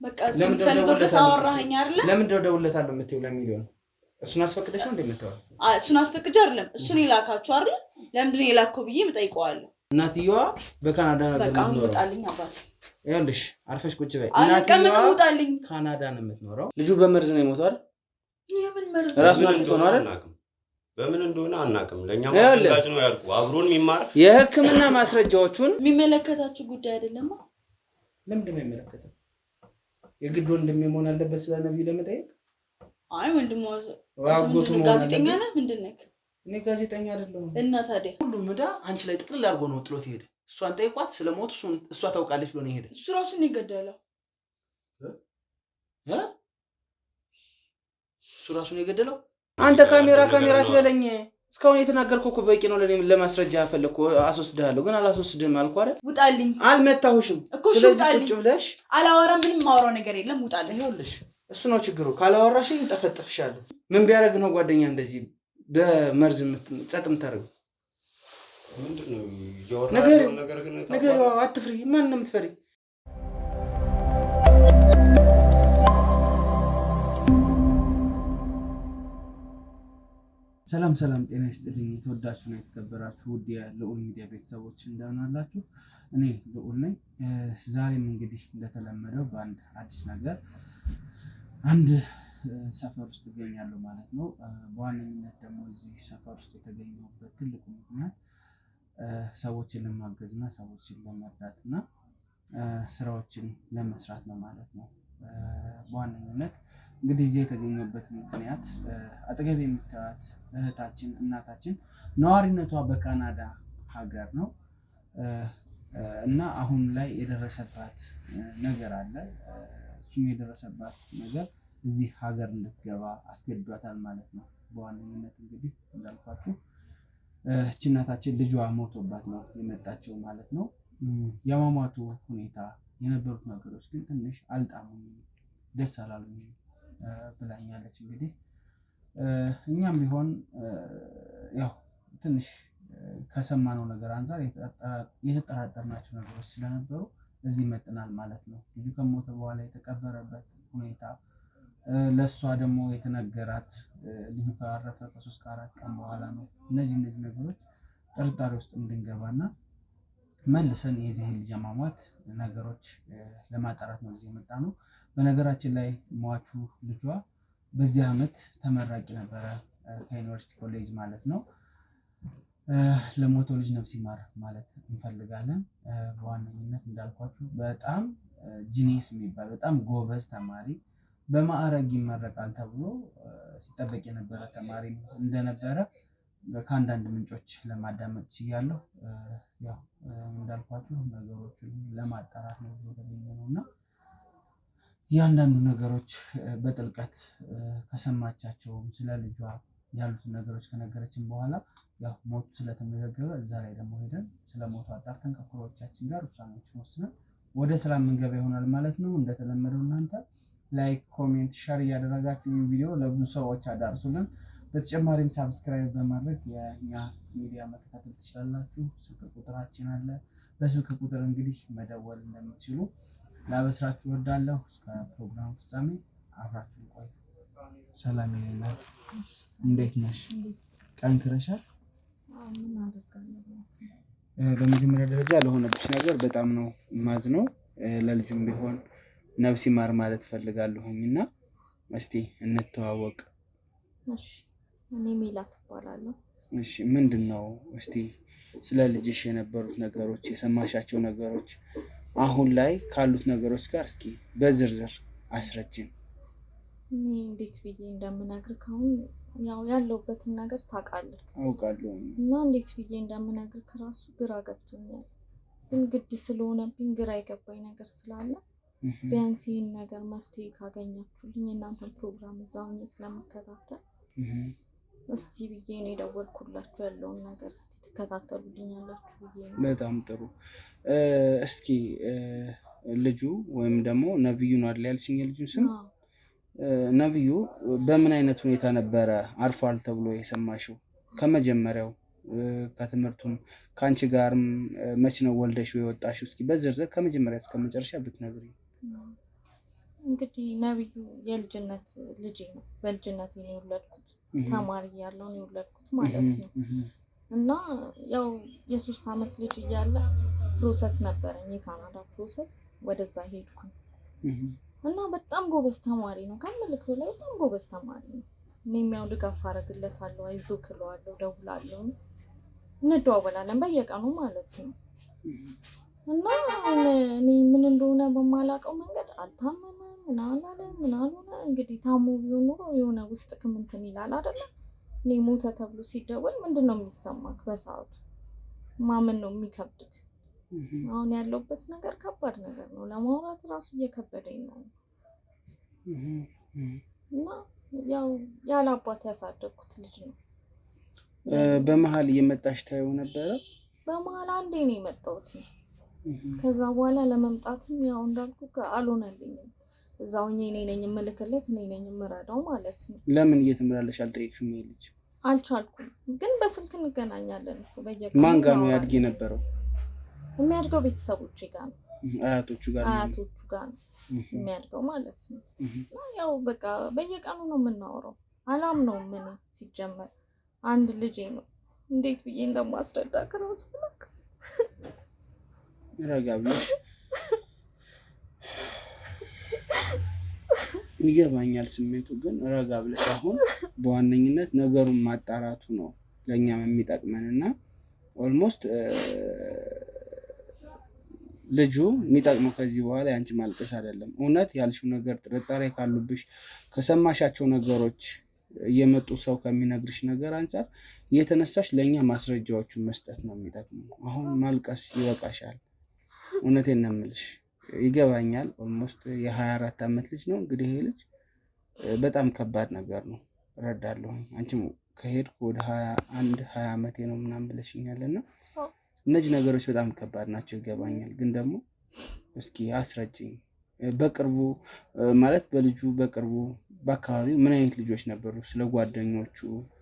በቃ ስለምትፈልገው ድረስ አወራኸኝ አይደለ? ለምን ደውለታለሁ የምትይው ለሚሊዮን እሱን አስፈቅደሽ ነው እንደምትተው? እሱን አስፈቅጄ አይደለም እሱን የላካችሁ አይደል? ለምንድን ነው የላከው ብዬ እጠይቀዋለሁ። እናትየዋ በካናዳ በቃ ወጣልኝ አባቴ። ይኸውልሽ አርፈሽ ቁጭ በይ። እናትየዋ ወጣልኝ ካናዳ ነው የምትኖረው። ልጁ በመርዝ ነው የሞተው። የምን መርዝ? ራሱን አጥፍቶ ነው አይደል? በምን እንደሆነ አናውቅም። ለኛ ማስረጃ ነው ያልኩ። አብሮን የሚማር የሕክምና ማስረጃዎቹን የሚመለከታችሁ ጉዳይ አይደለም። ለምንድን ነው የሚመለከተው? የግድ ወንድም መሆን አለበት ስለነብዩ ለመጠየቅ? አይ ወንድም ዋጎቱ ጋዜጠኛ ነህ? ምንድን ነህ? እኔ ጋዜጠኛ አይደለሁም። እና ታዲያ ሁሉም ዕዳ አንቺ ላይ ጥቅልል አድርጎ ነው ጥሎት ሄደ። እሷን ጠይቋት ስለሞቱ እሷ ታውቃለች ብሎ ነው ሄደ። እሱ ራሱን ነው የገደለው። እሱ ራሱን የገደለው? አንተ ካሜራ ትበለኝ። እስካሁን የተናገርከው እኮ በቂ ነው። ለኔ ለማስረጃ ፈለኩ አስወስድሃለሁ፣ ግን አላስወስድህም አልኩ አይደል? ውጣልኝ። አልመታሁሽም። ስለዚህ ቁጭ ብለሽ አላወራም። ምንም ማውራው ነገር የለም። ውጣልኝ። ይኸውልሽ እሱ ነው ችግሩ። ካላወራሽኝ ጠፈጥፍሻለሁ። ምን ቢያደርግ ነው ጓደኛ እንደዚህ በመርዝ ጸጥ የምታደርገው? ምንድነው ነገር አትፍሪ። ማን ነው የምትፈሪ? ሰላም ጤና ይስጥልኝ። የተወዳችሁ ነው የተከበራችሁ ውድ የልዑል ሚዲያ ቤተሰቦች እንደምን አላችሁ? እኔ ልዑል ነኝ። ዛሬም እንግዲህ እንደተለመደው በአንድ አዲስ ነገር አንድ ሰፈር ውስጥ እገኛለሁ ማለት ነው። በዋነኝነት ደግሞ እዚህ ሰፈር ውስጥ የተገኘሁበት ትልቁ ምክንያት ሰዎችን ለማገዝና ሰዎችን ለመርዳትና ስራዎችን ለመስራት ነው ማለት ነው። በዋነኝነት እንግዲህ እዚህ የተገኘበት ምክንያት አጠገብ የምታዩት እህታችን እናታችን ነዋሪነቷ በካናዳ ሀገር ነው እና አሁን ላይ የደረሰባት ነገር አለ። እሱም የደረሰባት ነገር እዚህ ሀገር እንድትገባ አስገድዷታል ማለት ነው። በዋነኝነት እንግዲህ እንዳልኳችሁ እቺ እናታችን ልጇ ሞቶባት ነው የመጣችው ማለት ነው። የማሟቱ ሁኔታ የነበሩት ነገሮች ግን ትንሽ አልጣሙኝም፣ ደስ አላሉኝም ብላኛለች። እንግዲህ እኛም ቢሆን ያው ትንሽ ከሰማነው ነገር አንፃር የተጠራጠርናቸው ነገሮች ስለነበሩ እዚህ መጥናል ማለት ነው። ልጁ ከሞተ በኋላ የተቀበረበት ሁኔታ ለእሷ ደግሞ የተነገራት ልጁ ካረፈ ከ3 ከ4 ቀን በኋላ ነው። እነዚህ ነገሮች ጥርጣሬ ውስጥ እንድንገባና መልሰን የዚህ ልጅ አሟሟት ነገሮች ለማጣራት ነው እዚህ የመጣ ነው። በነገራችን ላይ ሟቹ ልጇ በዚህ ዓመት ተመራቂ ነበረ ከዩኒቨርሲቲ ኮሌጅ ማለት ነው። ለሞተው ልጅ ነፍስ ይማር ማለት እንፈልጋለን። በዋነኝነት እንዳልኳችሁ በጣም ጂኒየስ የሚባል በጣም ጎበዝ ተማሪ በማዕረግ ይመረቃል ተብሎ ሲጠበቅ የነበረ ተማሪ እንደነበረ ከአንዳንድ ምንጮች ለማዳመጥ ችያለሁ። ያው እንዳልኳችሁ ነገሮችን ለማጣራት ነው የተገኘነው እና እያንዳንዱ ነገሮች በጥልቀት ከሰማቻቸውም ስለ ልጇ ያሉትን ነገሮች ከነገረችን በኋላ ያው ሞቱ ስለተመዘገበ እዛ ላይ ደግሞ ሄደን ስለ ሞቱ አጣርተን ከፕሮዎቻችን ጋር ውሳኔዎችን ወስነን ወደ ሰላም መንገባ ይሆናል ማለት ነው። እንደተለመደው እናንተ ላይክ፣ ኮሜንት፣ ሼር እያደረጋችሁ ይህ ቪዲዮ ለብዙ ሰዎች አዳርሱልን። በተጨማሪም ሳብስክራይብ በማድረግ የኛ ሚዲያ መከታተል ትችላላችሁ። ስልክ ቁጥራችን አለ። በስልክ ቁጥር እንግዲህ መደወል እንደምትችሉ ላበስራችሁ እወዳለሁ። እስከ ፕሮግራም ፍጻሜ አብራችሁ ቆዩ። ሰላም ይለናል። እንዴት ነሽ? ጠንክረሻል? በመጀመሪያ ደረጃ ለሆነብሽ ነገር በጣም ነው የማዝነው። ለልጁም ቢሆን ነፍስ ይማር ማለት ፈልጋለሁኝ እና እስቲ እንተዋወቅ። እሺ፣ እኔ ሜላት እባላለሁ። እሺ፣ ምንድነው እስቲ ስለ ልጅሽ የነበሩት ነገሮች የሰማሻቸው ነገሮች አሁን ላይ ካሉት ነገሮች ጋር እስኪ በዝርዝር አስረጅን። እኔ እንዴት ብዬ እንደምነግርህ አሁን ያው ያለውበትን ነገር ታውቃለህ። አውቃለሁ እና እንዴት ብዬ እንደምነግርህ ራሱ ግራ ገብቶኛል። ግን ግድ ስለሆነብኝ ግራ የገባኝ ነገር ስላለ ቢያንስ ይህን ነገር መፍትሄ ካገኛችሁልኝ የእናንተን ፕሮግራም እዛው ስለምከታተል እስቲ ብዬ ነው የደወልኩላችሁ። ያለውን ነገር እስቲ ትከታተሉልኛላችሁ ብዬ ነው። በጣም ጥሩ። እስኪ ልጁ ወይም ደግሞ ነብዩ ነው አይደል ያልሽኝ የልጁን ስም? ነብዩ በምን አይነት ሁኔታ ነበረ አርፏል ተብሎ የሰማሽው? ከመጀመሪያው ከትምህርቱም ከአንቺ ጋርም መች ነው ወልደሽ የወጣሽው? እስኪ በዝርዝር ከመጀመሪያ እስከ መጨረሻ ብትነግሪኝ። እንግዲህ ነብዩ የልጅነት ልጅ ነው። በልጅነት ነው የወለድኩት። ተማሪ ያለው ነው የወለድኩት ማለት ነው። እና ያው የ3 አመት ልጅ እያለ ፕሮሰስ ነበረኝ የካናዳ ፕሮሰስ ወደዛ ሄድኩኝ። እና በጣም ጎበዝ ተማሪ ነው። ከምልክ በላይ በጣም ጎበዝ ተማሪ ነው። እኔም ያው ድጋፍ አደርግለታለሁ፣ አይዞህ እለዋለሁ፣ ደውላለሁ፣ እንደዋወላለን በየቀኑ ማለት ነው። እና እኔ ምን እንደሆነ በማላውቀው መንገድ አልታመመም ምን አልሆነ። እንግዲህ ታሞ ቢሆን ኖሮ የሆነ ውስጥ እንትን ይላል አይደለ? እኔ ሞተ ተብሎ ሲደወል ምንድነው የሚሰማክ? በሰዓቱ ማመን ነው የሚከብድክ። አሁን ያለውበት ነገር ከባድ ነገር ነው። ለማውራት ራሱ እየከበደኝ ነው። እና ያው ያለ አባት ያሳደግኩት ልጅ ነው። በመሃል እየመጣሽ ታየው ነበረ? በመሃል አንዴ ነው የመጣሁት። ከዛ በኋላ ለመምጣትም ያው እንዳልኩ አልሆነልኝም። እዛው እኔ ነኝ የምልክለት እኔ ነኝ የምረዳው ማለት ነው። ለምን እየተመላለሽ አልጠየቅሽም? ልጅ አልቻልኩም፣ ግን በስልክ እንገናኛለን እኮ በየቀኑ። ማን ጋር ነው ያድግ የነበረው? የሚያድገው ቤተሰቦቼ ጋር ነው። አያቶቹ ጋር ነው የሚያድገው ማለት ነው። ያው በቃ በየቀኑ ነው የምናወራው። አላምነውም ምን ሲጀመር አንድ ልጄ ነው። እንዴት ብዬ እንደማስረዳ ከራሱ ልክ ረጋ ብለሽ ይገባኛል ስሜቱ፣ ግን ረጋ ብለሽ አሁን በዋነኝነት ነገሩን ማጣራቱ ነው ለኛም የሚጠቅመንና ኦልሞስት ልጁ የሚጠቅመው ከዚህ በኋላ ያንቺ ማልቀስ አይደለም። እውነት ያልሽው ነገር ጥርጣሬ ካሉብሽ ከሰማሻቸው ነገሮች እየመጡ ሰው ከሚነግርሽ ነገር አንፃር እየተነሳሽ ለኛ ማስረጃዎቹን መስጠት ነው የሚጠቅመው። አሁን ማልቀስ ይበቃሻል። እውነቴን ነው የምልሽ። ይገባኛል። ኦልሞስት የ24 አመት ልጅ ነው እንግዲህ ይሄ ልጅ በጣም ከባድ ነገር ነው እረዳለሁ። አንቺም ከሄድኩ ወደ 20 አመቴ ነው ምናምን ብለሽኛልና እነዚህ ነገሮች በጣም ከባድ ናቸው። ይገባኛል። ግን ደግሞ እስኪ አስረጅኝ በቅርቡ ማለት በልጁ በቅርቡ በአካባቢው ምን አይነት ልጆች ነበሩ? ስለ ጓደኞቹ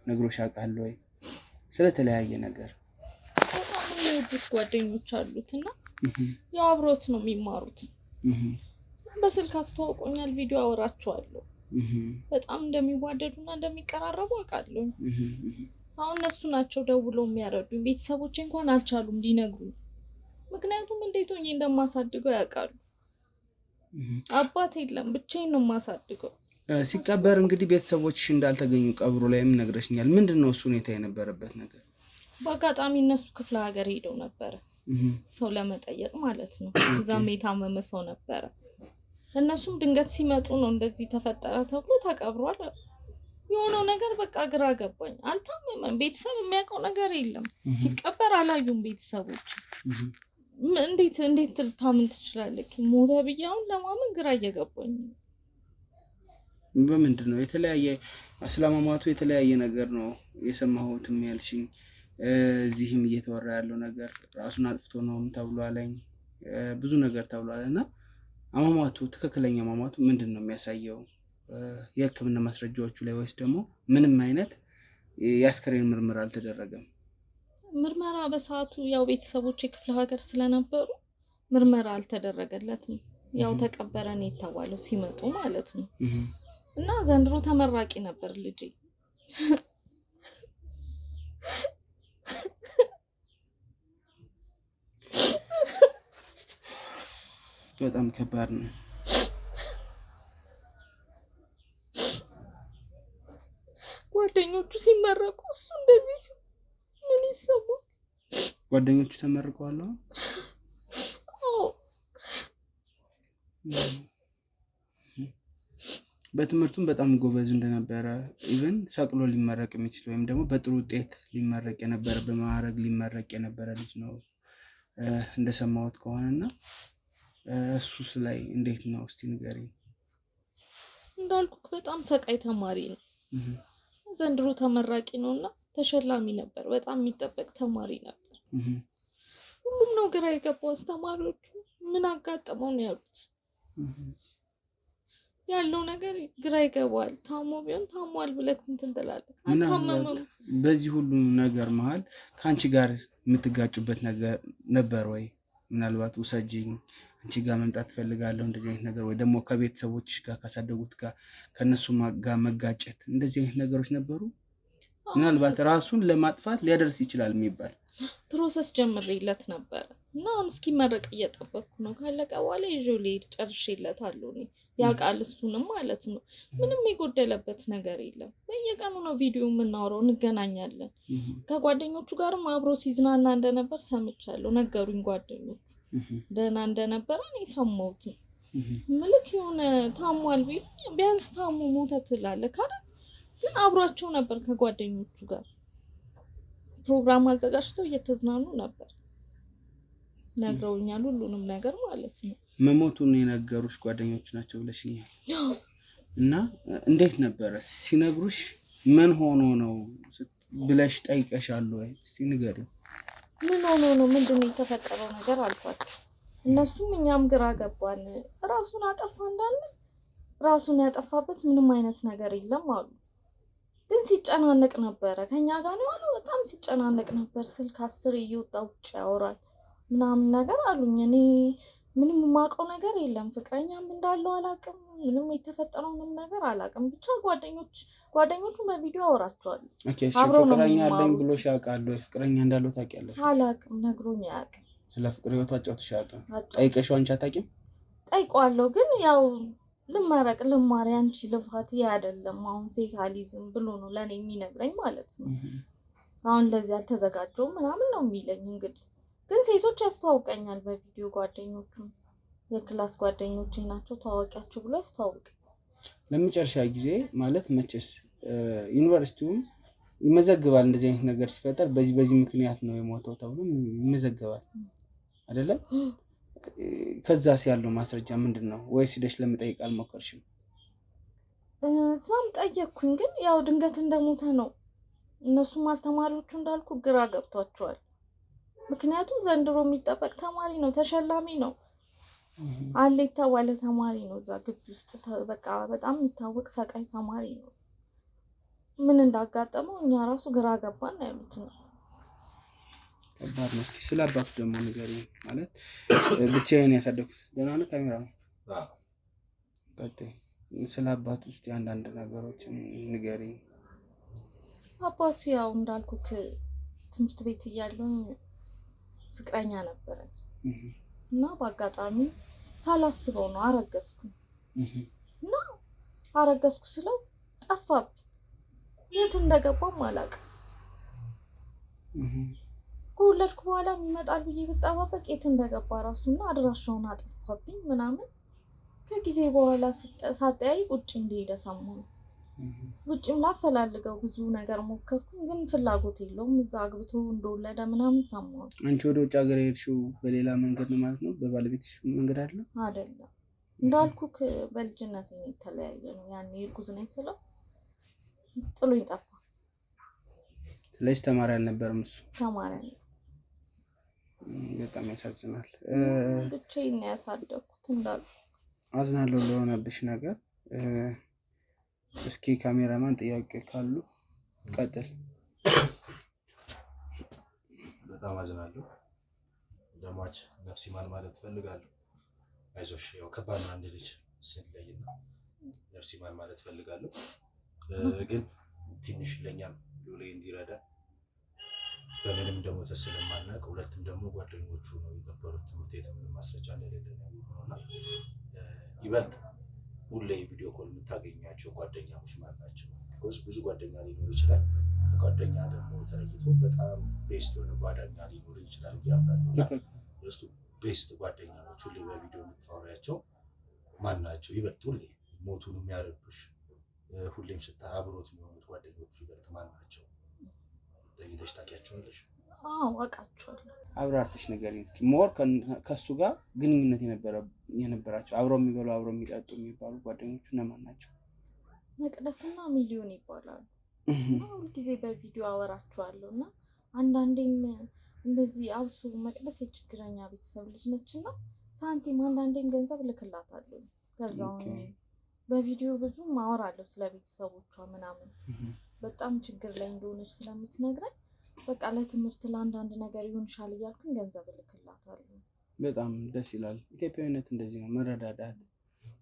ነግሮሽ ያውቃል ወይ? ስለተለያየ ነገር በጣም የሚወዱት ጓደኞች አሉትና ያው አብሮት ነው የሚማሩት። በስልክ አስተዋውቆኛል፣ ቪዲዮ አወራቸዋለሁ። በጣም እንደሚዋደዱና እንደሚቀራረቡ አውቃለሁ። አሁን እነሱ ናቸው ደውለው የሚያረዱኝ። ቤተሰቦቼ እንኳን አልቻሉም ሊነግሩኝ። ምክንያቱም እንዴት ሆኜ እንደማሳድገው ያውቃሉ። አባት የለም፣ ብቻዬን ነው የማሳድገው። ሲቀበር እንግዲህ ቤተሰቦችሽ እንዳልተገኙ ቀብሩ ላይም ነግረሽኛል። ምንድነው እሱ ሁኔታ የነበረበት ነገር? በአጋጣሚ እነሱ ክፍለ ሀገር ሄደው ነበረ ሰው ለመጠየቅ ማለት ነው። እዛም የታመመ ሰው ነበረ። እነሱም ድንገት ሲመጡ ነው እንደዚህ ተፈጠረ ተብሎ ተቀብሯል። የሆነው ነገር በቃ ግራ ገባኝ። አልታመመም፣ ቤተሰብ የሚያውቀው ነገር የለም። ሲቀበር አላዩም ቤተሰቦች። እንዴት ልታምን ትችላለህ? ሞተ ብዬ አሁን ለማመን ግራ እየገባኝ። በምንድን ነው የተለያየ አስላማማቱ የተለያየ ነገር ነው የሰማሁትም ያልሽኝ። እዚህም እየተወራ ያለው ነገር ራሱን አጥፍቶ ነው ተብሏለኝ፣ ብዙ ነገር ተብሏልና አሟሟቱ ትክክለኛ አሟሟቱ ምንድን ነው የሚያሳየው? የሕክምና ማስረጃዎቹ ላይ ወይስ ደግሞ ምንም አይነት የአስከሬን ምርመራ አልተደረገም? ምርመራ በሰዓቱ ያው ቤተሰቦች የክፍለ ሀገር ስለነበሩ ምርመራ አልተደረገለትም። ያው ተቀበረ ነው የተባለው ሲመጡ ማለት ነው። እና ዘንድሮ ተመራቂ ነበር ልጄ። በጣም ከባድ ነው። ጓደኞቹ ሲመረቁ እሱ እንደዚህ ምን ይሰማል? ጓደኞቹ ተመርቀዋል። በትምህርቱም በጣም ጎበዝ እንደነበረ ኢቭን ሰቅሎ ሊመረቅ የሚችል ወይም ደግሞ በጥሩ ውጤት ሊመረቅ የነበረ በማዕረግ ሊመረቅ የነበረ ልጅ ነው እንደሰማሁት ከሆነና እሱስ ላይ እንዴት ነው እስቲ ንገሪኝ። እንዳልኩት በጣም ሰቃይ ተማሪ ነው። ዘንድሮ ተመራቂ ነውና ተሸላሚ ነበር። በጣም የሚጠበቅ ተማሪ ነበር። ሁሉም ነው ግራ የገባው። አስተማሪዎቹ ምን አጋጠመው ነው ያሉት። ያለው ነገር ግራ ይገባል። ታሞ ቢሆን ታሟል ብለህ እንትን ትላለህ። አልታመመም። በዚህ ሁሉ ነገር መሀል ከአንቺ ጋር የምትጋጩበት ነገር ነበር ወይ? ምናልባት ውሰጂኝ አንቺ ጋር መምጣት ፈልጋለሁ እንደዚህ አይነት ነገር ወይ ደግሞ ከቤተሰቦችሽ ጋር ካሳደጉት ጋር ከነሱ ጋር መጋጨት እንደዚህ አይነት ነገሮች ነበሩ? ምናልባት ራሱን ለማጥፋት ሊያደርስ ይችላል የሚባል ፕሮሰስ ጀምሬለት ነበር እና አሁን እስኪመረቅ እየጠበቅኩ ነው። ካለቀ በኋላ ይዤው ልሄድ ጨርሼለታለሁ። እኔ ያውቃል እሱንም ማለት ነው። ምንም የጎደለበት ነገር የለም። በየቀኑ ነው ቪዲዮ የምናወራው፣ እንገናኛለን። ከጓደኞቹ ጋርም አብሮ ሲዝናና እንደነበር ሰምቻለሁ። ነገሩኝ ጓደኞቹ ደህና እንደነበረ እኔ ሰማሁት። ምልክ የሆነ ታሟል ቢያንስ ታሞ ሞተ ትላለህ ካለ ግን አብሯቸው ነበር ከጓደኞቹ ጋር ፕሮግራም አዘጋጅተው እየተዝናኑ ነበር። ነግረውኛል ሁሉንም ነገር ማለት ነው። መሞቱን የነገሩሽ ጓደኞች ናቸው ብለሽኛል። እና እንዴት ነበረ ሲነግሩሽ? ምን ሆኖ ነው ብለሽ ጠይቀሻል ወይ? እስቲ ንገሪኝ። ምን ሆኖ ነው ምንድነው የተፈጠረው ነገር አልኳቸው። እነሱም እኛም ግራ ገባን። ራሱን አጠፋ እንዳለ ራሱን ያጠፋበት ምንም አይነት ነገር የለም አሉ። ግን ሲጨናነቅ ነበረ ከኛ ጋር ነው አሉ። በጣም ሲጨናነቅ ነበር። ስልክ 10 እየወጣ ውጭ ያወራል ምናምን ነገር አሉኝ። እኔ ምንም የማውቀው ነገር የለም። ፍቅረኛም እንዳለው አላውቅም። ምንም የተፈጠረውንም ነገር አላውቅም። ብቻ ጓደኞቹ በቪዲዮ አወራቸዋለሁ። አብረው ነው ፍቅረኛ አለኝ ብሎሽ ያውቃሉ? ፍቅረኛ እንዳለው ታውቂያለሽ? አላውቅም፣ ነግሮኝ አያውቅም። ስለ ፍቅር ህይወቱ አጫውተሽ አያውቅም? ጠይቀሽው አንቺ አታውቂም? ጠይቀዋለሁ ግን ያው ልማር ያንቺ ልፋት አይደለም አሁን ሴት አልይዝም ብሎ ነው ለኔ የሚነግረኝ ማለት ነው። አሁን ለዚህ አልተዘጋጀውም ምናምን ነው የሚለኝ። እንግዲህ ግን ሴቶች ያስተዋውቀኛል በቪዲዮ ጓደኞቹ የክላስ ጓደኞቼ ናቸው ታዋቂያቸው ብሎ ያስተዋውቅ። ለመጨረሻ ጊዜ ማለት መቼስ ዩኒቨርሲቲውም ይመዘግባል እንደዚህ አይነት ነገር ሲፈጠር በዚህ ምክንያት ነው የሞተው ተብሎ ይመዘግባል አይደለም? ከዛስ ያለው ማስረጃ ምንድነው? ወይስ ሄደሽ ለመጠየቅ አልሞከርሽም? እዛም ጠየቅኩኝ ግን ያው ድንገት እንደሞተ ነው። እነሱም አስተማሪዎቹ እንዳልኩ ግራ ገብቷቸዋል። ምክንያቱም ዘንድሮ የሚጠበቅ ተማሪ ነው፣ ተሸላሚ ነው፣ አለ የተባለ ተማሪ ነው። እዛ ግቢ ውስጥ በቃ በጣም የሚታወቅ ሰቃይ ተማሪ ነው። ምን እንዳጋጠመው እኛ ራሱ ግራ ገባን ያሉት ነው። ከባድ ነው። እስኪ ስለ አባቱ ደግሞ ንገሪኝ። ማለት ብቻዬን ያሳደኩት ደህና ነው ካሜራ ነው። ስለ አባቱ ውስጥ አንዳንድ ነገሮችን ንገሪኝ። አባቱ ያው እንዳልኩት ትምህርት ቤት እያለሁኝ ፍቅረኛ ነበረኝ እና በአጋጣሚ ሳላስበው ነው አረገዝኩኝ። እና አረገዝኩ ስለው ጠፋብኝ። የት እንደገባም አላውቅም። ከወለድኩ በኋላ ይመጣል ብዬ ብጠባበቅ የት እንደገባ ራሱና አድራሻውን አጥፋብኝ ምናምን። ከጊዜ በኋላ ሳጠያይቅ ውጭ እንደሄደ ሰማሁ። ውጭም ላፈላልገው ብዙ ነገር ሞከርኩኝ ግን ፍላጎት የለውም። እዛ አግብቶ እንደወለደ ምናምን ሰማሁ። አንቺ ወደ ውጭ ሀገር የሄድሽው በሌላ መንገድ ነው ማለት ነው? በባለቤትሽ መንገድ አይደለም? እንዳልኩክ በልጅነት ነው የተለያየ ነው። ያኔ እርጉዝ ነኝ ስለው ጥሎኝ ጠፋ። ስለዚህ ተማሪ አልነበረም እሱ? ተማሪ ነው። በጣም ያሳዝናል። ብቻዬን ነው ያሳደኩት እንዳልኩ። አዝናለሁ ለሆነብሽ ነገር። እስኪ ካሜራማን ጥያቄ ካሉ ቀጥል። በጣም አዝናለሁ። ለሟች ነፍስ ይማር ማለት ፈልጋለሁ። አይዞሽ፣ ያው ከባድ ነው አንድ ልጅ ስለይና ነፍስ ይማር ማለት ፈልጋለሁ። ግን ትንሽ ለኛም ሎሌ እንዲረዳ በምንም ደግሞ ተስለማናቅ፣ ሁለቱም ደግሞ ጓደኞቹ ነው የነበሩት። ትምህርት ቤት ማስረጃ እንደሌለ ነውና ይበልጥ ሁሌ ቪዲዮ ኮል የምታገኛቸው ጓደኛሞች ማለት ናቸው። ብዙ ጓደኛ ሊኖር ይችላል። ከጓደኛ ደግሞ ተለይቶ በጣም ቤስት የሆነ ጓደኛ ሊኖር ይችላል ያምናልና እሱ ቤስት ጓደኛሞች ሁሌ በቪዲዮ የምታወሪያቸው ማን ናቸው? ይበልጥ ሁሌ ሞቱን የሚያረዱሽ ሁሌም ስታብሮት የሚሆኑት ጓደኞቹ ይበልጥ ማን ናቸው? ለይተሽ ታውቂያቸዋለሽ? አዎ አውቃቸዋለሁ። አብራርተሽ ንገሪኝ እስኪ። ሞር ከሱ ጋር ግንኙነት የነበራቸው አብረው የሚበሉ አብረው የሚጠጡ የሚባሉ ጓደኞቹ እነማን ናቸው? መቅደስና ሚሊዮን ይባላሉ። ሁልጊዜ በቪዲዮ አወራቸዋለሁ እና አንዳንዴም እንደዚህ አብሶ መቅደስ የችግረኛ ቤተሰብ ልጅ ነችና ሳንቲም አንዳንዴም ገንዘብ ልክላታለሁ። ከዛው በቪዲዮ ብዙ አወራለሁ ስለ ቤተሰቦቿ ምናምን። በጣም ችግር ላይ እንደሆነች ስለምትነግረኝ በቃ ለትምህርት ለአንዳንድ ነገር ይሆንሻል እያልኩኝ ገንዘብ ልክላታለሁ። በጣም ደስ ይላል። ኢትዮጵያዊነት እንደዚህ ነው፣ መረዳዳት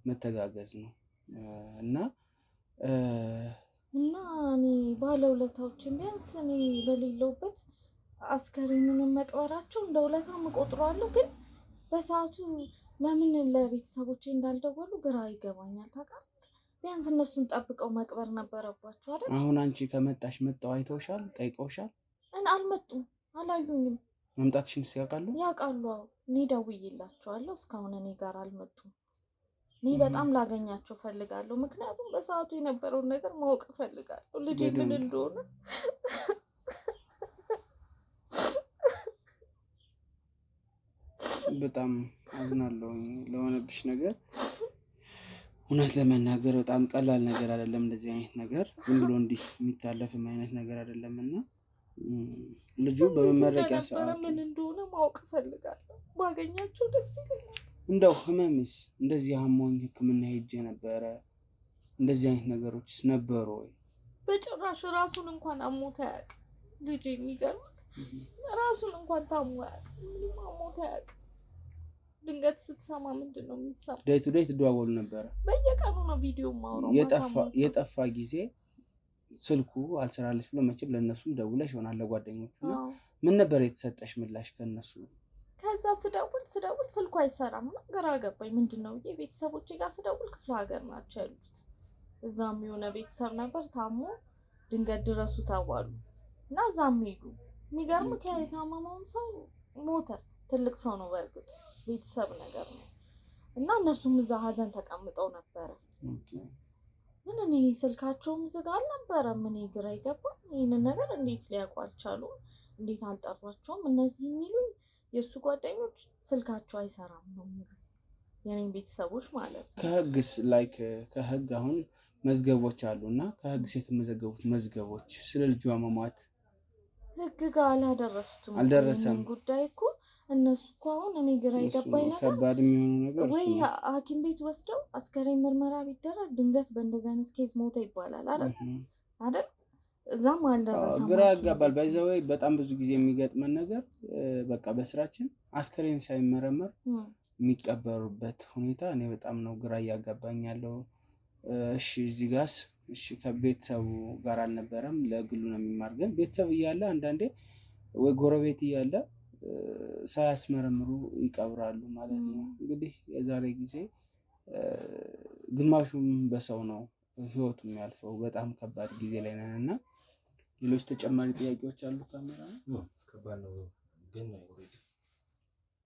መተጋገዝ ነው እና እኔ ባለውለታዎችን ቢያንስ እኔ በሌለውበት አስከሬኑን መቅበራቸው እንደ ውለታ እቆጥረዋለሁ። ግን በሰዓቱ ለምን ለቤተሰቦቼ እንዳልደወሉ ግራ ይገባኛል። ታውቃለህ፣ ቢያንስ እነሱን ጠብቀው መቅበር ነበረባቸው አይደል? አሁን አንቺ ከመጣሽ መጣው አይተውሻል? ጠይቀውሻል? አልመጡም፣ አላዩኝም። መምጣትሽን ያውቃሉ? ያውቃሉ። እኔ ደውዬላቸዋለሁ፣ እስካሁን እኔ ጋር አልመጡም። እኔ በጣም ላገኛቸው ፈልጋለሁ፣ ምክንያቱም በሰዓቱ የነበረውን ነገር ማወቅ ፈልጋለሁ፣ ልጄ ምን እንደሆነ። በጣም አዝናለሁ ለሆነብሽ ነገር። እውነት ለመናገር በጣም ቀላል ነገር አይደለም እንደዚህ አይነት ነገር፣ ዝም ብሎ እንዲህ የሚታለፍም አይነት ነገር አይደለም እና ልጁ በመመረቂያ ሰዓት ምን እንደሆነ ማወቅ ፈልጋለሁ። ባገኛቸው ደስ ይለኛል። እንደው ህመምስ እንደዚህ አሞኝ ሕክምና ሄጄ ነበረ እንደዚህ አይነት ነገሮችስ ነበሩ ወይ? በጭራሽ ራሱን እንኳን አሞት አያውቅም ልጄ። የሚገርም ራሱን እንኳን ታሞ አያውቅም፣ ምንም አሞት አያውቅም። ድንገት ስትሰማ ምንድን ነው የሚሰማው? ዴይ ቱ ዴይ ትደዋወሉ ነበረ? በየቀኑ ነው ቪዲዮ ማውራው። የጠፋ ጊዜ ስልኩ አልሰራለች ብሎ መቼም ለእነሱም ደውለሽ ይሆናል ለጓደኞቹ። ምን ነበር የተሰጠሽ ምላሽ ከእነሱ? ከዛ ስደውል ስልኩ አይሰራም። ግራ ገባኝ። ምንድን ነው ብዬ ቤተሰቦቼ ጋር ስደውል ክፍለ ሀገር ናቸው ያሉት። እዛም የሆነ ቤተሰብ ነበር ታሞ ድንገት ድረሱ ተባሉ እና እዛም ሄዱ። የሚገርም የታመመውም ሰው ሞተ። ትልቅ ሰው ነው በእርግጥ ቤተሰብ ነገር ነው እና እነሱም እዛ ሀዘን ተቀምጠው ነበረ። ግን እኔ ስልካቸውም ዝግ አልነበረም። እኔ ግራ ይገባል። ይህንን ነገር እንዴት ሊያውቁ አልቻሉም? እንዴት አልጠሯቸውም? እነዚህ የሚሉኝ የእሱ ጓደኞች ስልካቸው አይሰራም ነው የሚሉ የኔን ቤተሰቦች ማለት ነው። ከህግስ ላይክ ከህግ አሁን መዝገቦች አሉ እና ከህግስ የተመዘገቡት መዝገቦች ስለ ልጇ መሟት ህግ ጋር አላደረሱትም። አልደረሰም ጉዳይ እኮ እነሱ እኮ አሁን እኔ ግራ የገባኝ ነገር ከባድ የሚሆነው ነገር ወይ ሐኪም ቤት ወስደው አስከሬን ምርመራ ቢደረግ ድንገት በእንደዚህ አይነት ኬዝ ሞተ ይባላል አይደል? እዛም አልደረሰም። ግራ ያጋባል። ባይዘወይ በጣም ብዙ ጊዜ የሚገጥመን ነገር በቃ በስራችን አስከሬን ሳይመረመር የሚቀበሩበት ሁኔታ እኔ በጣም ነው ግራ እያጋባኝ ያለው። እሺ እዚህ ጋርስ እሺ ከቤተሰቡ ጋር አልነበረም፣ ለግሉ ነው የሚማር። ግን ቤተሰብ እያለ አንዳንዴ ወይ ጎረቤት እያለ ሳያስመረምሩ ይቀብራሉ ማለት ነው። እንግዲህ የዛሬ ጊዜ ግማሹም በሰው ነው ህይወቱ የሚያልፈው። በጣም ከባድ ጊዜ ላይ ነን እና ሌሎች ተጨማሪ ጥያቄዎች አሉ? ካሜራ ከባድ ነው ግን ኦልሬዲ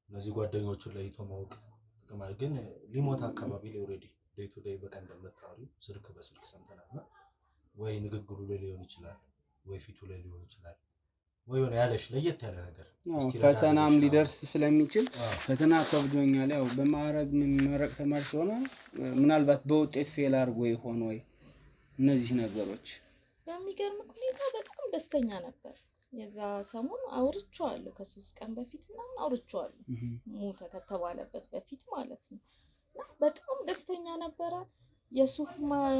እነዚህ ጓደኞቹን ለይቶ ማወቅ ጥቅማል። ግን ሊሞት አካባቢ ላይ ኦልሬዲ ዴይ ቱ ዴይ በቀን እንደምታወሪ ስልክ በስልክ ሰምተናል እና ወይ ንግግሩ ላይ ሊሆን ይችላል፣ ወይ ፊቱ ላይ ሊሆን ይችላል፣ ወይ ሆነ ያለሽ ለየት ያለ ነገር ፈተናም ሊደርስ ስለሚችል ፈተና ከብዶኛል። ያው በማዕረግ የሚመረቅ ተማሪ ስለሆነ ምናልባት በውጤት ፌል አድርጎ ይሆን ወይ እነዚህ ነገሮች። በሚገርም ሁኔታ በጣም ደስተኛ ነበር። የዛ ሰሞን አውርቼዋለሁ፣ ከ3 ቀን በፊት ምናምን አውርቼዋለሁ፣ ሞተ ከተባለበት በፊት ማለት ነው። በጣም ደስተኛ ነበረ። የሱፍ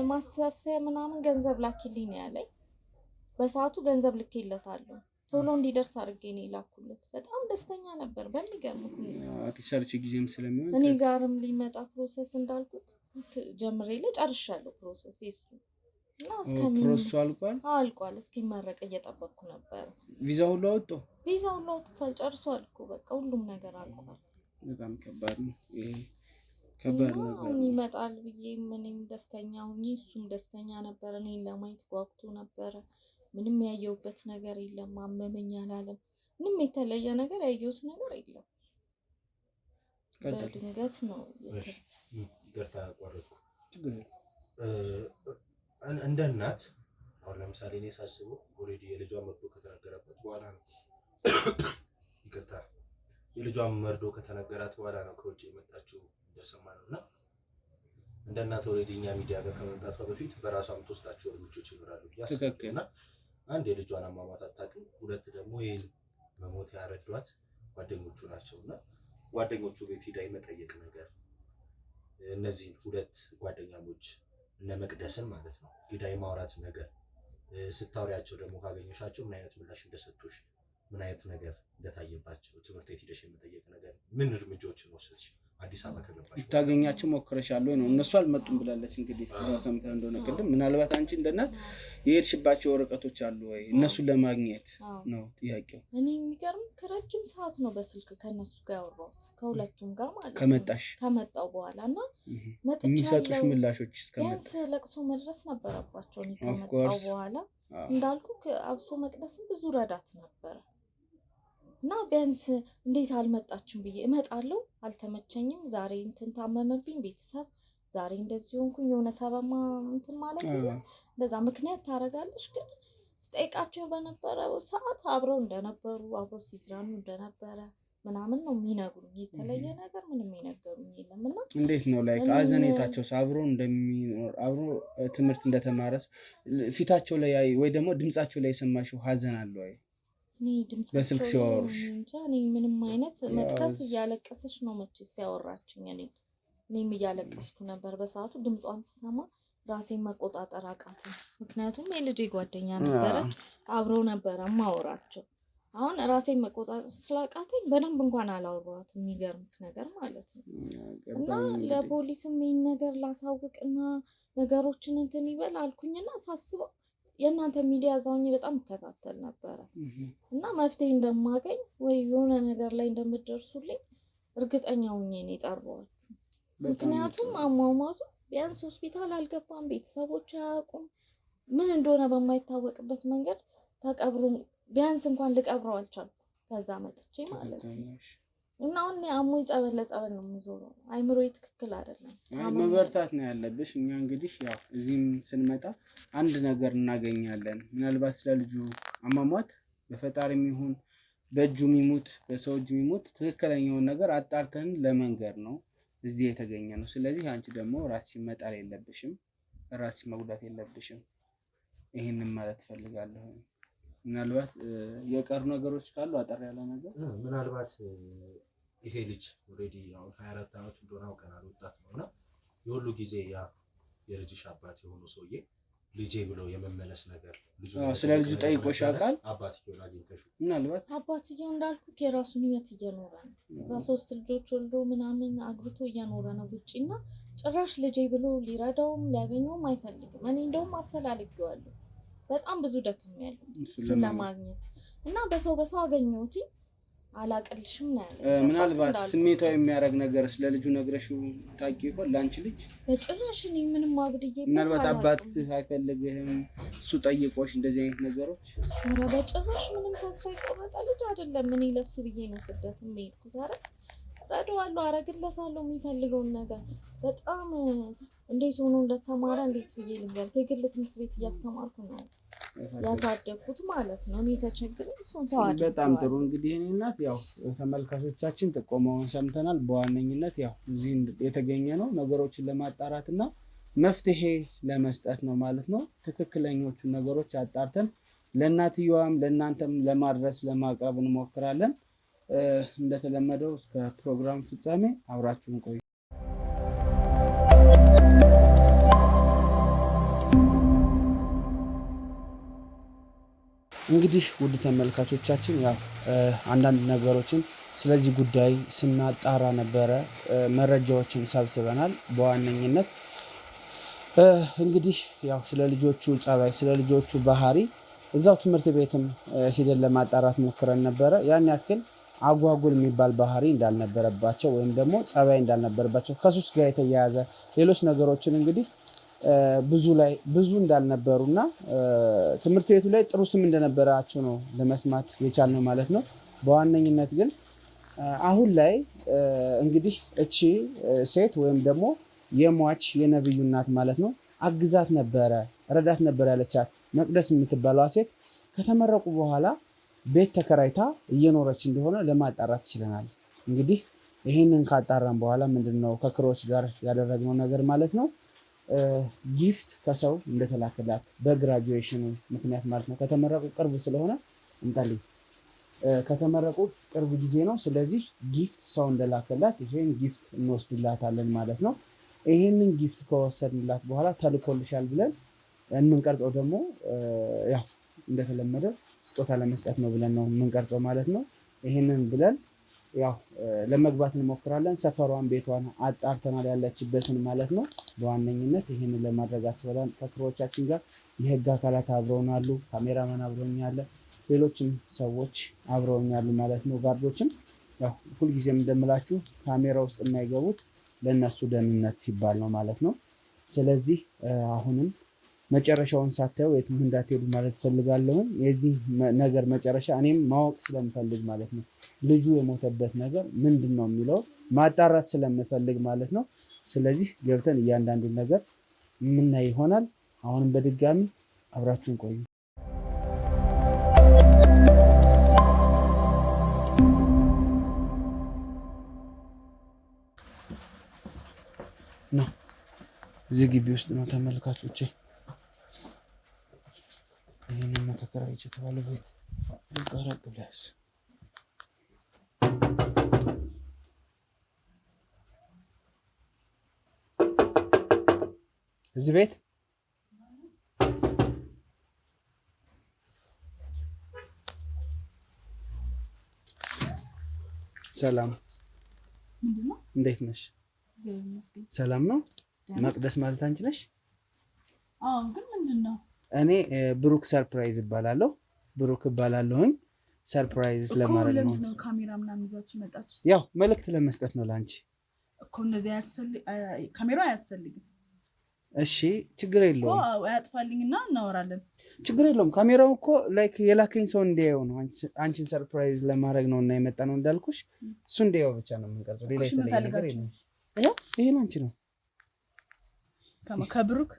ማሰፊያ ምናምን ገንዘብ ላኪልኝ ነው ያለኝ። በሰዓቱ ገንዘብ ልኬለታለሁ፣ ቶሎ እንዲደርስ አድርጌ ነው የላኩለት። በጣም ደስተኛ ነበር። በሚገርም ሁኔታ ሪሰርች ጊዜም ስለሚሆን እኔ ጋርም ሊመጣ ፕሮሰስ እንዳልኩት ጀምሬ ጨርሻለሁ ፕሮሰስ የሱ እና ፕሮሰሱ አልቋል። እስኪመረቅ እየጠበቅኩ ነበር። ቪዛ ሁሉ አወጣው? ቪዛ ሁሉ አውጥቷል፣ ጨርሷል እኮ በቃ ሁሉም ነገር አልቋል። በጣም ከባድ ነው ይሄ። ከባድ ነገር ይመጣል ብዬ እኔም ደስተኛ ሆኜ እሱም ደስተኛ ነበር። እኔን ለማየት ጓጉቶ ነበረ። ምንም ያየሁበት ነገር የለም። አመመኝ አላለም። ምንም የተለየ ነገር ያየሁት ነገር የለም። በድንገት ነው ይቅርታ አቋረጥኩ። እንደ እናት አሁን ለምሳሌ እኔ ሳስበው ኦልሬዲ የልጇን መርዶ ከተነገረበት በኋላ ነው ይቅርታ የልጇን መርዶ ከተነገራት በኋላ ነው ከውጭ የመጣችው እንደሰማ ነው። እና እንደ እናት ኦልሬዲ እኛ ሚዲያ ጋር ከመምጣቷ በፊት በራሷ የምትወስዳቸው እርምጃዎች ይኖራሉ ብዬ አስባለሁ። እና አንድ የልጇን አሟሟት አታውቅም፣ ሁለት ደግሞ ይህን መሞት ያረዷት ጓደኞቹ ናቸው። እና ጓደኞቹ ቤት ሂዳ የመጠየቅ ነገር እነዚህን ሁለት ጓደኛሞች እነ መቅደስን ማለት ነው ሂዳ የማውራት ነገር ስታወሪያቸው ደግሞ ካገኘሻቸው ምን አይነት ምላሽ እንደሰጡሽ ምን አይነት ነገር እንደታየባቸው ትምህርት ቤት ሄደሽ የመጠየቅ ነገር ምን እርምጃዎችን ወሰድሽ? አዲስ አበባ ከገባሽ ታገኛችሁ ሞክረሻል ወይ ነው? እነሱ አልመጡም ብላለች። እንግዲህ ሰምተህ እንደሆነ ቅድም ምናልባት አንቺ እንደናት የሄድሽባቸው ወረቀቶች አሉ ወይ እነሱን ለማግኘት ነው ጥያቄው። እኔ የሚገርም ከረጅም ሰዓት ነው በስልክ ከነሱ ጋር ያወራሁት ከሁለቱም ጋር ማለት ከመጣው በኋላ እና የሚሰጡሽ ምላሾች ቢያንስ ለቅሶ መድረስ ነበረባቸው። እኔ ከመጣው በኋላ እንዳልኩ አብሶ መቅደስም ብዙ ረዳት ነበረ እና ቢያንስ እንዴት አልመጣችም ብዬ እመጣለሁ፣ አልተመቸኝም፣ ዛሬ እንትን ታመመብኝ ቤተሰብ፣ ዛሬ እንደዚህ ሆንኩኝ፣ የሆነ ሰበማ እንትን ማለት ነው እንደዛ ምክንያት ታደርጋለሽ። ግን ስጠይቃቸው በነበረው ሰዓት አብረው እንደነበሩ አብረው ሲዝናኑ እንደነበረ ምናምን ነው የሚነግሩኝ። የተለየ ነገር ምንም የነገሩኝ የለም። እና እንዴት ነው ላይ አዘኔታቸው አብሮ እንደሚኖር አብሮ ትምህርት እንደተማረስ ፊታቸው ላይ ወይ ደግሞ ድምጻቸው ላይ የሰማሽው ሀዘን አለ ወይ? እኔ ድምጽ በስልክ ሲያወሩሽ እኔ ምንም አይነት መቅደስ እያለቀሰች ነው መቼ ሲያወራችኝ እኔም እያለቀስኩ ነበር በሰዓቱ። ድምጿን ስሰማ ራሴን መቆጣጠር አቃተኝ። ምክንያቱም የልጄ ጓደኛ ነበረች፣ አብረው ነበረ ማወራቸው። አሁን ራሴን መቆጣጠር ስላቃተኝ በደንብ እንኳን አላወራኋትም። የሚገርምክ ነገር ማለት ነው። እና ለፖሊስም ይሄን ነገር ላሳውቅና ነገሮችን እንትን ይበል አልኩኝና ሳስበው የእናንተ ሚዲያ ዛውኝ በጣም እከታተል ነበረ እና መፍትሄ እንደማገኝ ወይ የሆነ ነገር ላይ እንደምትደርሱልኝ እርግጠኛ ሆኜ ነው የጠራኋችሁ። ምክንያቱም አሟሟቱ ቢያንስ ሆስፒታል አልገባም፣ ቤተሰቦች አያውቁም። ምን እንደሆነ በማይታወቅበት መንገድ ተቀብሮ ቢያንስ እንኳን ልቀብረው አልቻልኩም። ከዛ መጥቼ ማለት ነው እና አሁን አሞኝ ጸበል ለጸበል ነው የምዞረው። አይምሮዬ ትክክል አይደለም። መበርታት ነው ያለብሽ። እኛ እንግዲህ ያው እዚህም ስንመጣ አንድ ነገር እናገኛለን። ምናልባት ስለ ልጁ አሟሟት በፈጣሪም ይሁን በእጁ የሚሞት በሰው እጅ የሚሞት ትክክለኛውን ነገር አጣርተን ለመንገር ነው እዚህ የተገኘ ነው። ስለዚህ አንቺ ደግሞ ራስሽን መጣል የለብሽም፣ ራስሽን መጉዳት የለብሽም። ይሄንን ማለት ፈልጋለሁ። ምናልባት የቀሩ ነገሮች ካሉ አጠር ያለ ነገር ምናልባት ይሄ ልጅ ኦልሬዲ አሁን 24 ዓመት እንደሆነ አውቀናል፣ ወጣት ነውና የሁሉ ጊዜ ያ የልጅሽ አባት የሆኑ ሰውዬ ልጄ ብሎ የመመለስ ነገር ስለ ልጁ ጠይቆሽ ያውቃል? አባትየውን አግኝተሽው? ምናልባት አባትየው እንዳልኩ የራሱን ህይወት እየኖረ ነው። እዛ 3 ልጆች ወልዶ ምናምን አግብቶ እየኖረ ነው ውጪና ጭራሽ ልጄ ብሎ ሊረዳውም ሊያገኘውም አይፈልግም። እኔ እንደውም አፈላልጌዋለሁ፣ በጣም ብዙ ደክሜያለሁ እሱን ለማግኘት እና በሰው አገኘሁት። አላቀልሽም ነው ያለ። ምናልባት ስሜታዊ የሚያደርግ ነገር ስለ ልጁ ነግረሽው ታውቂ ይሆን? ላንቺ ልጅ በጭራሽ እኔ ምንም አብድዬ ምናልባት አባት አይፈልግህም እሱ ጠይቆሽ እንደዚህ አይነት ነገሮች? ኧረ በጭራሽ ምንም ተስፋ የቆረጠ ልጅ አይደለም። እኔ ለሱ ብዬ ነው ስደትም የሄድኩት። ኧረ እረዳዋለሁ፣ አረግለታለሁ የሚፈልገውን ነገር። በጣም እንዴት ሆኖ እንደተማረ እንዴት ብዬ ልንገር። የግል ትምህርት ቤት እያስተማርኩ ነው ያሳደግኩት ማለት ነው። እኔ ተቸግሬ እሱን ሰው አድርገዋለሁ። በጣም ጥሩ። እንግዲህ እኔ እናት ያው ተመልካቾቻችን ጥቆማውን ሰምተናል። በዋነኝነት ያው እዚህ የተገኘ ነው ነገሮችን ለማጣራት እና መፍትሄ ለመስጠት ነው ማለት ነው። ትክክለኞቹን ነገሮች አጣርተን ለእናትየዋም ለእናንተም ለማድረስ ለማቅረብ እንሞክራለን። እንደተለመደው እስከ ፕሮግራም ፍጻሜ አብራችሁን ቆዩ። እንግዲህ ውድ ተመልካቾቻችን ያው አንዳንድ ነገሮችን ስለዚህ ጉዳይ ስናጣራ ነበረ፣ መረጃዎችን ሰብስበናል። በዋነኝነት እንግዲህ ያው ስለ ልጆቹ ጸባይ፣ ስለ ልጆቹ ባህሪ እዛው ትምህርት ቤትም ሂደን ለማጣራት ሞክረን ነበረ። ያን ያክል አጓጉል የሚባል ባህሪ እንዳልነበረባቸው ወይም ደግሞ ጸባይ እንዳልነበረባቸው ከሱስ ጋር የተያያዘ ሌሎች ነገሮችን እንግዲህ ብዙ እንዳልነበሩና ትምህርት ቤቱ ላይ ጥሩ ስም እንደነበራቸው ነው ለመስማት የቻልነው ማለት ነው። በዋነኝነት ግን አሁን ላይ እንግዲህ እቺ ሴት ወይም ደግሞ የሟች የነብዩ እናት ማለት ነው አግዛት ነበረ፣ ረዳት ነበር ያለቻት መቅደስ የምትባለዋ ሴት ከተመረቁ በኋላ ቤት ተከራይታ እየኖረች እንደሆነ ለማጣራት ችለናል። እንግዲህ ይህንን ካጣራን በኋላ ምንድነው ከክሮች ጋር ያደረግነው ነገር ማለት ነው ጊፍት ከሰው እንደተላከላት በግራጁዌሽኑ ምክንያት ማለት ነው። ከተመረቁ ቅርብ ስለሆነ እንጣልኝ ከተመረቁ ቅርብ ጊዜ ነው። ስለዚህ ጊፍት ሰው እንደላከላት ይሄን ጊፍት እንወስድላታለን ማለት ነው። ይሄንን ጊፍት ከወሰድንላት በኋላ ተልኮልሻል ብለን የምንቀርጸው ደግሞ ያው እንደተለመደ ስጦታ ለመስጠት ነው ብለን ነው የምንቀርጸው ማለት ነው። ይሄንን ብለን ያው ለመግባት እንሞክራለን። ሰፈሯን ቤቷን አጣርተናል ያለችበትን ማለት ነው። በዋነኝነት ይሄንን ለማድረግ አስበናል። ከክሮቻችን ጋር የህግ አካላት አብረውናሉ፣ ካሜራማን አብረውኛል፣ ሌሎችም ሰዎች አብረውኛሉ ማለት ነው። ጋርዶችም ያው ሁልጊዜም እንደምላችሁ ካሜራ ውስጥ የማይገቡት ለነሱ ደህንነት ሲባል ነው ማለት ነው። ስለዚህ አሁንም መጨረሻውን ሳታዩ የትም እንዳትሄዱ ማለት ፈልጋለሁ። የዚህ ነገር መጨረሻ እኔም ማወቅ ስለምፈልግ ማለት ነው። ልጁ የሞተበት ነገር ምንድነው የሚለው ማጣራት ስለምፈልግ ማለት ነው። ስለዚህ ገብተን እያንዳንዱን ነገር የምናይ ይሆናል። አሁንም በድጋሚ አብራችሁን ቆዩ። ነው እዚህ ግቢ ውስጥ ነው ተመልካቾቼ። ይሄንን መከከራይቼ ተባለ ቤት ልቀረጥ ብለስ እዚህ ቤት ሰላም ምንድነው? እንዴት ነሽ? ሰላም ነው። መቅደስ ማለት አንቺ ነሽ? አዎ። ግን ምንድነው? እኔ ብሩክ ሰርፕራይዝ እባላለሁ። ብሩክ እባላለሁኝ። ሰርፕራይዝ ለማድረግ ነው። ነው ካሜራ ምናምን ይዛችሁ መጣችሁ? ያው መልእክት ለመስጠት ነው ላንቺ እኮ። እንደዚህ ካሜራ አያስፈልግም። እሺ ችግር የለውም። አያጥፋልኝና እናወራለን። ችግር የለውም። ካሜራው እኮ ላይክ የላከኝ ሰው እንዲያየው ነው። አንቺን ሰርፕራይዝ ለማድረግ ነው እና የመጣ ነው እንዳልኩሽ። እሱ እንዲያየው ብቻ ነው የምንቀርጸው። ሌላ የተለየ ነገር የለም። ይሄን አንቺ ነው ከብሩክ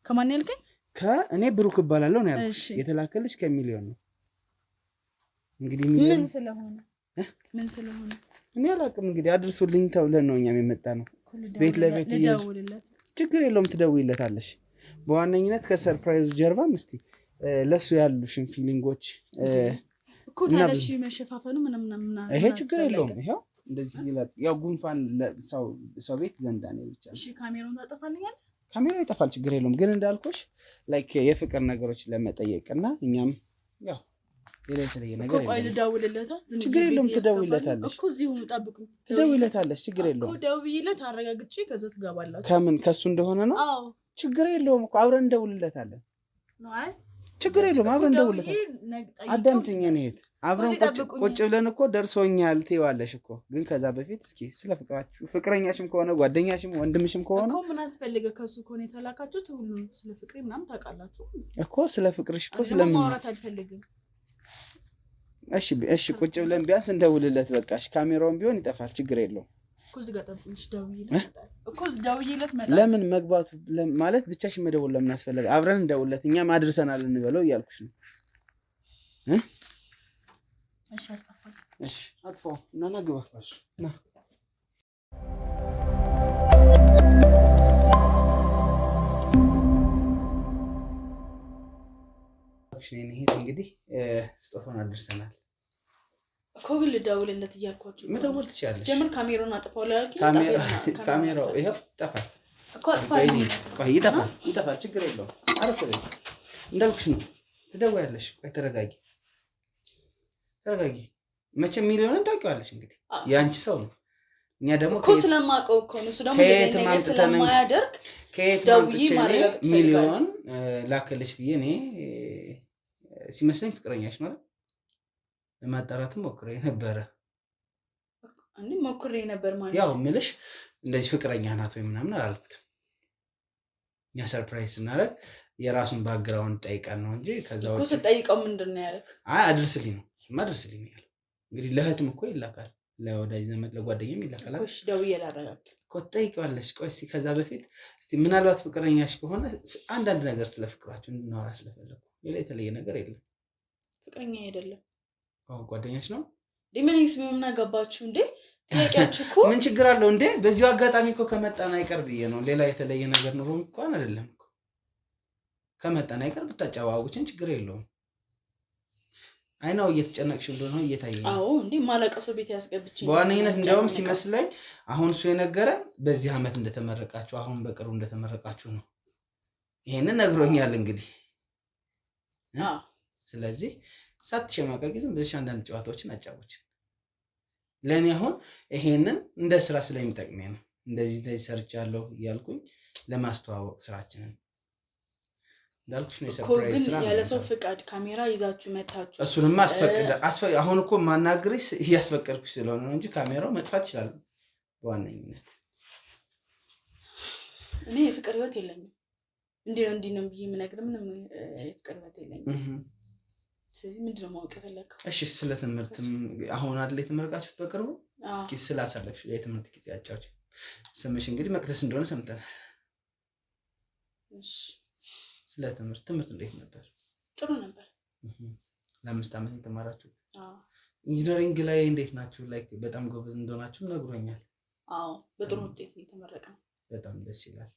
ከማን ያልከኝ? ከእኔ ብሩክ እባላለሁ ነው ያልኩሽ። የተላከልሽ ከሚሊዮን ነው። እንግዲህ ሚሊዮን ምን ስለሆነ እኔ አላውቅም። እንግዲህ አድርሱልኝ ተብለን ነው እኛም የመጣ ነው። ቤት ለቤት ችግር የለውም፣ ትደውይለታለሽ። በዋነኝነት ከሰርፕራይዙ ጀርባም እስቲ ለሱ ያሉሽን ፊሊንጎች እኮ ታለሽ መሸፋፈኑ ምንም ይሄ ችግር የለውም። ይሄው እንደዚህ ይላል። ያው ጉንፋን ሰው ቤት ዘንዳ ነው ብቻ። እሺ ካሜራውን ታጠፋልኛል? ካሜራው ይጠፋል፣ ችግር የለውም። ግን እንዳልኩሽ ላይክ የፍቅር ነገሮች ለመጠየቅና እኛም ያው የተለየ ነገር ቆይ ልደውልለታ። ችግር የለውም፣ ትደውይለታለሽ እኮ እዚሁ ጠብቁኝ። ትደውይለታለሽ፣ ችግር የለውም። እኮ ደውይለት አረጋግጬ ከዛ ትገባላችሁ። ከምን ከሱ እንደሆነ ነው? አዎ ችግር የለውም እኮ አብረን እንደውልለታለን። አይ ችግር የለውም፣ አብረን እንደውልለታለን። አዳምጪኝ። እኔት አብረን ቁጭ ብለን እኮ ደርሶኛል ትይዋለሽ እኮ። ግን ከዛ በፊት እስኪ ስለ ፍቅራችሁ ፍቅረኛሽም ከሆነ ጓደኛሽም ወንድምሽም ከሆነ እኮ ምን አስፈልገ ከሱ ከሆነ የተላካችሁት ሁሉም ስለ ፍቅሬ ምናምን ታውቃላችሁ እኮ። ስለ ፍቅርሽ እኮ ስለምን ማውራት አልፈልግም። እሺ ቁጭ ብለን ቢያንስ እንደውልለት በቃሽ። ካሜራውን ቢሆን ይጠፋል፣ ችግር የለውም እኮ። እዚህ ጋር ጠብቁሽ፣ ደውይለት መጣ። ለምን መግባቱ ማለት ብቻሽን መደወል ለምን አስፈለገ? አብረን እንደውልለት፣ እኛም አድርሰናል እንበለው እያልኩሽ ነው። እሺ አስጠፋል። እሺ አጥፋው እና ና ግባ። እሺ ና እንግዲህ ስጦታውን አድርሰናል እኮ። ግን ልደውልለት እያልኳችሁ መደወል ትችያለሽ። ጀምር ካሜራውን አጥፋው ላልከኝ ካሜራው ይሄው ይጠፋል እኮ። አጥፋልኝ። ቆይ ይጠፋል፣ ችግር የለውም። አረፍ በይ እንዳልኩሽ ነው። ትደውያለሽ። ቆይ ተረጋጊ። መቼም ሚሊዮንን ታውቂዋለሽ እንግዲህ የአንቺ ሰው ነው። እኛ ደግሞ እኮ ስለማውቀው እኮ ነው። እሱ ደግሞ እንደዚህ ነገር ስለማያደርግ ደውዬ ማረጋገጥ ሚሊዮን ላከልሽ ብዬ እኔ ሲመስለኝ ፍቅረኛሽ ነው ለማጣራትም ሞክሬ ነበረ። ማለት ያው ምልሽ እንደዚህ ፍቅረኛ ናት ወይ ምናምን አላልኩትም። እኛ ሰርፕራይዝ ስናደርግ የራሱን ባክግራውንድ ጠይቀን ነው እንጂ ከዛ እኮ ስጠይቀው ምንድን ነው ያደረግ? አይ አድርስልኝ ነው ማድረስልኝ ያለው። እንግዲህ ለእህትም እኮ ይላካል፣ ለወዳጅ ዘመድ ለጓደኛም ይላካል እኮ። እሺ ደውዬ ላረጋግጥ እኮ። ትጠይቂዋለሽ። ቆይ እስኪ ከዛ በፊት እስኪ ምናልባት ፍቅረኛሽ ከሆነ አንዳንድ ነገር ስለ ፍቅራችሁ እንድናወራ ስለፈለኩ፣ ሌላ የተለየ ነገር የለም። ፍቅረኛ አይደለም። አዎ ጓደኛሽ ነው። ዲመኒስ ምን አገባችሁ እንዴ? ጥያቄያችሁ እኮ ምን ችግር አለው እንዴ? በዚሁ አጋጣሚ እኮ ከመጣን አይቀር ብዬ ነው። ሌላ የተለየ ነገር ኑሮ እንኳን አይደለም እኮ። ከመጣን አይቀር ብታጫዋውችን ችግር የለውም። አይናው እየተጨነቅሽ እንደሆነ እየታየኝ። አዎ እንዴ ማለቀሰው ቤት ያስገብችኝ። በዋነኝነት እንደውም ሲመስለኝ አሁን እሱ የነገረን በዚህ አመት እንደተመረቃችሁ፣ አሁን በቅርቡ እንደተመረቃችሁ ነው። ይሄንን ነግሮኛል። እንግዲህ ስለዚህ ሳትሸማቀቂ ዝም ብለሽ አንዳንድ ጨዋታዎችን አጫውች። ለእኔ አሁን ይሄንን እንደ ስራ ስለሚጠቅመኝ ነው እንደዚህ ሰርቻለሁ እያልኩኝ ለማስተዋወቅ ስራችንን እንዳልኩሽ ነው። የሰርፕራይዝ ስራ ያለ ሰው ፍቃድ ካሜራ ይዛችሁ መታችሁ እሱንማ አሁን እኮ ማናገርሽ እያስፈቀድኩሽ ስለሆነ ነው እንጂ ካሜራው መጥፋት ይችላል። በዋነኝነት እኔ የፍቅር ህይወት የለኝም። እንዲህ ነው ብዬ የምነግርህ ምንም የፍቅር ህይወት የለኝም። ስለዚህ ምንድን ነው ማወቅ የፈለግከው? እሺ ስለ ትምህርት አሁን አይደል የተመረቃችሁት በቅርቡ? እስኪ ስላሳለፍሽ የትምህርት ጊዜ አጫውች። ስምሽ እንግዲህ መቅደስ እንደሆነ ሰምተናል። እሺ ስለ ትምህርት እንዴት ነበር? ጥሩ ነበር። ለ5 ዓመት የተማራችሁት? ኢንጂነሪንግ ላይ እንዴት ናችሁ? ላይክ በጣም ጎበዝ እንደሆናችሁ ነግሮኛል። በጥሩ ውጤት ነው የተመረቅነው። በጣም ደስ ይላል።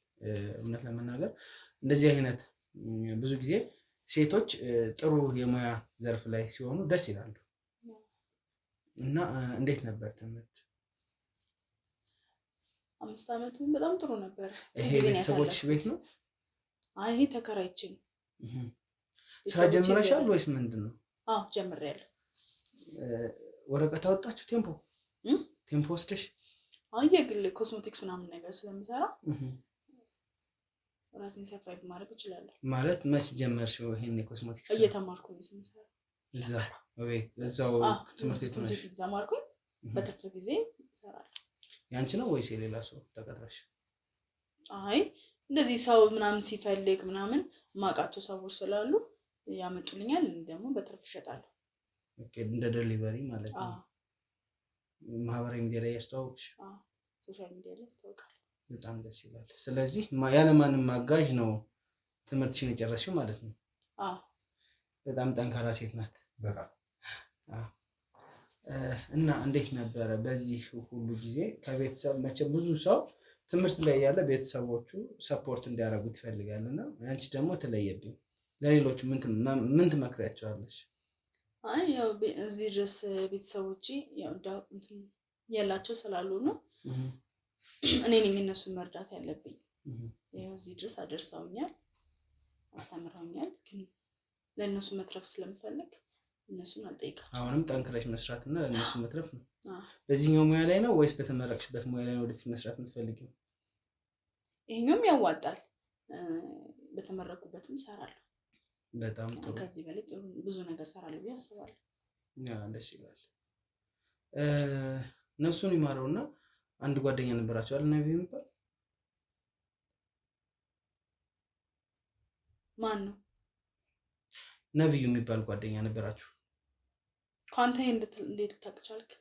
እውነት ለመናገር እንደዚህ አይነት ብዙ ጊዜ ሴቶች ጥሩ የሙያ ዘርፍ ላይ ሲሆኑ ደስ ይላሉ። እና እንዴት ነበር ትምህርት? 5 ዓመቱ በጣም ጥሩ ነበር። ይሄ ቤተሰቦች ቤት ነው? ይሄ ተከራይቼ ነው። ስራ ጀምረሻል ወይስ ምንድን ነው? ጀምሬያለሁ። ወረቀት አወጣችሁ? ቴምፖ ወስደሽ? የግል ኮስሞቲክስ ምናምን ነገር ስለምሰራ ራሴን ሰርፕራይዝ ማድረግ እችላለሁ። ማለት መች ጀመርሽው ይሄን የኮስሞቲክስ? እየተማርኩ ነው የምሰራው። እዛው ትምህርት ቤት ነው ተማርኩኝ። በትርፍ ጊዜ እሰራለሁ። ያንቺ ነው ወይስ የሌላ ሰው ተቀጥረሽ? እንደዚህ ሰው ምናምን ሲፈልግ ምናምን ማውቃቸው ሰዎች ስላሉ ያመጡልኛል። ደግሞ በትርፍ እሸጣለሁ። እንደ ዴሊቨሪ ማለት ነው። ማህበራዊ ሚዲያ ላይ ያስተዋውቅሽ? ሶሻል ሚዲያ ላይ ያስተዋውቃል። በጣም ደስ ይላል። ስለዚህ ያለማንም ማጋዥ ነው ትምህርትሽን የጨረስሽው ማለት ነው? በጣም ጠንካራ ሴት ናት። እና እንዴት ነበረ በዚህ ሁሉ ጊዜ ከቤተሰብ? መቼም ብዙ ሰው ትምህርት ላይ ያለ ቤተሰቦቹ ሰፖርት እንዲያደርጉት ይፈልጋል እና አንቺ ደግሞ ተለየብኝ። ለሌሎቹ ምን ትመክሪያቸዋለሽ? ያው እዚህ ድረስ ቤተሰቦቼ ያላቸው ስላሉ ነው እኔ ነኝ እነሱን መርዳት ያለብኝ። ያው እዚህ ድረስ አደርሰውኛል፣ አስተምረውኛል። ግን ለእነሱ መትረፍ ስለምፈልግ እነሱን አልጠይቃቸውም። አሁንም ጠንክረሽ መስራትና ለእነሱ መትረፍ ነው። በዚህኛው ሙያ ላይ ነው ወይስ በተመረቅሽበት ሙያ ላይ ነው ወደፊት መስራት የምትፈልጊው? ይሄኛውም ያዋጣል። በተመረቁበትም እሰራለሁ። በጣም ጥሩ። ከዚህ በላይ ብዙ ነገር እሰራለሁ ብዬ አስባለሁ። ደስ ይላል። ነፍሱን ይማረውና አንድ ጓደኛ ነበራቸው አይደል? ነብዩ የሚባል። ማን ነው? ነብዩ የሚባል ጓደኛ ነበራችሁ? ካንተ እንዴት ልታውቅ ቻልክ?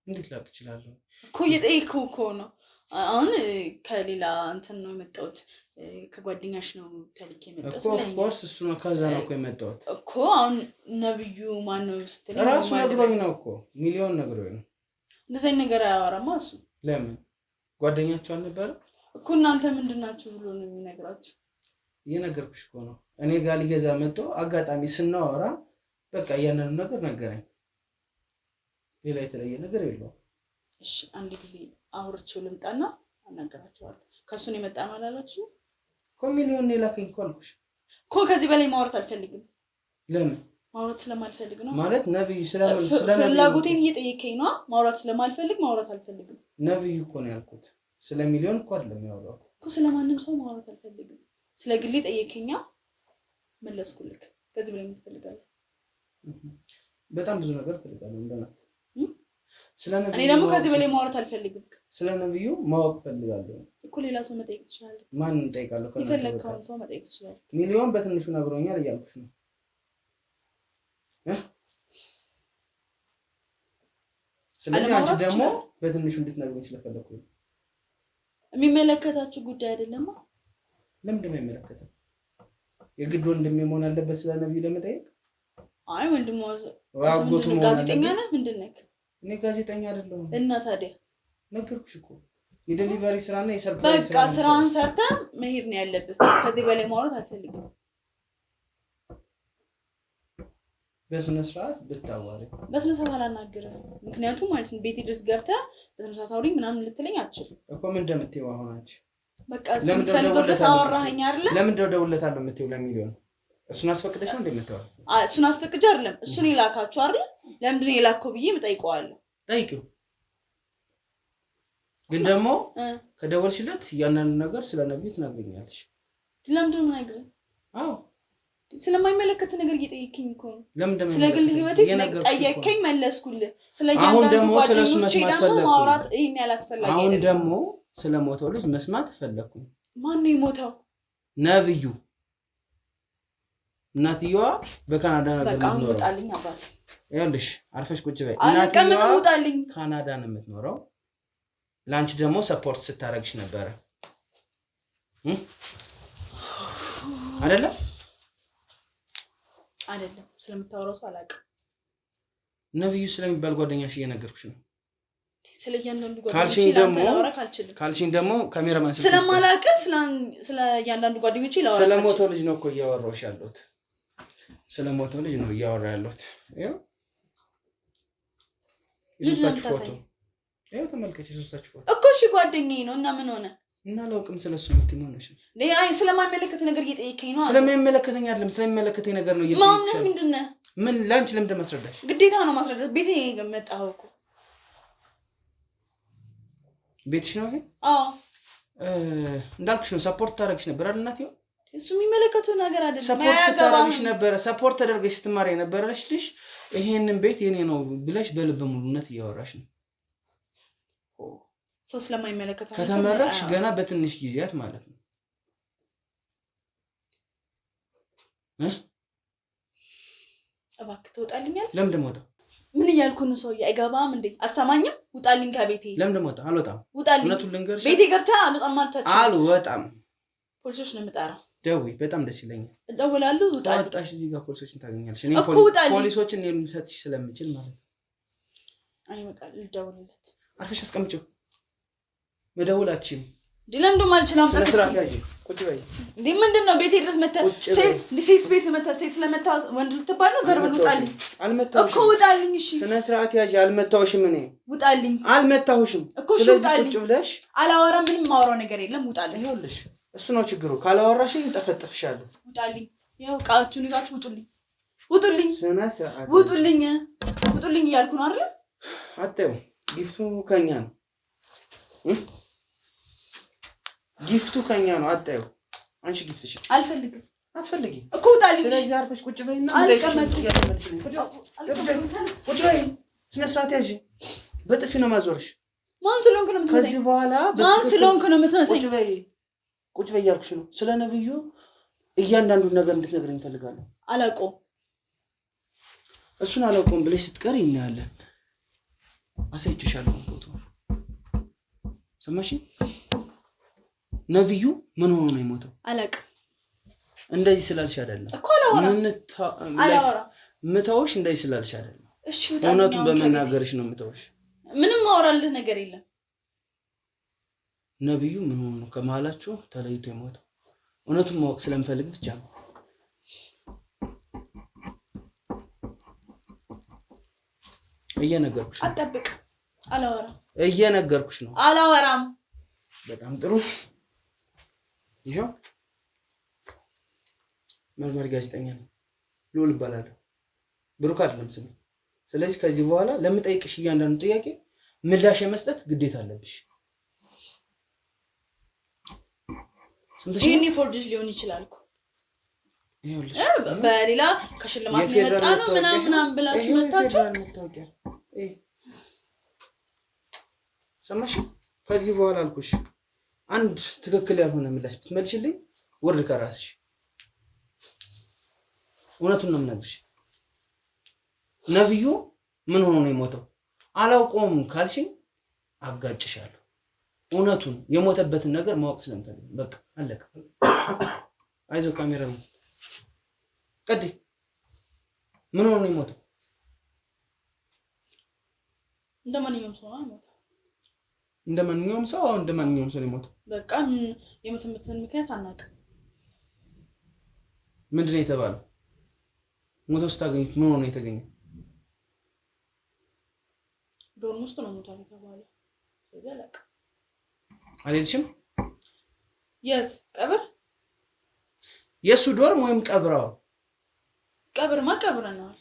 እንዴት ላውቅ እችላለሁ እኮ እየጠየቅኩህ እኮ ነው። አሁን ከሌላ እንትን ነው የመጣሁት። ከጓደኛሽ ነው ተልኬ የመጣሁት እኮ። ኦፍ ኮርስ እሱ ነው። ከዛ ነው እኮ የመጣሁት እኮ። አሁን ነብዩ ማን ነው ስትለኝ ራሱ ነግሮኝ ነው እኮ። ሚሊዮን ነግሮኝ ነው። እንደዚህ አይነት ነገር አያወራማ እሱ። ለምን? ጓደኛችሁ አልነበረ እኮ? እናንተ ምንድናችሁ ብሎ ነው የሚነግራችሁ? እየነገርኩሽ እኮ ነው። እኔ ጋር ሊገዛ መጥቶ አጋጣሚ ስናወራ በቃ ያንንም ነገር ነገረኝ። ሌላ የተለየ ነገር የለውም። እሺ አንድ ጊዜ አውርቼው ልምጣና አናገራቸዋለሁ። ከሱን የመጣ ነው አላላችሁ እኮ? ሚሊዮን ነው የላከኝ እኮ አልኩሽ እኮ። ከዚህ በላይ ማውራት አልፈልግም። ለምን? ማውራት ስለማልፈልግ ነው። ማለት ነብዩ ፍላጎቴን እየጠየከኝ ነው። ማውራት ስለማልፈልግ ማውራት አልፈልግም። ነብዩ እኮ ነው ያልኩት። ስለ ሚሊዮን እኮ አይደለም ያወራው እኮ። ስለማንም ሰው ማውራት አልፈልግም። ስለ ግሌ ጠየከኛ፣ መለስኩልክ። ከዚህ በላይ የምትፈልጋለህ? በጣም ብዙ ነገር ፈልጋለሁ እንደናት። እኔ ደግሞ ከዚህ በላይ ማውራት አልፈልግም። ስለ ነብዩ ማወቅ ፈልጋለሁ እኮ። ሌላ ሰው መጠየቅ ትችላለህ። ማን እንጠይቃለሁ? የፈለግከውን ሰው መጠየቅ ትችላለህ። ሚሊዮን በትንሹ ነግሮኛል እያልኩሽ ነው። ስለዚህ አንቺ ደግሞ በትንሹ እንድትነግሪኝ ስለፈለኩ ነው። የሚመለከታችሁ ጉዳይ አይደለም። ለምንድን ነው የሚመለከተው? የግድ ወንድሜ መሆን አለበት ስለ ነብዩ ለመጠየቅ? ወንድሙ አጎቱ መሆን ጋዜጠኛ ነህ? ምንድን ነህ? እኔ ጋዜጠኛ አይደለሁም። እና ታዲያ ነገርኩሽ እኮ የዴሊቨሪ ስራና የሰርፕራይዝ በቃ ስራን ሰርተህ መሄድ ነው ያለብህ። ከዚህ በላይ ማውራት አልፈልግም። በስነ ስርዓት ብታዋሪ። በስነ ስርዓት አላናግርህም። ምክንያቱም ማለት ነው ቤቴ ድረስ ገብተህ በስነ ስርዓት አውሪኝ ምናምን ልትለኝ አትችልም እኮ። ምን እንደምትይው አሁን አንቺ? በቃ ስለምትፈልገው ድረስ አወራኸኝ አይደለ? ለምን ደውለታለሁ የምትይው? ለሚሊዮን እሱን አስፈቅደሽ ነው እንደምታው? እሱን አስፈቅጄ አይደለም እሱን የላካችሁ አይደል? ለምንድን ነው የላከው ብዬ እጠይቀዋለሁ። ጠይቂው። ግን ደግሞ ከደወልሽለት እያንዳንዱ ነገር ስለነብዩ ትነግሪኛለሽ። ለምንድን ነው የምነግርህ? አዎ ስለማይመለከት ነገር እየጠየቅኝ እኮ ነው። ለምን ስለ ግል ህይወቴ ጠየቅከኝ መለስኩልህ። አሁን ደግሞ ስለሱ መስማት ፈለኩ። ማውራት ይሄን ያላስፈላጊ አሁን ደግሞ ስለሞተው ልጅ መስማት ፈለኩኝ። ማን ነው የሞተው? ነብዩ። እናትየዋ በካናዳ ነበር የምትኖረው። በቃ ውጣልኝ አባቴ። ይኸውልሽ አርፈሽ ቁጭ በይ። እናትየዋ ውጣልኝ። ካናዳ ነው የምትኖረው። ላንቺ ደግሞ ሰፖርት ስታረግሽ ነበረ አይደለም? አይደለም ስለምታወራው ሰው አላውቅም። ነብዩ ስለሚባል ጓደኛሽ እየነገርኩሽ ነው። ስለያንዳንዱ ጓደኞቼ ካልሽኝ ደግሞ ካሜራማን ስለማላውቅ ስለያንዳንዱ ጓደኞቼ ላወራ ስለሞተው ልጅ ነው እኮ እያወራሁሽ ያለሁት። ስለሞተው ልጅ ነው እያወራ ያለሁት። ይኸው የሶስታችሁ ፎቶ ይኸው ተመልከች። የሶስታችሁ ፎቶ እኮ እሺ ጓደኛዬ ነው እና ምን ሆነ? እና አላውቅም ስለሱ ምትሆነሽ አይ ስለማይመለከት ነገር እየጠየቀኝ ነው። ስለማይመለከተኝ አይደለም ስለሚመለከተኝ ነገር ነው እየጠየቅሽ። ማን ምንድን ነህ? ምን ላንቺ ለምን ማስረዳሽ? ግዴታ ነው ማስረዳት። ቤቴ መጣሁ እኮ ቤትሽ ነው ይሄ? አዎ እንዳልኩሽ ነው። ሰፖርት ታደርግሽ ነበር አይደል እናትዬ? እሱ የሚመለከተው ነገር አይደለም። ሰፖርት ታደርግሽ ነበር። ሰፖርት ተደርገሽ ስትማሪ የነበረሽ ልጅ ይሄንን ቤት የኔ ነው ብለሽ በልበ ሙሉነት እያወራሽ ነው። ሰው ስለማይመለከተው ከተመረቅሽ ገና በትንሽ ጊዜያት ማለት ነው። እባክህ ትወጣልኛለህ? ለምን ደሞ ወጣ? ምን እያልኩ ነው? ሰውዬ አይገባም እንዴ? አሰማኝም? ውጣልኝ ከቤቴ። ለምን ደሞ ወጣ? አልወጣም። ውጣልኝ። እውነቱን ልንገርሽ፣ ቤቴ ገብተህ አልወጣም አልታችም። አልወጣም። ፖሊሶች ነው የምጠራው። ደውይ፣ በጣም ደስ ይለኛል። እደውላለሁ። ውጣልኝ። ወጣሽ እዚህ ጋር ፖሊሶችን ታገኛለሽ። እኔ ፖሊሶችን ልሰጥሽ ስለምችል ማለት ነው። አይ በቃ ልደውልለት። አርፈሽ አስቀምጪው። መደውል አትችይም። ለምንድን ማልችላም? ስለስራት ያጂ ቁጭ በይ። እንዴ ምንድነው? ቤቴ ድረስ መተህ ሴት ቤት መተህ ሴት ስለመታ ወንድ ልትባል ነው? ዘርበል ውጣልኝ። አልመታሁሽም እኮ ውጣልኝ። እሺ ስነ ስርዓት ያጂ። አልመታሁሽም። እኔ ውጣልኝ። አልመታሁሽም እኮ እሺ ውጣልኝ። ቁጭ ብለሽ አላወራም። ምንም ማወራው ነገር የለም። ውጣልኝ። ይኸውልሽ እሱ ነው ችግሩ። ካላወራሽኝ ጠፈጥፍሻለሁ። ውጣልኝ። ያው ቃላችሁን ይዛችሁ ውጡልኝ። ውጡልኝ። ስነ ስርዓት ውጡልኝ። ውጡልኝ እያልኩ ነው አይደል? አትየው። ጊፍቱ ከኛ ነው። ጊፍቱ ከኛ ነው። አጣዩ አንቺ ጊፍትሽ አልፈልግም። አትፈልጊ እኮ ውጣልኝ። ስለዚህ አርፈሽ ቁጭ በይና አልቀመጥም። ቁጭ በይ። ስነ ስርዓት ያዢ። በጥፊ ነው ማዞርሽ። ማን ስለሆንክ ነው የምትመታኝ? ከዚህ በኋላ ማን ስለሆንክ ነው የምትመታኝ? ቁጭ በይ። ቁጭ በይ ያልኩሽ ነው። ስለ ነብዩ እያንዳንዱን ነገር እንድትነግረኝ እፈልጋለሁ። አላውቀውም። እሱን አላውቀውም ብለሽ ስትቀር እናያለን። አሳይቼሻለሁ ፎቶ። ሰማሽኝ? ነብዩ ምን ሆኖ ነው የሞተው? አላውቅም። እንደዚህ ስላልሽ አይደለም እኮ አላወራም። ምተውሽ እንደዚህ ስላልሽ አይደለም። እሺ እውነቱን በመናገርሽ ነው ምተውሽ። ምንም ማወራልህ ነገር የለም። ነብዩ ምን ሆኖ ነው ከመሀላችሁ ተለይቶ የሞተው? እውነቱን ማወቅ ስለምፈልግ ብቻ ነው። እየነገርኩሽ ነው። አትጠብቅ። አላወራም። እየነገርኩሽ ነው። አላወራም። በጣም ጥሩ። ይሄው መርማሪ ጋዜጠኛ ነው። ልዑል እባላለሁ። ብሩክ አይደለም ስሜ። ስለዚህ ከዚህ በኋላ ለምጠይቅሽ እያንዳንዱ ጥያቄ ምላሽ የመስጠት ግዴታ አለብሽ። ይሄኔ ፎርጅሽ ሊሆን ይችላል እኮ ይኸውልሽ፣ በሌላ ከሽልማት የመጣ ነው ምናምን ብላችሁ መታችሁ። ሰማሽ? ከዚህ በኋላ አልኩሽ አንድ ትክክል ያልሆነ ምላሽ ብትመልሽልኝ ወርድ ከራስሽ። እውነቱን ነው የምነግርሽ። ነብዩ ምን ሆኖ ነው የሞተው? አላውቀውም ካልሽኝ አጋጭሻለሁ። እውነቱን የሞተበትን ነገር ማወቅ ስለምፈልግ በቃ አለቀ። አይዞህ ካሜራ ነው ቀዲ። ምን ሆኖ ነው የሞተው? እንደማንኛውም ሰው ነው የሞተው። እንደማንኛውም ሰው? አሁን እንደማንኛውም ሰው ነው የሞተው። በቃ የሞተበትን ምክንያት አናውቅም። ምንድን ነው የተባለው? ሞቶ ስታገኙት ምን ሆኖ ነው የተገኘው? ዶርም ውስጥ ነው ሞቷል የተባለው። ይገለቅ አልሄድሽም? የት ቀብር? የሱ ዶርም ወይም ቀብራው? ቀብርማ ቀብረናል።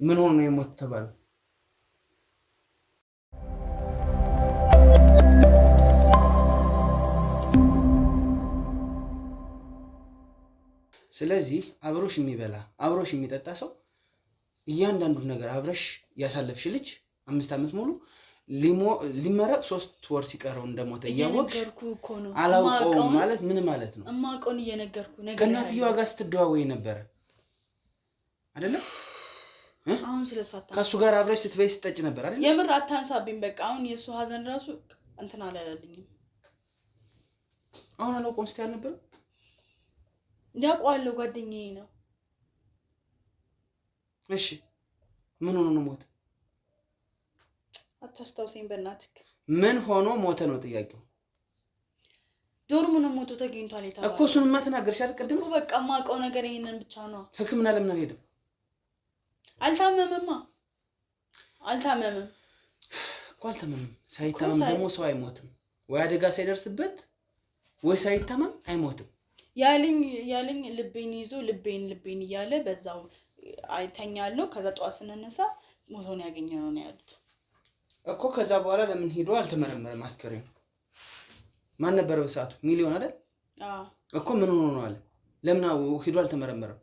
ምን ሆኖ ነው የሞት ተባለ? ስለዚህ አብሮሽ የሚበላ አብሮሽ የሚጠጣ ሰው እያንዳንዱን ነገር አብረሽ ያሳለፍሽ ልጅ 5 ዓመት ሙሉ ሊመረቅ 3 ወር ሲቀረው እንደሞተ እያወቅሽ አላውቀውም ማለት ምን ማለት ነው? እማውቀውን እየነገርኩ ነገር ከእናትየዋ ጋር ስትደዋወይ ነበር አይደለ? አሁን ስለሷ ከሱ ጋር አብረሽ ስትበይ ስትጠጭ ነበር አይደል? የምር አታንሳብኝ። በቃ አሁን የሱ ሀዘን ራሱ እንትን አላለልኝም። አሁን አላውቀውም ስትይ አልነበረ? እንዳውቀዋለሁ ጓደኛዬ ነው። እሺ ምን ሆኖ ነው ሞተ? አታስታውሰኝ በእናትህ። ምን ሆኖ ሞተ ነው ጥያቄው። ዶርሙን ሞቶ ተገኝቷል የተባለው እኮ እሱንማ ተናገርሽ አይደል? ቅድም እኮ በቃ የማውቀው ነገር ይሄንን ብቻ ነው። ሕክምና ለምን አልሄድም? አልታመመም እኮ አልታመመም። ሳይታመም ደግሞ ሰው አይሞትም። ወይ አደጋ ሳይደርስበት ወይ ሳይታመም አይሞትም። ያለኝ ልቤን ይዞ ልቤን እያለ በዛው አይተኛለሁ። ከዛ ጠዋት ስንነሳ ሞቶን ያገኘነው ነው ያሉት እኮ። ከዛ በኋላ ለምን ሄዶ አልተመረመረም? አስከሬኑ ማን ነበር በሰዓቱ? ሚሊዮን አይደል? እኮ ምን ሆኖ ነው አለ። ለምን ሄዶ አልተመረመረም?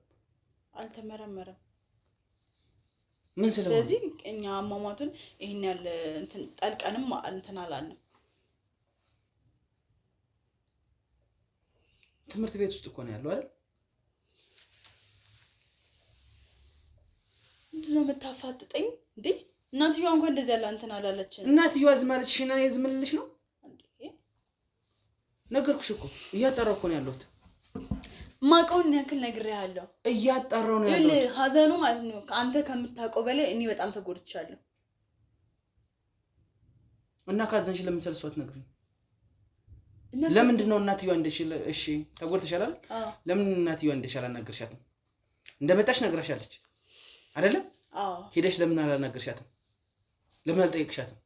ምን ስለሆነ? ስለዚህ እኛ አሟሟቱን ይሄን ያለ እንትን ጠልቀንም እንትን አላልንም። ትምህርት ቤት ውስጥ እኮ ነው ያለው አይደል? ምንድን ነው የምታፋጥጠኝ እንዴ? እናትየዋ እንኳን እንደዚህ ያለ እንትን አላለችም። እናትየዋ ዝም አለችሽ እና እኔ ዝም ልልሽ ነው? ነገርኩሽ እኮ እያጣራሁ እኮ ነው ያለሁት። ማውቀውን ያክል ነግሬሃለሁ። እያጣራሁ ነው ያለሁት። ሀዘኑ ማለት ነው አንተ ከምታውቀው በላይ እኔ በጣም ተጎድቻለሁ። እና ካዘንሽ ለምን ሰልሷት ነግሪኝ። ለምንድን ነው እናትየዋ እንደሽለ? እሺ ተጎድተሻል አይደል? ለምን እናትየዋ እንደሻለ አናገርሻትም? እንደመጣሽ ነግራሻለች አይደለም? ሄደሽ ለምን አላናገርሻትም? ለምን አልጠየቅሻትም?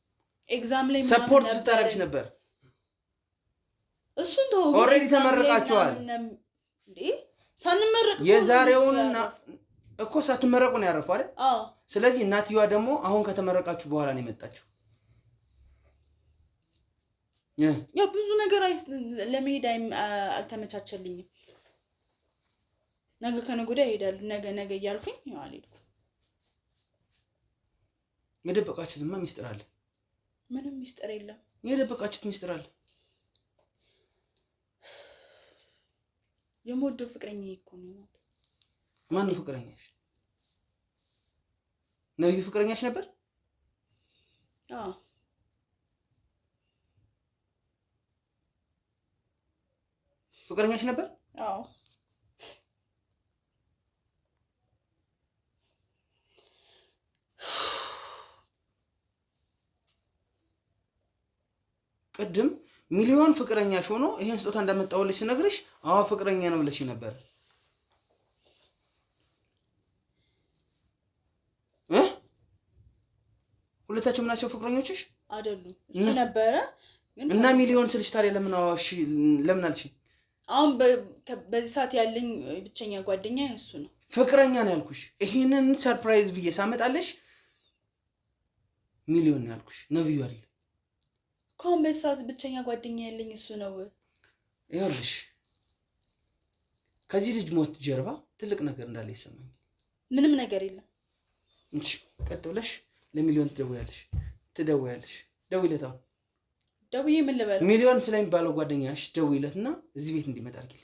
ኤግዛም ላይ ሰፖርት ስታረግሽ ነበር። እሱን ተው። ኦሬዲ ተመረቃችኋል እንዴ? ሳንመረቅ የዛሬውን እኮ ሳትመረቁ ነው ያረፈው አይደል? ስለዚህ እናትየዋ ደግሞ አሁን ከተመረቃችሁ በኋላ ነው የመጣችው። ያ ብዙ ነገር ለመሄድ አልተመቻቸልኝም። ነገ ከነገ ወዲያ እሄዳለሁ። ነገ እያልኩኝ ያው አልሄድኩም። የደበቃችሁትማ ሚስጥር አለ። ምንም ሚስጥር የለም። የደበቃችሁት ሚስጥር አለ። የምወደው ፍቅረኛዬ እኮ ነው። ማን ነው ፍቅረኛሽ? ነብዩ ፍቅረኛሽ ነበር? ፍቅረኛሽ ነበር? ቅድም ሚሊዮን ፍቅረኛሽ ሆኖ ይሄን ስጦታ እንዳመጣውልሽ ስነግርሽ አዎ ፍቅረኛ ነው ብለሽ ነበር። ሁለታችሁም ናቸው ፍቅረኞችሽ? አይደሉም። እሱ ነበረ እና ሚሊዮን ስልሽ ታዲያ ለምን አዋሽ? ለምን አልሽ? አሁን በዚህ ሰዓት ያለኝ ብቸኛ ጓደኛ እሱ ነው። ፍቅረኛ ነው ያልኩሽ። ይሄንን ሰርፕራይዝ ብዬ ሳመጣለሽ ሚሊዮን ነው ያልኩሽ፣ ነብዩ አይደል? አሁን በዚህ ሰዓት ብቸኛ ጓደኛ ያለኝ እሱ ነው። ይኸውልሽ ከዚህ ልጅ ሞት ጀርባ ትልቅ ነገር እንዳለ ይሰማኝ። ምንም ነገር የለም። እሺ ቀጥ ብለሽ ለሚሊዮን ትደውያለሽ። ደውይለት። አሁን ደውዬ ምን ልበል? ሚሊዮን ስለሚባለው ጓደኛሽ ደውይለትና እዚህ ቤት እንዲመጣ አድርጊ።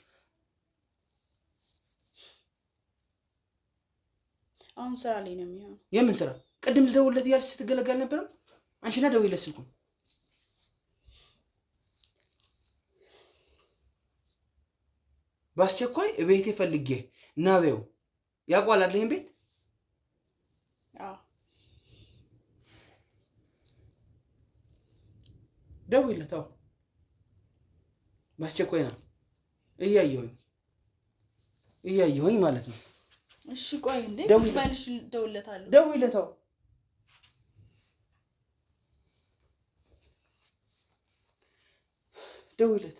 አሁን ስራ ላይ ነው የሚሆነው። የምን ስራ? ቅድም ልደውልለት እያልሽ ስትገለገል ነበርም። አንቺና ደውይለት ስልኩን። በአስቸኳይ ቤቴ ፈልጌ ና በይው። ያውቀዋል አይደል ይሄን ቤት? ደውይለት። አዎ በአስቸኳይ ነው። እያየሁኝ ማለት ነው። እሺ ቆይ እንዴ ባልሽ ደውለታለሁ። ደውይለት። አዎ ደውይለት።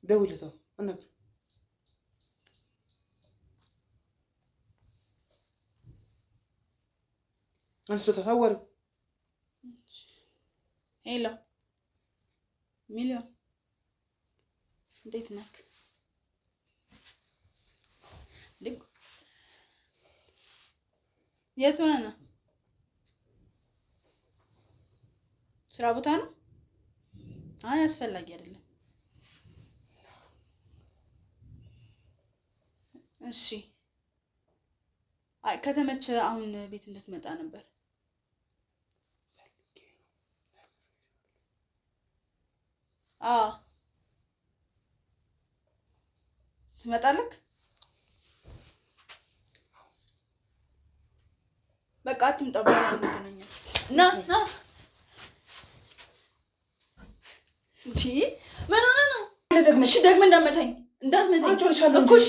ደውልለታው አናግር አንስቶታል አዋሪው ሄሎ ሚሊዮን እንዴት ነህ? የት ሆነህ ነው? ስራ ቦታ ነው? አይ አስፈላጊ አይደለም። እሺ አይ ከተመቸ አሁን ቤት እንድትመጣ ነበር። ትመጣለህ? በቃ አትምጣ በኋላ እንገናኛለን። ና እንዴ ምን ሆነህ ነው? እሺ ደግመህ እንዳትመታኝ እኮ። እሺ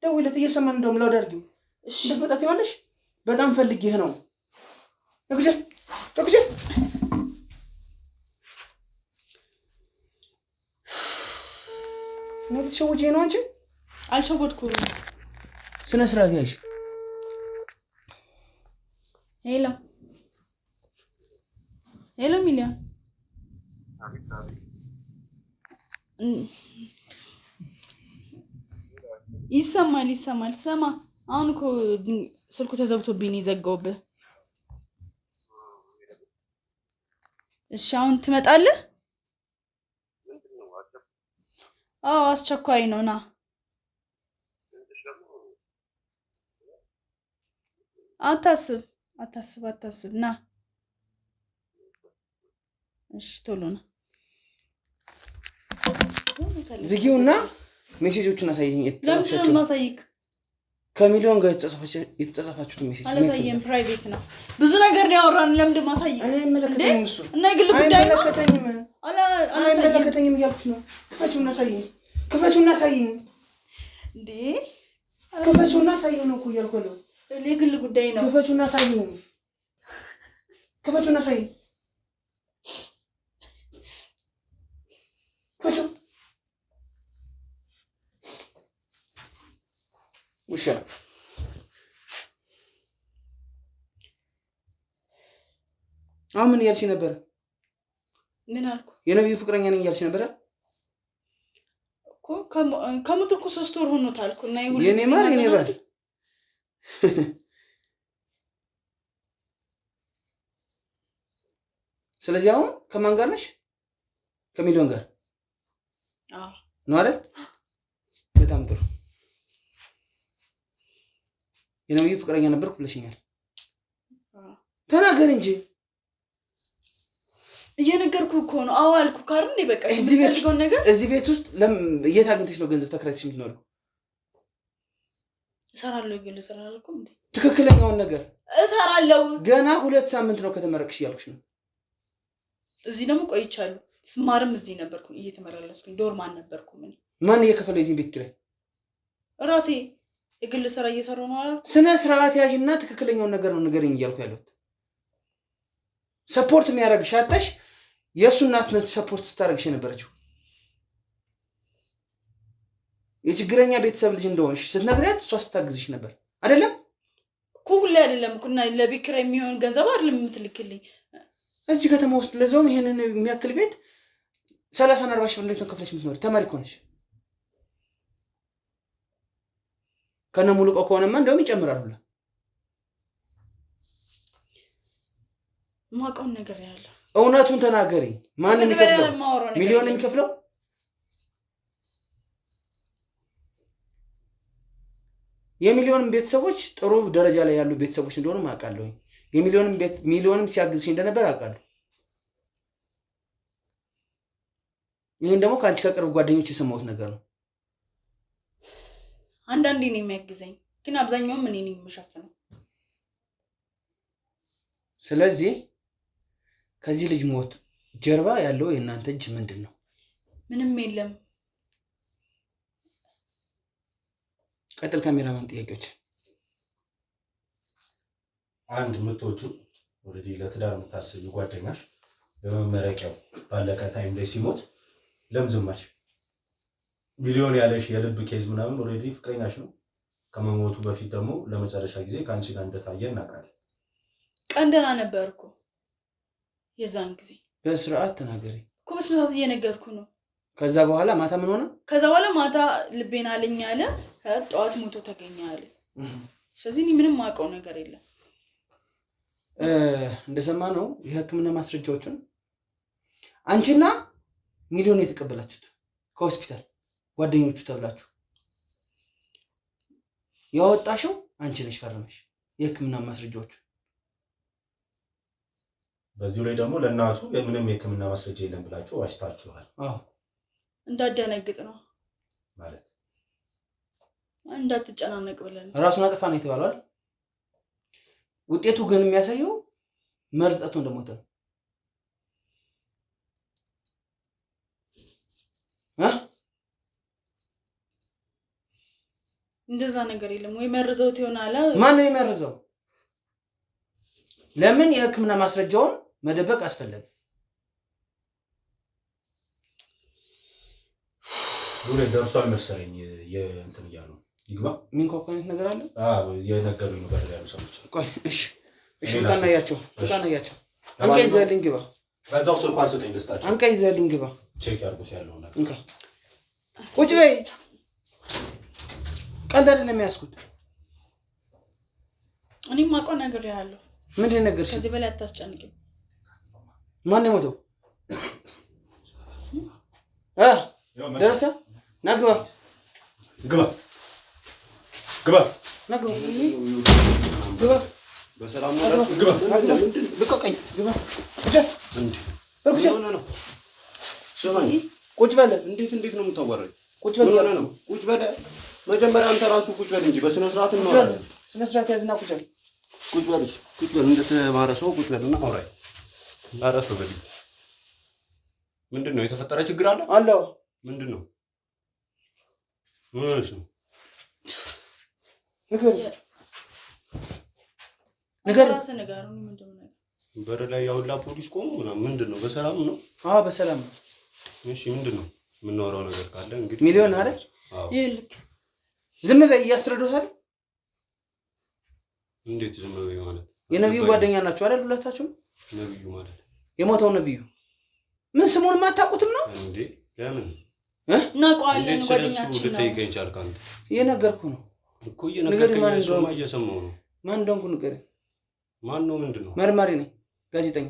ደውልለት እየሰማን እንደውም ላውድ አድርጊው። እሺ መጣት ይሆንሽ በጣም ፈልጌህ ነው። እግዜ ነው ልትሸውጂኝ ነው አንቺ? አልሸወድኩም። ስነ ስርዓት ያዥ። ሄሎ ሚሊዮን ይሰማል። ስማ አሁን እኮ ስልኩ ተዘግቶብኝ ነው የዘጋሁብህ። እሺ አሁን ትመጣለህ? አዎ አስቸኳይ ነው። ና አታስብ ና። እሺ ቶሎ ና። ዝጊውና ሜሴጆቹን አሳየኝ። ለምንድን ነው የማሳይክ? ከሚሊዮን ጋር የተጻጻፋችሁት ሜሴጅ አላሳየም። ፕራይቬት ነው። ብዙ ነገር ነው ያወራን። ለምንድን ነው የማሳይክ? እኔ አይመለከተኝም እሱ እና የግል ጉዳይ ነው። አይመለከተኝም እያልኩሽ ነው። ክፈችውና አሳይኝ። እንዴ ክፈችውና አሳይኝ ነው እኮ እያልኩ ያለው። የግል ጉዳይ ነው። ክፈችውና አሳይኝ። ክፈችው። ውሻ አሁን ምን እያልሽ ነበር? ምን አልኩ? የነብዩ ፍቅረኛ ነኝ እያልሽ ነበር እኮ። ከሞት እኮ 3 ወር ሆኖታል እኮ። እና ይሁን የኔ ማር የኔ ባል። ስለዚህ አሁን ከማን ጋር ነሽ? ከሚሊዮን ጋር ነው አይደል? በጣም ጥሩ። የነብዩ ፍቅረኛ ነበርኩ ብለሽኛል። ተናገር እንጂ። እየነገርኩ እኮ ነው። አዎ አልኩ ካር እንዴ በቃ የምትፈልገው ነገር። እዚህ ቤት ውስጥ የት አግኝተሽ ነው ገንዘብ ተከራይተሽ የምትኖሪው? እሰራለሁ ግን እሰራለሁ እንዴ? ትክክለኛውን ነገር እሰራለሁ። ገና 2 ሳምንት ነው ከተመረቅሽ እያልኩሽ ነው። እዚህ ደግሞ ቆይቻለሁ። ስማርም እዚህ ነበርኩ እየተመላለስኩኝ። ዶርማን ነበርኩ። ማን እየከፈለው የዚህ ቤት ኪራይ? ራሴ የግል ስራ እየሰራሁ ነው አይደል? ስነ ስርዓት ያዥና ትክክለኛውን ነገር ነው ንገረኝ እያልኩ ያለሁት። ሰፖርት የሚያደርግሽ አጣሽ። የእሱ እናት ነው ሰፖርት ስታደርግሽ የነበረችው። የችግረኛ ቤተሰብ ልጅ እንደሆንሽ ስትነግሪያት እሷ ስታግዝሽ ነበር አይደለም እኮ? ሁሌ አይደለም እኮ። እና ለቤት ኪራይ የሚሆን ገንዘብ አይደለም የምትልክልኝ እዚህ ከተማ ውስጥ። ለዛውም ይሄንን የሚያክል ቤት 30 እና 40 ሺህ ብር እንዴት ነው ከፍለሽ የምትኖሪ? ተማሪ እኮ ነሽ። ከነ ሙሉ እኮ ከሆነማ እንደውም ይጨምራል ሁላ። ማውቀውን ነገር ያለው እውነቱን ተናገሪ። ማን የሚከፍለው? ሚሊዮን የሚከፍለው? የሚሊዮን ቤተሰቦች ጥሩ ደረጃ ላይ ያሉ ቤተሰቦች እንደሆኑ አውቃለሁ። ሚሊዮንም ሲያግዝሽ እንደነበር አውቃለሁ። ይሄን ደግሞ ከአንቺ ከቅርብ ጓደኞች የሰማሁት ነገር ነው። አንዳንዴ ነው የሚያግዘኝ፣ ግን አብዛኛውም እኔ ነኝ የምሸፍነው። ስለዚህ ከዚህ ልጅ ሞት ጀርባ ያለው የእናንተ እጅ ምንድን ነው? ምንም የለም። ቀጥል። ካሜራማን ጥያቄዎች። አንድ ምቶቹ ኦልሬዲ ለትዳር የምታስቢ ጓደኛሽ በመመረቂያው ባለቀ ታይም ላይ ሲሞት ለምን ዝም አልሽ? ሚሊዮን ያለሽ የልብ ኬዝ ምናምን ኦልሬዲ ፍቅረኛሽ ነው። ከመሞቱ በፊት ደግሞ ለመጨረሻ ጊዜ ከአንቺ ጋር እንደታየ እናውቃለን። ቀን ደህና ነበርኩ የዛን ጊዜ። በስርዓት ተናገሪ እኮ በስርዓት እየነገርኩ ነው። ከዛ በኋላ ማታ ምን ሆነ? ከዛ በኋላ ማታ ልቤን አለኝ አለ፣ ጠዋት ሞቶ ተገኘ አለ። ስለዚህ እኔ ምንም ማውቀው ነገር የለም። እንደሰማ ነው የሕክምና ማስረጃዎችን አንቺና ሚሊዮን የተቀበላችሁት ከሆስፒታል ጓደኞቹ ተብላችሁ ያወጣሽው አንቺ ነሽ ፈርመሽ የሕክምና ማስረጃዎቹ። በዚሁ ላይ ደግሞ ለእናቱ ምንም የሕክምና ማስረጃ የለም ብላችሁ ዋሽታችኋል። አዎ እንዳደነግጥ ነው ማለት እንዳትጨናነቅ ብለን ራሱን አጠፋ ነው የተባለው አይደል? ውጤቱ ግን የሚያሳየው መርዝ ጠጥቶ እንደሞተ ነው። እንደዛ ነገር የለም ወይ? መርዘውት ይሆናል። ማን ነው የመርዘው? ለምን የሕክምና ማስረጃውን መደበቅ አስፈለገ? ዱሬ ደርሷል መሰለኝ የእንትን እያሉ ይግባ ምን ኮኮኔት ነገር አለ? የነገሩኝ ነው ያሉ ሰዎች። ቆይ እሺ ታናያቸው አንቀይ ዘልኝ ግባ። በዛው ስልኳን ስጠኝ ልስጣቸው። አንቀይ ዘልኝ ግባ። ቼክ አድርጉት ያለው ነገር። እንካ ቁጭ በይ። ቀልድ አይደለም ያስኩት። እኔም ማውቀው ነገር ያለው ምንድን ነገር? ከዚህ በላይ አታስጨንቅኝ። ማን ነው የሞተው? ደረሰ? ና ግባ ግባ ግባ ና ግባ ግባ። በሰላም ነው ግባ። ልቀቀኝ። ግባ እንዴ ቁጭ ሆነ ነው ሰማኝ። ቁጭ በለ። እንዴት ነው የምታወራኝ? ቁጭ በለ ሆነ ነው ቁጭ በለ። መጀመሪያ አንተ ራሱ ቁጭ በል እንጂ በስነ ስርዓት ነው። ስነ ስርዓት ያዝና ቁጭ በል። ቁጭ በል እንደተማረ ሰው ቁጭ በልና አውራኝ። አረፍ በል። ምንድነው የተፈጠረ ችግር አለ? አለው። ምንድነው? ምንሽ ነው? ነገር ራስ ነገር ነው። ምንድነው? በር ላይ ያውላ ፖሊስ ቆሙ ምናምን። ምንድነው? በሰላም ነው? አዎ በሰላም ነው። እሺ ምንድነው? የምናወራው ነገር ካለ እንግዲህ ሚሊዮን አይደል? አዎ ይልክ ዝም በይ። እያስረዱታል። እንዴት ዝም በይ ማለት? የነብዩ ጓደኛ ናቸው አይደል? ሁለታችሁም? ነብዩ ማለት የሞተው ነብዩ ምን ስሙን ማታውቁትም ነው እንዴ? ለምን እናውቀዋለን። ጓደኛችን ነው። ልትጠይቀኝ ቻልክ አንተ? እየነገርኩ ነው እኮ እየነገርከኝ ነው። እሱማ እየሰማሁ ነው። ማን እንደሆንኩ ንገረኝ። ማን ነው? ምንድነው? መርማሪ ነኝ፣ ጋዜጠኛ።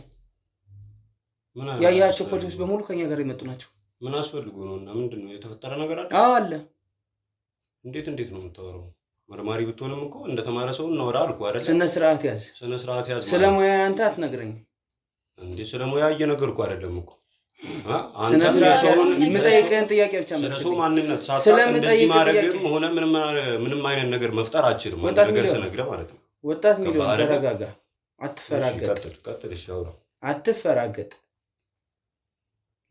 ያያቸው ፖሊሶች በሙሉ ከኛ ጋር የመጡ ናቸው። ምን አስፈልጎ ነው? እና ምንድነው የተፈጠረ ነገር አለ? አዎ አለ። እንዴት ነው የምታወራው? መርማሪ ብትሆንም እኮ እንደተማረ ሰው እናወራ አልኩ አይደል? ስነ ስርዓት ያዝ። ስነ ስርዓት ያዝ። ስለሙያ አንተ አትነግረኝ እንዴ? ስለሙያ እየነገርኩ አይደለም እኮ ስነ ስርዓት የምጠይቅህን ጥያቄ ብቻ መልስ። ስለሰው ማንነት ሳታውቅ እንደዚህ ማድረግም ሆነ ምንም አይነት ነገር መፍጠር አችልም። አንተ ነገር ስነግረህ ማለት ነው። ወጣት ሚሊዮን ተረጋጋ፣ አትፈራገጥ። ቀጥል። እሺ አውራ። አትፈራገጥ።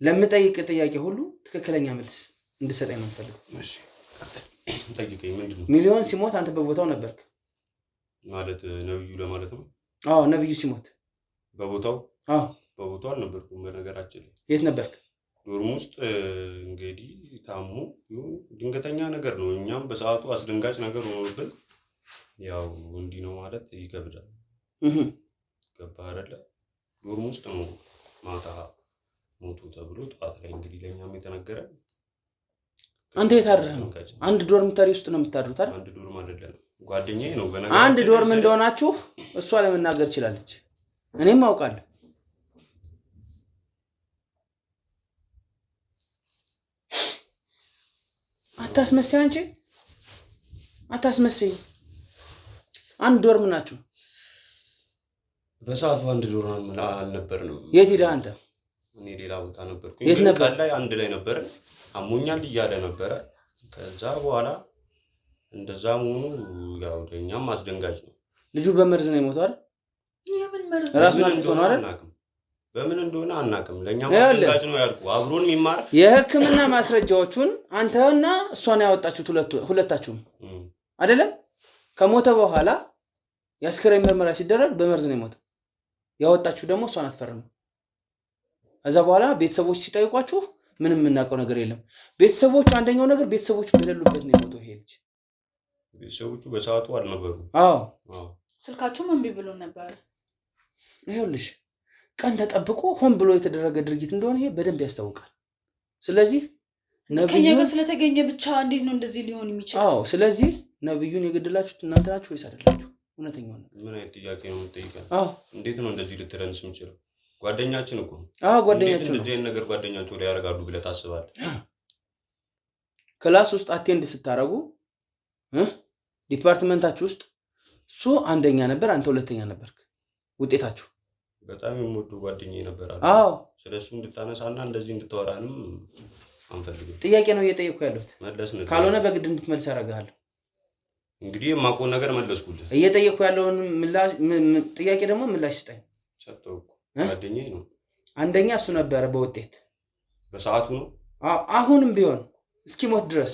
ለምጠይቅ ጥያቄ ሁሉ ትክክለኛ መልስ እንድሰጠኝ ነው የምፈልገው። እሺ ቀጥል። ጠይቀኝ። ምንድነው? ሚሊዮን ሲሞት አንተ በቦታው ነበርክ ማለት ነብዩ ለማለት ነው? አዎ ነብዩ ሲሞት በቦታው? አዎ በቦታው አልነበርኩም። በነገራችን ላይ የት ነበርክ? ዶርም ውስጥ እንግዲህ ታሙ ድንገተኛ ነገር ነው። እኛም በሰዓቱ አስደንጋጭ ነገር ሆኖብን ያው እንዲህ ነው ማለት ይከብዳል። ገባህ አይደለ? ዶርም ውስጥ ነው ማታ ሞቱ ተብሎ ጠዋት ላይ እንግዲህ ለኛም የተነገረ። አንተ የት አድረህ ነው? አንድ ዶርም ተሪ ውስጥ ነው የምታድሩት አይደል? አንድ ዶርም አይደለም፣ ጓደኛዬ ነው። በነገራችን አንድ ዶርም እንደሆናችሁ እሷ ለመናገር ትችላለች፣ እኔም አውቃለሁ። አታስመስይ፣ አንቺ አታስመስይ። አንድ ዶርም ናችሁ። በሰዓቱ አንድ ዶርም አልነበርንም። የት ሄደህ አንተ? እኔ ሌላ ቦታ ነበርኩ። የት ነበር? ቀን ላይ አንድ ላይ ነበረ። አሞኛል እያለ ነበረ። ከዛ በኋላ እንደዛ መሆኑ ያው ለእኛም አስደንጋጭ ነው። ልጁ በመርዝ ነው የሞተው አይደል? የምን መርዝ? ራሱን አጥፍቶ ነው አይደል? በምን እንደሆነ አናውቅም። ለእኛም አስደንጋጭ ነው ያልኩ። አብሮን የሚማር የሕክምና ማስረጃዎቹን አንተና እሷን ያወጣችሁት ሁለታችሁም አይደለም? ከሞተ በኋላ የአስክሬን ምርመራ ሲደረግ በመርዝ ነው የሞተው። ያወጣችሁ ደግሞ እሷን አትፈርም። ከዛ በኋላ ቤተሰቦች ሲጠይቋችሁ ምንም የምናውቀው ነገር የለም። ቤተሰቦቹ አንደኛው ነገር ቤተሰቦቹ በሌሉበት ነው የሞተው ይሄ ልጅ። ቤተሰቦቹ በሰዓቱ አልነበሩም። አዎ ስልካቸውም እምቢ ብሎ ነበር። ይኸውልሽ ቀን ተጠብቆ ሆን ብሎ የተደረገ ድርጊት እንደሆነ ይሄ በደንብ ያስታውቃል። ስለዚህ ከኛ ጋር ስለተገኘ ብቻ እንዴት ነው እንደዚህ ሊሆን የሚችለው? አዎ ስለዚህ ነብዩን የገደላችሁት እናንተ ናችሁ ወይስ አይደላችሁ? እውነተኛው ነገር ምን አይነት ጥያቄ ነው የምትጠይቀን? አዎ እንዴት ነው እንደዚህ ልትረንስ የምችለው? ጓደኛችን እኮ አዎ ጓደኛችን እንደዚህ አይነት ነገር ጓደኛቸው ላይ ያደርጋሉ ብለህ ታስባለህ? ክላስ ውስጥ አቴንድ ስታረጉ ዲፓርትመንታችሁ ውስጥ እሱ አንደኛ ነበር፣ አንተ ሁለተኛ ነበርክ ውጤታችሁ። በጣም የምወደው ጓደኛዬ ነበር አለ። አዎ ስለሱ እንድታነሳና እንደዚህ እንድታወራንም አንፈልግም። ጥያቄ ነው እየጠየቅኩ ያለሁት። መለስን። ካልሆነ በግድ እንድትመልስ አደርግሃለሁ። እንግዲህ የማውቀውን ነገር መለስኩልህ። እየጠየቅኩ ያለውን ጥያቄ ደግሞ ምላሽ ስጠኝ። ሰጠው እኮ ጓደኛዬ ነው። አንደኛ እሱ ነበረ በውጤት በሰዓቱ ነው። አሁንም ቢሆን እስኪሞት ድረስ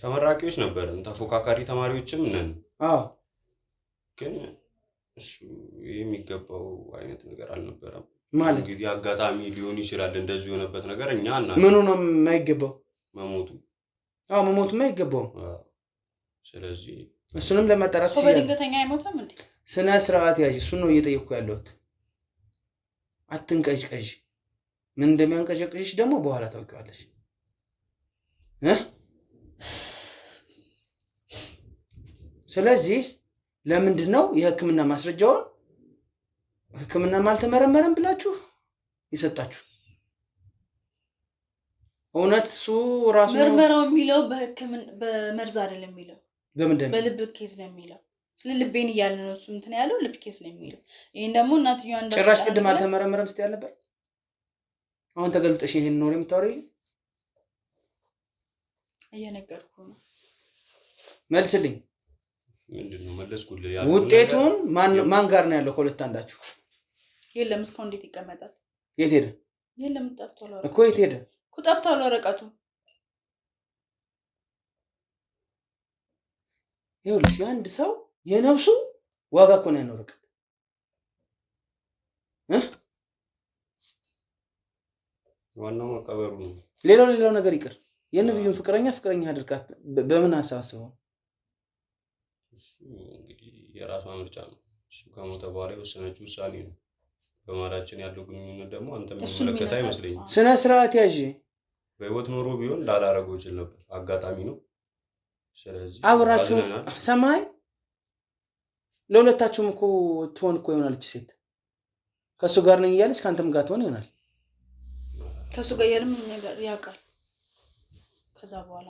ተመራቂዎች ነበርን፣ ተፎካካሪ ተማሪዎችም ነን። ግን እሱ የሚገባው አይነት ነገር አልነበረም። ማለት እንግዲህ አጋጣሚ ሊሆን ይችላል እንደዚህ የሆነበት ነገር። እኛ እና ምኑ ነው የማይገባው? መሞቱ። መሞቱ የማይገባው። ስለዚህ እሱንም ለማጣራት ሰው በድንገተኛ አይሞትም እንዴ? ስነ ስርዓት ያዥ። እሱን ነው እየጠየቅኩ ያለሁት። አትንቀዥቀዥ። ምን እንደሚያንቀዥቅዥሽ ደግሞ በኋላ ታውቂዋለሽ። ስለዚህ ለምንድን ነው የሕክምና ማስረጃውን ሕክምናም አልተመረመረም ብላችሁ የሰጣችሁ? እውነት እሱ ራሱ ምርመራው የሚለው በሕክምና በመርዝ አይደለም የሚለው በልብ ኬዝ ነው የሚለው። ስለ ልቤን እያለ ነው እሱ እንትን ያለው ልብ ኬዝ ነው የሚለው። ይሄን ደግሞ እናትየዋ እንዳው ጭራሽ ቅድም አልተመረመረም ስትይ ነበር። አሁን ተገልጠሽ ይሄን ነው የምታወሪው? እየነገርኩ ነው። መልስልኝ። ምንድነው መለስኩልህ? ውጤቱን ማን ጋር ነው ያለው? ከሁለት አንዳችሁ? የለም እስካሁን እንዴት ይቀመጣል? የት ሄደ? የለም ጠፍቷል። እኮ የት ሄደ? እኮ ጠፍቷል ወረቀቱ። ይኸውልሽ የአንድ ሰው የነፍሱ ዋጋ እኮ ነው ያለው ወረቀት። ዋናው መቀበሩ ነው። ሌላው ነገር ይቅር። የነብዩን ፍቅረኛ አድርጋት በምን አሳስበው? እሱ እንግዲህ የራሷ ምርጫ ነው። እሱ ከሞተ በኋላ የወሰነችው ውሳኔ ነው። በማላችን ያለው ግንኙነት ደግሞ አንተ የሚመለከት አይመስለኝም። ስነ ስርዓት ያዥ። በህይወት ኖሮ ቢሆን ላላረገው ይችል ነበር። አጋጣሚ ነው። ስለዚህ አብራችሁ ሰማይ ለሁለታችሁም እኮ ትሆን እኮ ይሆናልች ሴት ከሱ ጋር ነኝ እያለች ካንተም ጋር ትሆን ይሆናል። ከሱ ጋር ያለም ነገር ያውቃል። ከዛ በኋላ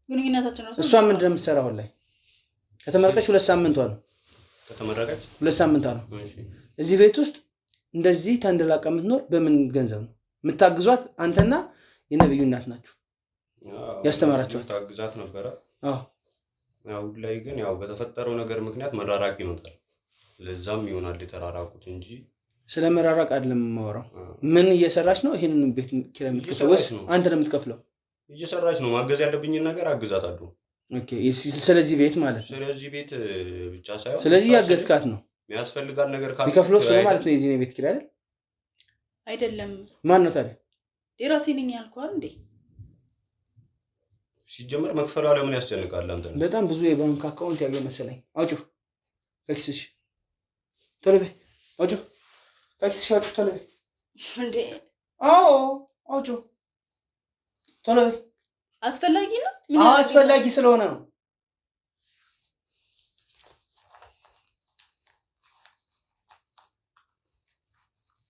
ግንኙነታችን ነው። እሷ ምንድን ነው የምትሰራው? ላይ ከተመረቀች 2 ሳምንቷ ነው። ከተመረቀች 2 ሳምንቷ ነው። እዚህ ቤት ውስጥ እንደዚህ ተንደላቀ የምትኖር በምን ገንዘብ ነው? የምታግዟት አንተና የነብዩ እናት ናችሁ ያስተማራችኋት። ታግዛት ነበረ። አሁን ላይ ግን ያው በተፈጠረው ነገር ምክንያት መራራቅ ይኖታል። ለዛም ይሆናል የተራራቁት እንጂ ስለ መራራቅ አይደለም የማወራው። ምን እየሰራች ነው? ይሄንን ቤት ኪራይ የምትከፍለው ወይስ አንተ ነው የምትከፍለው? እየሰራች ነው። ማገዝ ያለብኝን ነገር አግዛታለሁ። ኦኬ። ስለዚህ ቤት ማለት ነው። ስለዚህ ቤት ብቻ ሳይሆን ስለዚህ ያገዝካት ነው። የሚያስፈልጋት ነገር ካለ የሚከፍለው እሱ ማለት ነው። የዚህ ቤት ኪራይ አይደለም። ማን ነው ታዲያ? የራሴ ነኝ ያልኩህ እንዴ? ሲጀመር መክፈሏ ለምን ያስጨንቃል? አንተ በጣም ብዙ የባንክ አካውንት ያለው መሰለኝ። አውጪ ከኪስሽ ቶሎ በይ። አውጪ ከኪስሽ አውጪ ቶሎ በይ። እንዴ? አዎ አውጪ ቶሎ በይ። አስፈላጊ ነው። አስፈላጊ ስለሆነ ነው።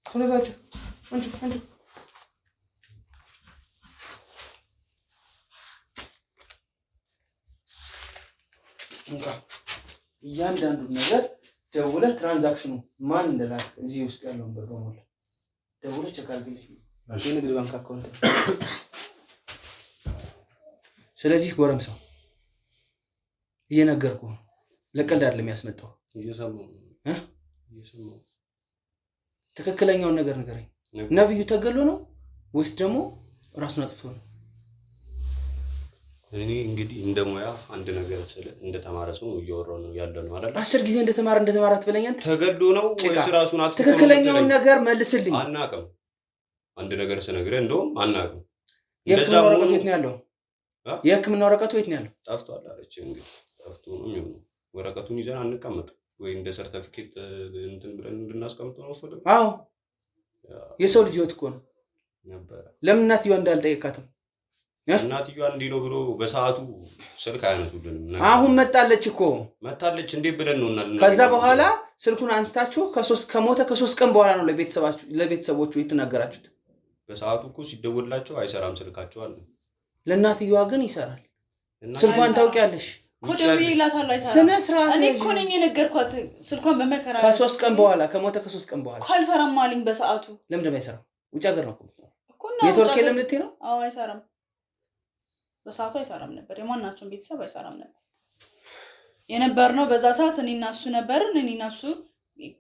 ቶሎ በይ። አውጪ እያንዳንዱ ነገር ደውለህ ትራንዛክሽኑ ማን እንደላክ እዚህ ውስጥ ያለውን ብር በሞላ ደውለህ ቼክ አድርግልኝ። የንግድ ባንክ አካውንት። ስለዚህ ጎረምሳው እየነገርኩህ ነው። ለቀልድ አይደለም ያስመጣው። እየሰማሁ ትክክለኛውን ነገር ንገረኝ። ነብዩ ተገሎ ነው ወይስ ደግሞ ራሱን አጥፍቶ ነው? እኔ እንግዲህ እንደ ሙያ አንድ ነገር ስለ እንደተማረ ሰው እያወራሁ ነው ያለው ነው አይደል? 10 ጊዜ እንደተማረ አትበለኝ አንተ። ተገዶ ነው ወይስ ራሱን አጥፍቶ ነው? ትክክለኛውን ነገር መልስልኝ። አናውቅም። አንድ ነገር ስነግርህ እንደውም አናውቅም። የህክምና ወረቀቱ የት ነው ያለው? የህክምና ወረቀቱ የት ነው ያለው? ጠፍቷል አለች። እንግዲህ ጠፍቶ ነው የሚሆነው። ወረቀቱን ይዘን አንቀመጥም ወይ እንደ ሰርተፊኬት እንትን ብለን እንድናስቀምጥ ነው ወሰደ። አዎ የሰው ልጅ ህይወት እኮ ነው ነበረ። ለምን እናትየዋ እንዳልጠየቃትም? እናትየዋ እንዲህ ነው ብሎ በሰዓቱ ስልክ አያነሱልንም። አሁን መጣለች እኮ መጣለች። እንዴት ብለን ነው እና ከዛ በኋላ ስልኩን አንስታችሁ ከሞተ ከ3 ቀን በኋላ ነው ለቤተሰቦቹ የተናገራችሁት? በሰዓቱ እኮ ሲደወልላቸው አይሰራም ስልካቸው አለ። ለእናትየዋ ግን ይሰራል። ስልኳን ታውቂያለሽ? ኮደቢ ይላታል አይሰራም። ስነ ስርዓት እኔ እኮ ነኝ የነገርኳት ስልኳን በመከራ ከ3 ቀን በኋላ ከሞተ ከ3 ቀን በኋላ ካልሰራም አለኝ በሰዓቱ። ለምን አይሰራም? ውጭ ሀገር ነው እኮ ነው ኔትወርክ የለም ልትይ ነው? አዎ አይሰራም። በሰዓቱ አይሰራም ነበር። የማናቸውም ቤተሰብ አይሰራም ነበር የነበርነው በዛ ሰዓት። እኔና እሱ ነበርን። እኔና እሱ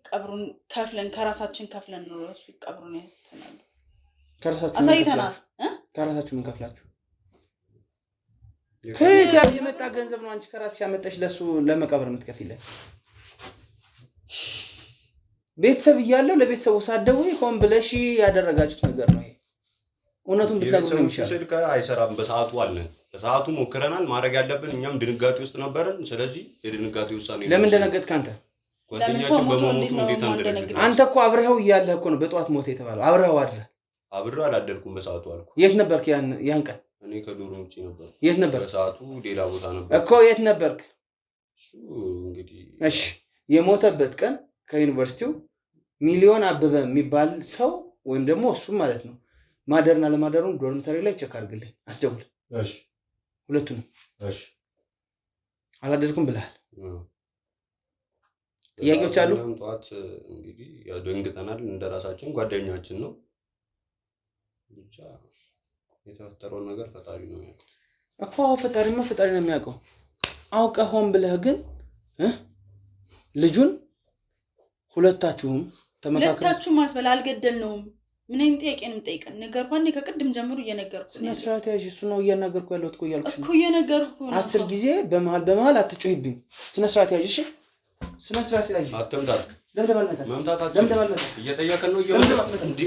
ቀብሩን ከፍለን ከራሳችን ከፍለን ነው እሱ ቀብሩን ያስተናል። አሳይተናል። ከራሳችሁ ምን ከፍላችሁ? ከየት የመጣ ገንዘብ ነው? አንቺ ከራስሽ ያመጣሽ ለሱ ለመቀበር የምትከፊለት? ቤተሰብ እያለው ለቤተሰቡ ሳትደውይ ሆን ብለሽ ያደረጋችሁት ነገር ነው። እውነቱን ብትነግሩ ነው የሚሻለው። ስልክ አይሰራም በሰዓቱ አለን። በሰዓቱ ሞክረናል። ማድረግ ያለብን እኛም ድንጋጤ ውስጥ ነበርን። ስለዚህ የድንጋጤ ውሳኔ ለምን ደነገጥክ አንተ? ጓደኛችን በመሞቱ እንዴት አንደነግጥ? አንተ እኮ አብረኸው እያለህ እኮ ነው በጠዋት ሞተ የተባለው። አብረኸው አድረህ? አብረው አላደርኩም በሰዓቱ አልኩ። የት ነበርክ ያን ቀን? እኔ ከዶርም ውጪ ነበር። የት ነበርክ? በሰዓቱ ሌላ ቦታ ነበር እኮ። የት ነበርክ? እሱ እንግዲህ እሺ፣ የሞተበት ቀን ከዩኒቨርሲቲው ሚሊዮን አበበ የሚባል ሰው ወይም ደግሞ እሱ ማለት ነው ማደርና ለማደሩን ዶርሚተሪ ላይ ቼክ አድርግልኝ፣ አስደውል። እሺ፣ ሁለቱንም። እሺ። አላደርኩም ብለሃል። ጥያቄዎች አሉ? ጠዋት እንግዲህ ያው ደንግጠናል። እንደራሳችን ጓደኛችን ነው። ብቻ የተፈጠረውን ነገር ፈጣሪ ነው የሚያውቀው እኮ። ፈጣሪ ነው የሚያውቀው። አውቀህ ሆን ብለህ ግን ልጁን ሁለታችሁም ተመካከሩ። ሁለታችሁም አትበል። አልገደልነውም። ምን አይነት ጥያቄ ነው የምጠይቀን? ነገር ባንዴ ከቅድም ጀምሮ እየነገርኩ ነው። ስነ ስርዓት ያዥ። እሱ ነው እያናገርኩ ያለሁት እኮ እያልኩሽ እኮ እየነገርኩ ነው። 10 ጊዜ በመሃል አትጮይብኝ። ስነ ስርዓት ያዥ። እሺ፣ ስነ ስርዓት ያዥ። አትምታት። መምታታችን እየጠየቀን ነው። እንዴ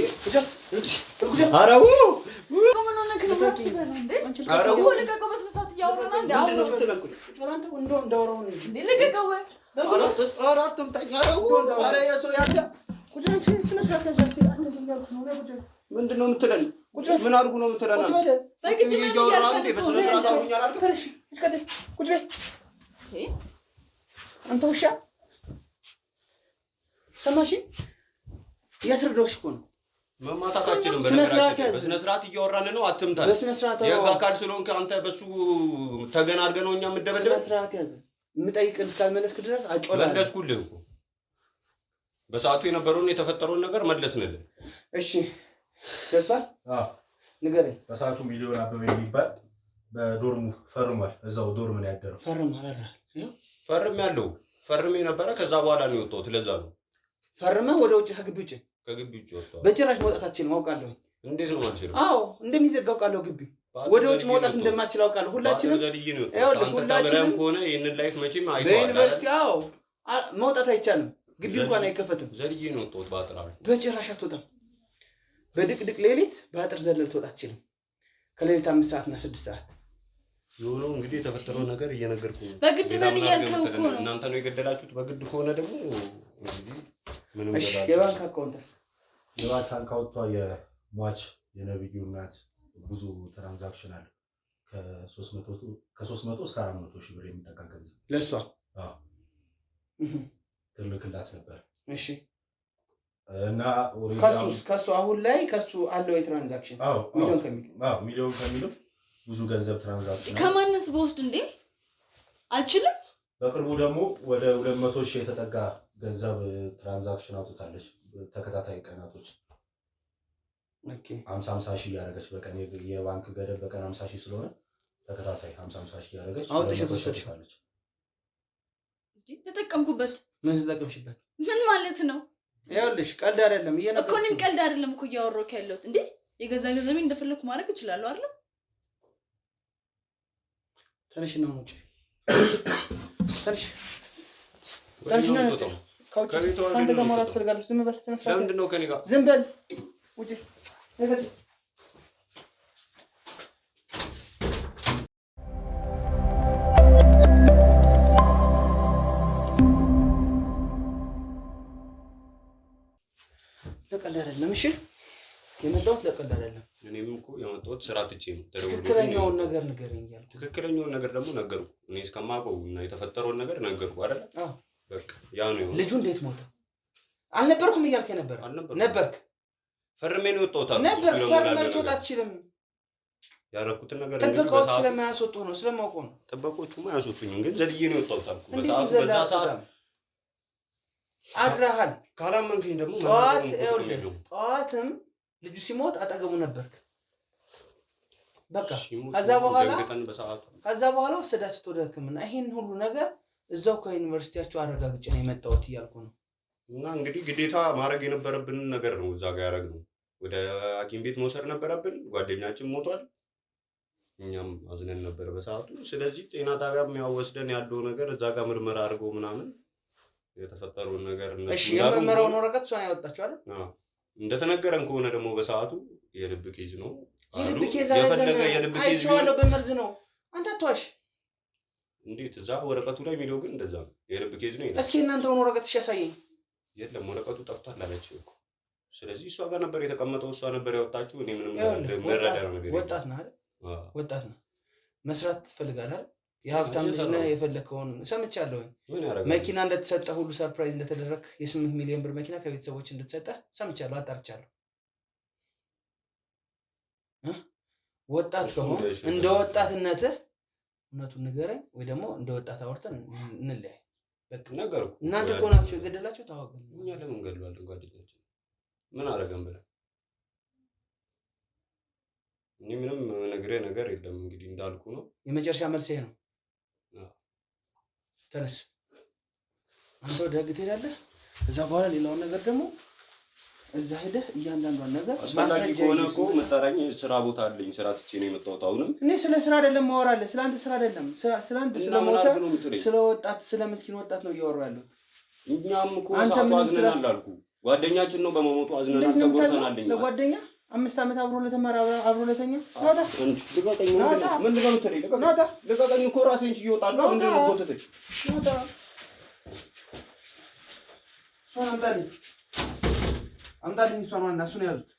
አረው ምን ሆነህ ነው ማስበህ ነው እንዴ? አረው እኮ ልቀቀው። በስነ ስርዓት እያወራን እንዴ? አሁን ነው ትለቁኝ። ጮራንተ እንደው እንዴ ልቀቀው። አራትም አረው አረ የሰው ያለ ቁጭ ስነ ስርዓት ያዥ። ምንድን ነው የምትለን? ምን አድርጉ ነው የምትለን? በግድ ምን እያወራን እንዴ? በስነ ስርዓት አውኛል አልከ? ቁጭ በይ አንተ ውሻ። ሰማሽ? እያስረዳሁሽ እኮ ነው። መማታታችንም በስነ ስርዓት እያወራን ነው። አትምታል። በስነ ስርዓት የህግ አካል ስለሆንክ አንተ በሱ ተገና አድርገህ ነው እኛ የምትደበድበን። በስነ ስርዓት ያዝ። የምጠይቅህን እስካልመለስክ ድረስ አጮላለሁ። መለስኩልህ እኮ በሰዓቱ የነበረውን የተፈጠረውን ነገር መለስንልህ። እሺ ደርሷል? አዎ ንገረኝ። በሰዓቱ ሚሊዮን አበበ የሚባል በዶርሙ ፈርሟል። እዛው ዶርም ነው ያደረው። ፈርሜ ነበረ። ከዛ በኋላ ነው የወጣሁት። ለዛ ነው ፈርመህ ወደ ውጭ ከግቢ ውጭ ወጣሁ። በጭራሽ መውጣት አትችልም። አውቃለሁ። እንዴት ነው አልችልም? አዎ እንደሚዘጋ አውቃለሁ። ግቢ ወደ ውጭ መውጣት እንደማትችል አውቃለሁ። ሁላችንም ሁላችንም ከሆነ ይሄንን ላይፍ መቼም አይተዋል። በዩኒቨርሲቲ አዎ መውጣት አይቻልም። ግቢ እንኳን አይከፈትም። ዘልዬ ነው የወጣሁት። በአጥር በጭራሽ አትወጣም። በድቅድቅ ሌሊት በአጥር ዘለል ትወጣ አትችልም። ከሌሊት 5 ሰዓት እና 6 ሰዓት የሆነው እንግዲህ የተፈጠረው ነገር እየነገርኩ ነው። በግድ ምን እያልከው እኮ ነው? እናንተ ነው የገደላችሁት። በግድ ከሆነ ደግሞ እንግዲህ ምንም ገዳላችሁ። የባንክ አካውንትስ? የባንክ አካውንቷ የሟች የነብዩ እናት ብዙ ትራንዛክሽን አለ። ከ300 እስከ 400 ሺህ ብር የሚጠጋ ገንዘብ ለሷ ትልክላት ነበር። እሺ እና ከሱ አሁን ላይ ከሱ አለው የትራንዛክሽን ሚሊዮን ከሚለው ብዙ ገንዘብ ትራንዛክሽን ከማንስ በውስጥ እንዴ አልችልም። በቅርቡ ደግሞ ወደ 200 ሺህ የተጠጋ ገንዘብ ትራንዛክሽን አውጥታለች። ተከታታይ ቀናቶች 50 ሺህ ያደረገች በቀን የባንክ ገደብ በቀን 50 ሺህ ስለሆነ ተከታታይ 50 ሺህ ያደረገች አውጥታለች። ተጠቀምኩበት። ምን ተጠቀምሽበት? ምን ማለት ነው? ይኸውልሽ ቀልድ አይደለም እኮ እኔም ቀልድ አይደለም እኮ እያወራሁ ያለሁት። እንዴ የገዛ ገንዘቤን እንደፈለኩ ማድረግ እችላለሁ አይደል? ተነሽ ነው ውጪ። ተነሽ ነው ከውጪ። አንተ ጋር ማውራት ፈልጋለሁ። ዝም በል። ተነሳ። ለምንድን ነው ከኔ ጋር? ዝም በል ውጪ። ለቀልድ አይደለም። እሺ የመጣሁት ለቀልድ አይደለም። እኔም እኮ የመጣሁት ስራ ትቼ ነው። ትክክለኛውን ነገር ንገረኝ እያልኩ። ትክክለኛውን ነገር ደግሞ ነገርኩ። እኔ እስከማውቀው እና የተፈጠረውን ነገር ነገርኩ አይደል? አዎ በቃ ያ ነው። ልጁ እንዴት ሞተ? አልነበርኩም እያልክ ነበር። ነበርክ። ፈርሜ ነው የወጣሁት። ነበርክ። ፈርሜ ልትወጣ አትችልም። ያደረኩትን ነገር ጥበቃዎች ስለማያስወጡ ነው፣ ስለማውቀው ነው። ጥበቆቹማ አያስወጡኝም፣ ግን ዘልዬ ነው የወጣሁት አልኩ። በዛ ሰዓት አድረሃል። ካላመንከኝ ደግሞ ጠዋትም ልጁ ሲሞት አጠገቡ ነበርክ። በቃ ከዛ በኋላ ወሰዳችሁት ወደ ሕክምና። ይሄን ሁሉ ነገር እዛው ከዩኒቨርሲቲያቸው አረጋግጬ ነው የመጣሁት እያልኩ ነው። እና እንግዲህ ግዴታ ማድረግ የነበረብንን ነገር ነው እዛ ጋር ያደረግነው። ወደ ሐኪም ቤት መውሰድ ነበረብን። ጓደኛችን ሞቷል። እኛም አዝነን ነበር በሰዓቱ። ስለዚህ ጤና ጣቢያም ያው ወስደን ያለው ነገር እዛ ጋር ምርመራ አድርገው ምናምን የተፈጠረውን ነገር እሺ፣ የምርመራውን ወረቀት እሷን ያወጣችው አይደል? እንደተነገረን ከሆነ ደግሞ በሰዓቱ የልብ ኬዝ ነው። የልብ ኬዝ የፈለገ የልብ ኬዝ አይቼዋለሁ፣ በመርዝ ነው። አንተ አትዋሽ። እንዴት? እዛ ወረቀቱ ላይ የሚለው ግን እንደዛ ነው፣ የልብ ኬዝ ነው ይላል። እስኪ እናንተውን ወረቀት ያሳየኝ። የለም ወረቀቱ ጠፍቷል አለችው እኮ። ስለዚህ እሷ ጋር ነበር የተቀመጠው፣ እሷ ነበር ያወጣችው። እኔ ምንም መረዳ ነገር ወጣት ነህ አይደል? ወጣት ነህ፣ መስራት ትፈልጋለህ አይደል? የሀብታም ልጅ ነህ። የፈለከውን ሰምቻለሁ። መኪና እንደተሰጠ ሁሉ ሰርፕራይዝ እንደተደረግ የ8 ሚሊዮን ብር መኪና ከቤተሰቦች እንደተሰጠ ሰምቻለሁ፣ አጣርቻለሁ። ወጣት ከሆነ እንደ ወጣትነትህ እውነቱን ንገረኝ፣ ወይ ደግሞ እንደ ወጣት አውርተን እንለያይ። በቃ ነገርኩ። እናንተ እኮ ናችሁ የገደላችሁ። ታወቀ። እኛ ለምን ገድሏለን? ጓደኛችን ምን አደረገን ብለህ እኔ ምንም ነግሬህ ነገር የለም። እንግዲህ እንዳልኩ ነው። የመጨረሻ መልስ ይሄ ነው። ተነስ፣ አንተ ወደ ህግ ትሄዳለህ። እዛ በኋላ ሌላውን ነገር ደግሞ እዛ ሄደህ እያንዳንዷን ነገር አስፈላጊ ከሆነ እኮ መጣራኝ። ስራ ቦታ አለኝ፣ ስራ ትቼ ነው የመጣሁት። አሁንም እኔ ስለ ስራ አይደለም ማወራለህ፣ ስለ አንተ ስራ አይደለም፣ ስለ አንተ ስለሞተ ስለ ወጣት ስለ ምስኪን ወጣት ነው እያወራሁ ያለው። እኛም እኮ ሰዓቱ አዝነናል አልኩ። ጓደኛችን ነው በመሞቱ አዝነናል፣ ተጎድተናል። ለጓደኛ 5 ዓመት አብሮ ለተማረ አብሮ ለተኛ ናውጣ ልቀቀኝ። ምን ልቀምትልኝ? ልቀቀኝ እኮ ራሴን ችዬ እወጣለሁ። ምንድን ነው ጎትተኝ? ናውጣ እሷን አምጣልኝ። እሷን ዋና እሱን ያዙት።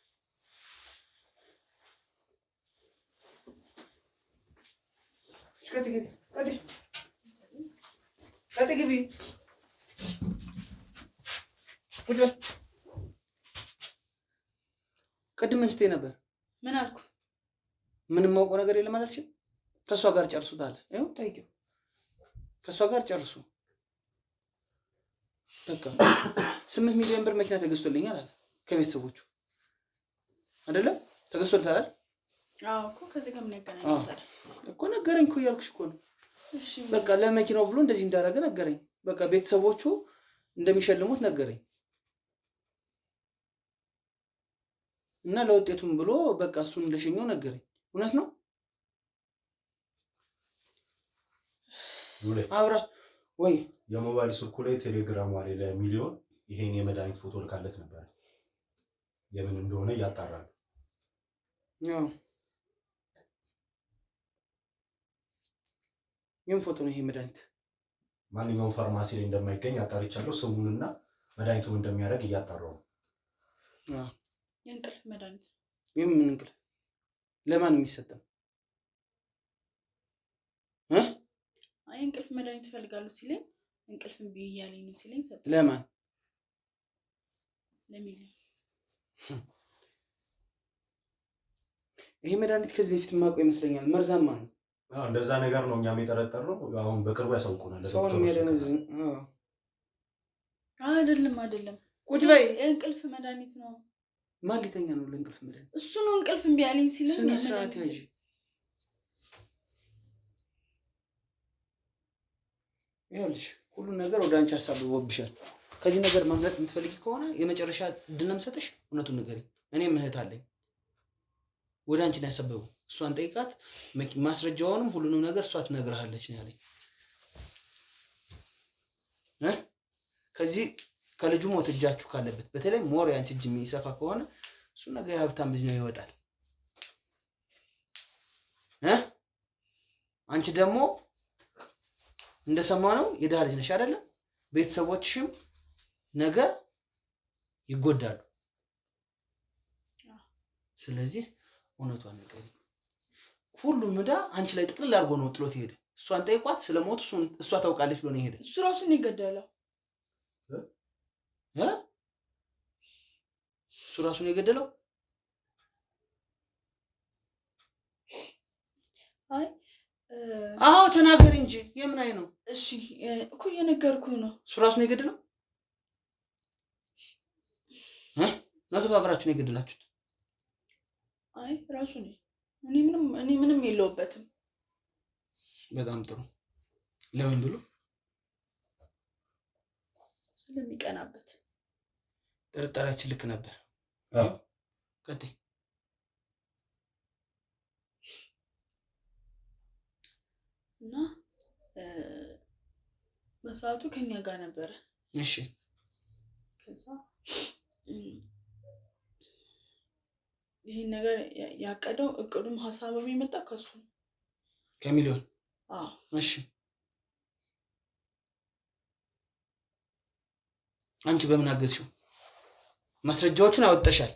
ቀጥ ግቢ። ቁጭ በል። ቅድም ምን ስትይ ነበር? ምን አልኩ? ምንም ማውቀው ነገር የለም አላልሽም? ከእሷ ጋር ጨርሱት አለ። ይኸው ጠይቂው። ከእሷ ጋር ጨርሱ። በቃ 8 ሚሊዮን ብር መኪና ተገዝቶልኛል አለ ከቤተሰቦቹ አይደለም? ተገዝቶልታል። አዎ እኮ ከዚህ ጋር ምን ያገናኛል እኮ? ነገረኝ እኮ እያልኩሽ እኮ ነው። እሺ በቃ ለመኪናው ብሎ እንደዚህ እንዳደረገ ነገረኝ። በቃ ቤተሰቦቹ እንደሚሸልሙት ነገረኝ እና ለውጤቱም ብሎ በቃ እሱን እንደሸኘው ነገረኝ። እውነት ነው። አብራ ወይ የሞባይል ስልኩ ላይ ቴሌግራም ላይ ለሚሊዮን ይሄን የመድኃኒት ፎቶ ልካለት ነበር። የምን እንደሆነ ያጣራል። ያው የምን ፎቶ ነው ይሄ መድኃኒት? ማንኛውም ፋርማሲ ላይ እንደማይገኝ አጣርቻለሁ። ስሙንና መድኃኒቱን እንደሚያደርግ እያጣራው ነው። የእንቅልፍ መድኃኒት። የምን እንቅልፍ? ለማን የሚሰጠው? አይ እንቅልፍ መድኃኒት እፈልጋለሁ ሲለኝ እንቅልፍ እምቢ እያለኝ ነው ሲለኝ ሰጠ። ለማን? ለሚሊዮን። ይሄ መድኃኒት ከዚህ በፊት የማውቀው ይመስለኛል። መርዛማ ነው። እንደዛ ነገር ነው እኛም የጠረጠርነው። አሁን በቅርቡ ያሳውቁናል። ሰውን የሚያደነዝ አይደለም። ቁጭ በይ። የእንቅልፍ መድኃኒት ነው። ማን ሊተኛ ነው ለእንቅልፍ መድኃኒት? እሱ ነው እንቅልፍ እምቢ አለኝ ሲለኝ። ስነ ስርዓት ያዥ። ይኸውልሽ ሁሉ ነገር ወደ አንቺ አሳብቦብሻል። ከዚህ ነገር ማምለጥ የምትፈልጊ ከሆነ የመጨረሻ እድል ነው የምሰጥሽ። እውነቱን ንገሪኝ። እኔም እህት አለኝ። ወደ አንቺ ነው ያሳበበው። እሷን ጠይቃት። ማስረጃውንም ሁሉንም ነገር እሷ ትነግርሃለች ነው ያለኝ። ከዚህ ከልጁ ሞት እጃችሁ ካለበት፣ በተለይ ሞር ያንቺ እጅ የሚሰፋ ከሆነ እሱ ነገር የሀብታም ልጅ ነው ይወጣል። አንቺ ደግሞ እንደሰማነው የድሃ ልጅ ነሽ አይደለ? ቤተሰቦችሽም ነገ ይጎዳሉ። ስለዚህ እውነቷን ንገሪ። ሁሉም ዕዳ አንቺ ላይ ጥቅልል አድርጎ ነው ጥሎት ሄደ። እሷን ጠይቋት ስለሞቱ እሷ ታውቃለች ብሎ ነው የሄደ። እሱ ራሱን የገደለው እሱ ራሱን የገደለው? አይ አዎ ተናገሪ እንጂ የምን አይ ነው? እሺ እኮ እየነገርኩህ ነው። እሱ ራሱን የገደለው? ነው ተባብራችሁ ነው የገደላችሁት? አይ ራሱ ነው። እኔ ምንም የለውበትም። በጣም ጥሩ። ለምን ብሎ? ስለሚቀናበት። ጥርጣሬያችን ልክ ነበር። ቀጥይ። እና በሰዓቱ ከኛ ጋር ነበረ። እሺ ከዛ ይሄን ነገር ያቀደው እቅዱም ሀሳቡም የመጣው ከሱ ነው። ከሚሊዮን? አዎ። እሺ አንቺ በምን አገዝሽው? ማስረጃዎችን አወጣሻል።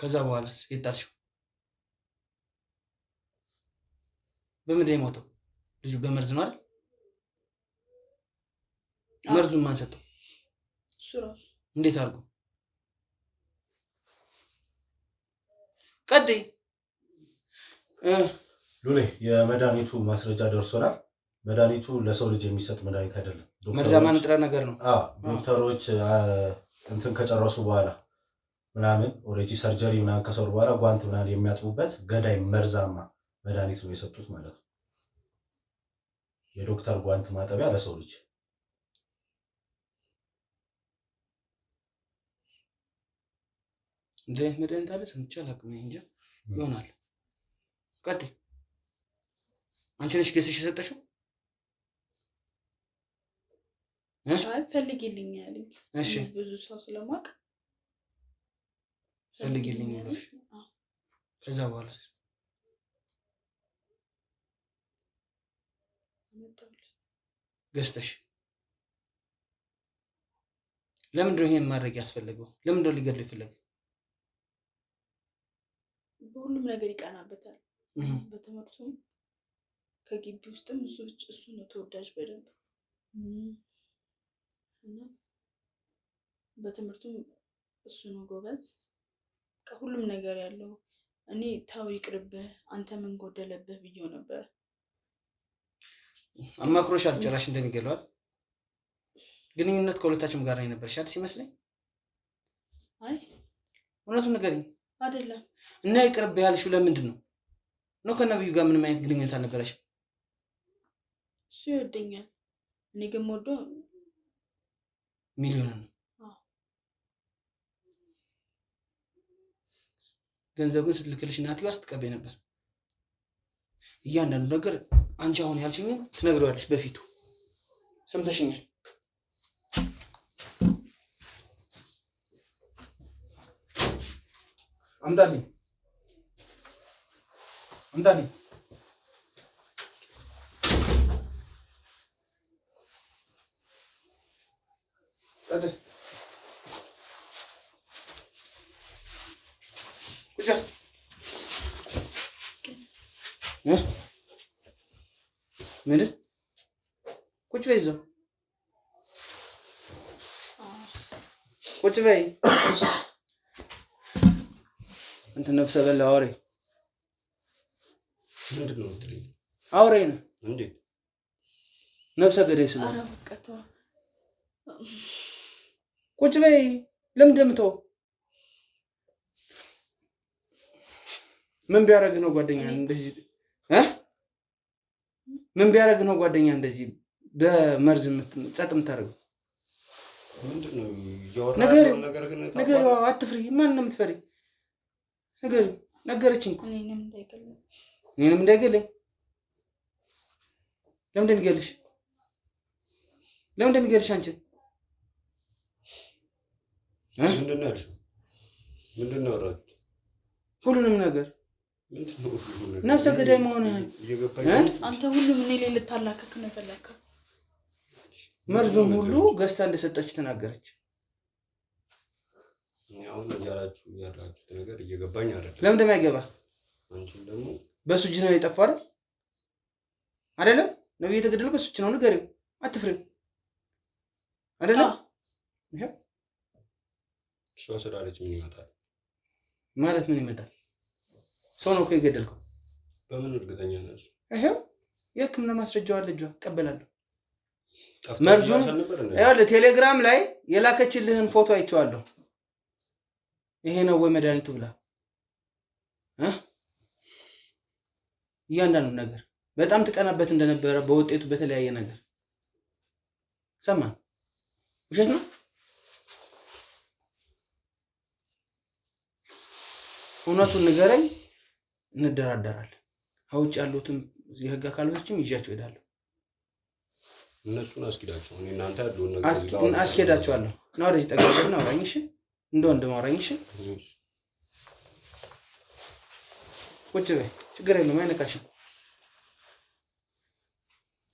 ከዛ በኋላስ የት ጣልሽው? በምንድን ነው የሞተው? ልጁ በመርዝ ነው አይደል? መርዙን ማን ሰጠው? እሱ ራሱ። እንዴት አድርጎ? ቀጥይ። ሉሌ የመድኃኒቱ ማስረጃ ደርሶናል። መድኃኒቱ ለሰው ልጅ የሚሰጥ መድኃኒት አይደለም። መርዛማ ንጥረ ነገር ነው። ዶክተሮች እንትን ከጨረሱ በኋላ ምናምን ኦሬጂ ሰርጀሪ ምናምን ከሰሩ በኋላ ጓንት ምናምን የሚያጥቡበት ገዳይ መርዛማ መድኃኒት ነው የሰጡት ማለት ነው። የዶክተር ጓንት ማጠቢያ ለሰው ልጅ። እንደ መድኃኒት አለ ሰምቼ አላውቅም እንጂ ይሆናል። ቀጥይ። አንቺ ነሽ ገዝተሽ የሰጠሽው? አይ ፈልጊልኝ ያለኝ። እሺ ብዙ ሰው ስለማውቅ ፈልጊልኝ ያለሽ። ከዛ በኋላ ገዝተሽ ለምንድን ነው ይሄን ማድረግ ያስፈለገው? ለምንድን ነው ሊገድለው የፈለገው? በሁሉም ነገር ይቀናበታል። በትምህርቱም ከግቢ ውስጥም እሱ ነው ተወዳጅ በደንብ እና በትምህርቱም እሱ ነው ጎበዝ። ከሁሉም ነገር ያለው እኔ ታው ይቅርብህ አንተ ምን ጎደለብህ ብዬው ነበር። አማክሮሻል ጭራሽ እንደሚገለዋል። ግንኙነት ከሁለታችሁም ጋር ነው ነበር ሻል ሲመስለኝ። አይ እውነቱን ንገሪኝ። አይደለም እና ይቅርብህ ያልሽው ለምንድን ነው? ነው ከነብዩ ጋር ምንም አይነት ግንኙነት አልነበረሽም? እሱ ይወደኛል፣ እኔ ግን የምወደው ሚሊዮን ነው። ገንዘብን ስትልክልሽ እናትዋ ስትቀበይ ነበር። እያንዳንዱ ነገር አንቺ አሁን ያልሽኝን ትነግሪዋለሽ በፊቱ። ሰምተሽኛል? አምጣልኝ። ምን ቁጭ በይ፣ እዛው ቁጭ በይ። እንትን ነፍሰ በላ አውሬ። ምንድን ነው የምትለኝ? አውሬ ነው እንዴ? ነፍሰ ገዳይ ስለሆነ። ኧረ በቃ ተው። ቁጭ በይ። ለምን እንደምተው? ምን ቢያደርግ ነው ጓደኛ እንደዚህ ምን ቢያደርግ ነው ጓደኛ እንደዚህ በመርዝ ጸጥ የምታደርገው? ምንድን ነው እያወራኸው ነገር? ግን ነገር አትፍሪ። ማን ነው የምትፈሪ? ነገር ነገረችኝ እኮ እኔንም እንዳይገለኝ። ለምን እንደሚገልሽ አንቺን ምንድን ነው ያልሽው? ምንድን ነው ያወራሁት? ሁሉንም ነገር ነፍሰ ገዳይ መሆንህን አንተ ሁሉም እኔ ላይ ልታላከክ ነው የፈለከው። መርዙን ሁሉ ገዝታ እንደሰጠች ተናገረች። አሁን ያላችሁት ነገር እየገባኝ አይደለም። ለምን እንደማይገባ አንቺም ደግሞ በሱ እጅ ነው የጠፋው አይደለም? ነብዩ የተገደለው በሱ እጅ ነው። ንገሪው፣ አትፍሪም አይደለም? እሷ ስላለች ምን ይመጣል ማለት ምን ይመጣል? ሰው ነው እኮ የገደልከው። በምን እርግጠኛ ነሽ? ይሄው የሕክምና ማስረጃው አለ እጇ። እቀበላለሁ። መርዙን ይኸውልህ ቴሌግራም ላይ የላከችልህን ፎቶ አይቼዋለሁ። ይሄ ነው ወይ መድኃኒቱ ብላ እያንዳንዱ ነገር በጣም ትቀናበት እንደነበረ በውጤቱ በተለያየ ነገር ሰማን። ውሸት ነው? እውነቱን ንገረኝ፣ እንደራደራለን። ከውጭ ያሉትም የህግ አካሎችም ይዣቸው እሄዳለሁ። እነሱን አስኪዳቸው። እኔ እናንተ ያለውን ነገር አስኬዳቸዋለሁ። እና ወደዚህ ጠጋብና አውራኝ። እሺ፣ እንደ ወንድም አውራኝ። እሺ፣ ቁጭ በይ፣ ችግር የለም፣ አይነካሽም።